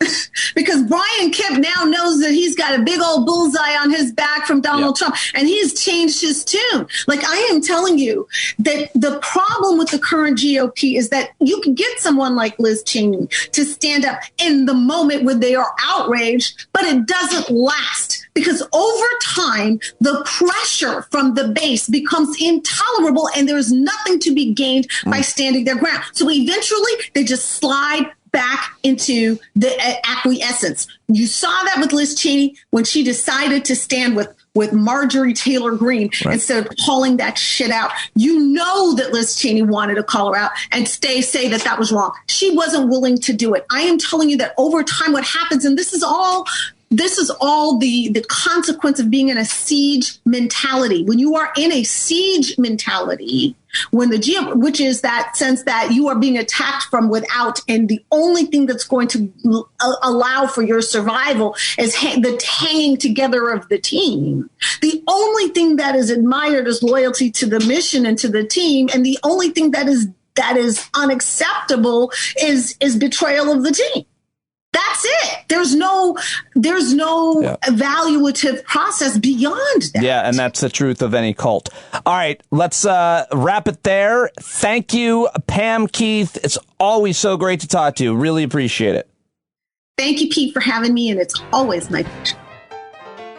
[SPEAKER 11] Because Brian Kemp now knows that he's got a big old bullseye on his back from Donald Trump, and he's changed his tune. Like, I am telling you that the problem with the current GOP is that you can get someone like Liz Cheney to stand up in the moment when they are outraged, but it doesn't last. Because over time, the pressure from the base becomes intolerable, and there's nothing to be gained by standing their ground. So eventually, they just slide back into the acquiescence. You saw that with Liz Cheney when she decided to stand with Marjorie Taylor Greene instead of calling that shit out. You know that Liz Cheney wanted to call her out and say that was wrong. She wasn't willing to do it. I am telling you that over time, what happens, and this is all the consequence of being in a siege mentality. When you are in a siege mentality, which is that sense that you are being attacked from without, and the only thing that's going to allow for your survival is the hanging together of the team. The only thing that is admired is loyalty to the mission and to the team, and the only thing that is unacceptable is betrayal of the team. That's it. There's no evaluative process beyond that.
[SPEAKER 1] Yeah, and that's the truth of any cult. All right, let's wrap it there. Thank you, Pam Keith. It's always so great to talk to you. Really appreciate it.
[SPEAKER 11] Thank you, Pete, for having me, and it's always my pleasure.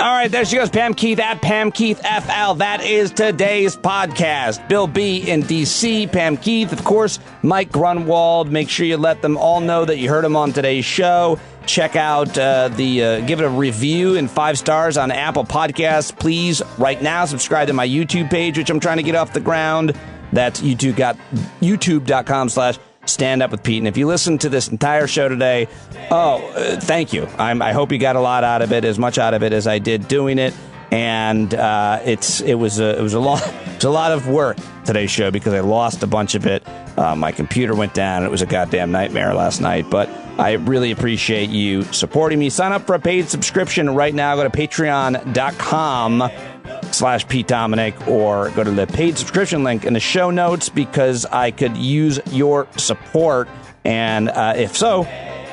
[SPEAKER 1] All right, there she goes, Pam Keith at Pam Keith FL. That is today's podcast. Bill B in D.C., Pam Keith, of course, Mike Grunwald. Make sure you let them all know that you heard him on today's show. Check out give it a review and 5 stars on Apple Podcasts. Please, right now, subscribe to my YouTube page, which I'm trying to get off the ground. That's youtube.com/Stand Up with Pete. And if you listen to this entire show today, thank you. I hope you got a lot out of it, as much out of it as I did doing it. And it was a lot of work, today's show, because I lost a bunch of it. My computer went down. It was a goddamn nightmare last night. But I really appreciate you supporting me. Sign up for a paid subscription right now. Go to patreon.com/Pete Dominic, or go to the paid subscription link in the show notes, because I could use your support. And if so,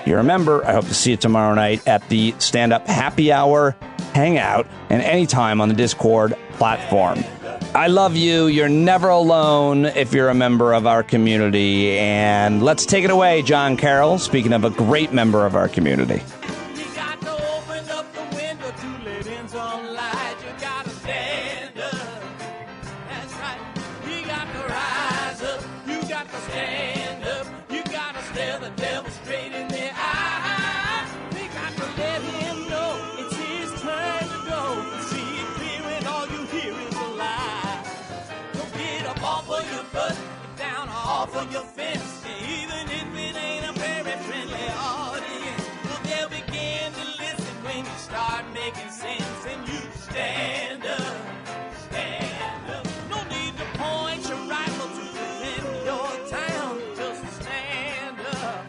[SPEAKER 1] you're a member. I hope to see you tomorrow night at the Stand-Up Happy Hour Hangout, and anytime on the Discord platform. I love you. You're never alone if you're a member of our community. And let's take it away, John Carroll, speaking of a great member of our community.
[SPEAKER 12] For your fence, even if it ain't a very friendly audience, well, they'll begin to listen when you start making sense, and you stand up, stand up. No need to point your rifle to defend your town, just stand up,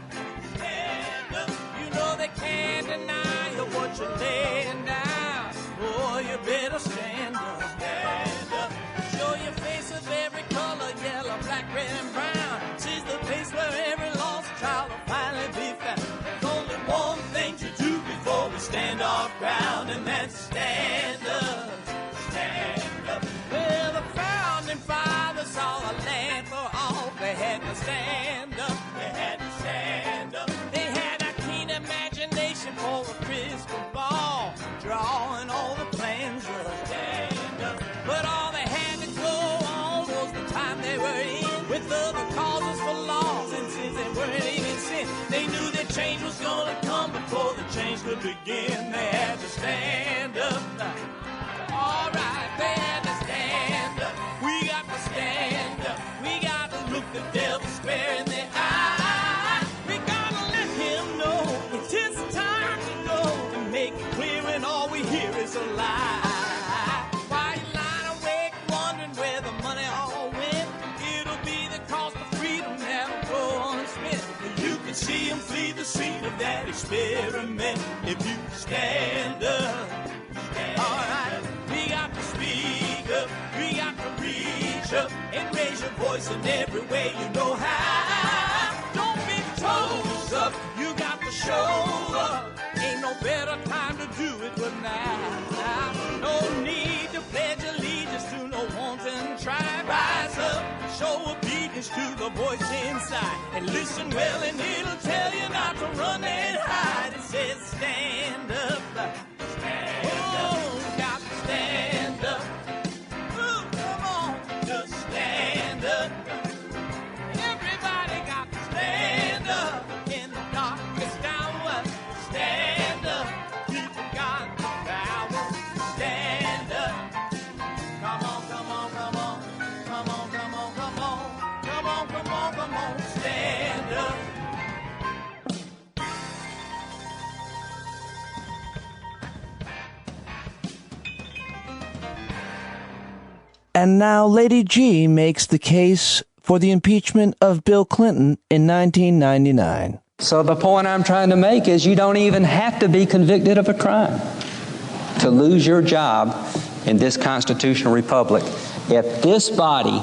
[SPEAKER 12] stand up. You know they can't deny you what you're laying down. Boy, you better stand up, stand up. Show your face of every color, yellow, black, red, and brown. The place where every lost child will finally be found. There's only one thing to do before we stand our ground, and that's stand up, stand up. Well, the founding fathers saw a land for all. They had to stand up, they had to stand up. They had a keen imagination for a crystal ball, drawing all the plans of stand up. But all they had to go on was the time they were in, with other causes for laws, and since they weren't even sin, they knew that change was gonna come before the change could begin. They had to stand up. All right, they had to stand up. We got to stand up. We got to look the devil square in the eye. We gotta let him know it's his time to go, and make it clear when all we hear is a lie. Why you lying awake wondering where the money all went? It'll be the cost of freedom that'll go unspent. You can see him flee the scene of that experiment if you stand up. All right, we got to speak up, we got to reach up, and raise your voice in every way you know how. Don't be toes up, you got to show up. Ain't no better time to do it but now. No need to pledge allegiance to no wanton tribe. Rise up, show obedience to the voice inside, and listen well, and it'll tell you not to run and hide. It says stand up, stand up. Got to stand up. Ooh, come on, just stand up. Everybody got to stand up in the darkest hour. Stand up, people got the power. Stand up. Come on, come on, come on, come on, come on, come on, come on, come on, come on. Stand up.
[SPEAKER 1] And now Lady G makes the case for the impeachment of Bill Clinton in 1999.
[SPEAKER 13] So the point I'm trying to make is you don't even have to be convicted of a crime to lose your job in this constitutional republic if this body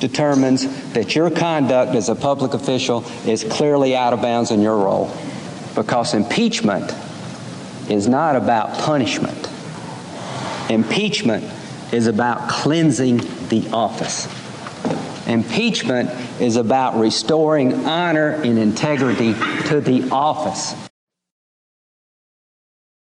[SPEAKER 13] determines that your conduct as a public official is clearly out of bounds in your role. Because impeachment is not about punishment. Impeachment is about cleansing the office. Impeachment is about restoring honor and integrity to the office.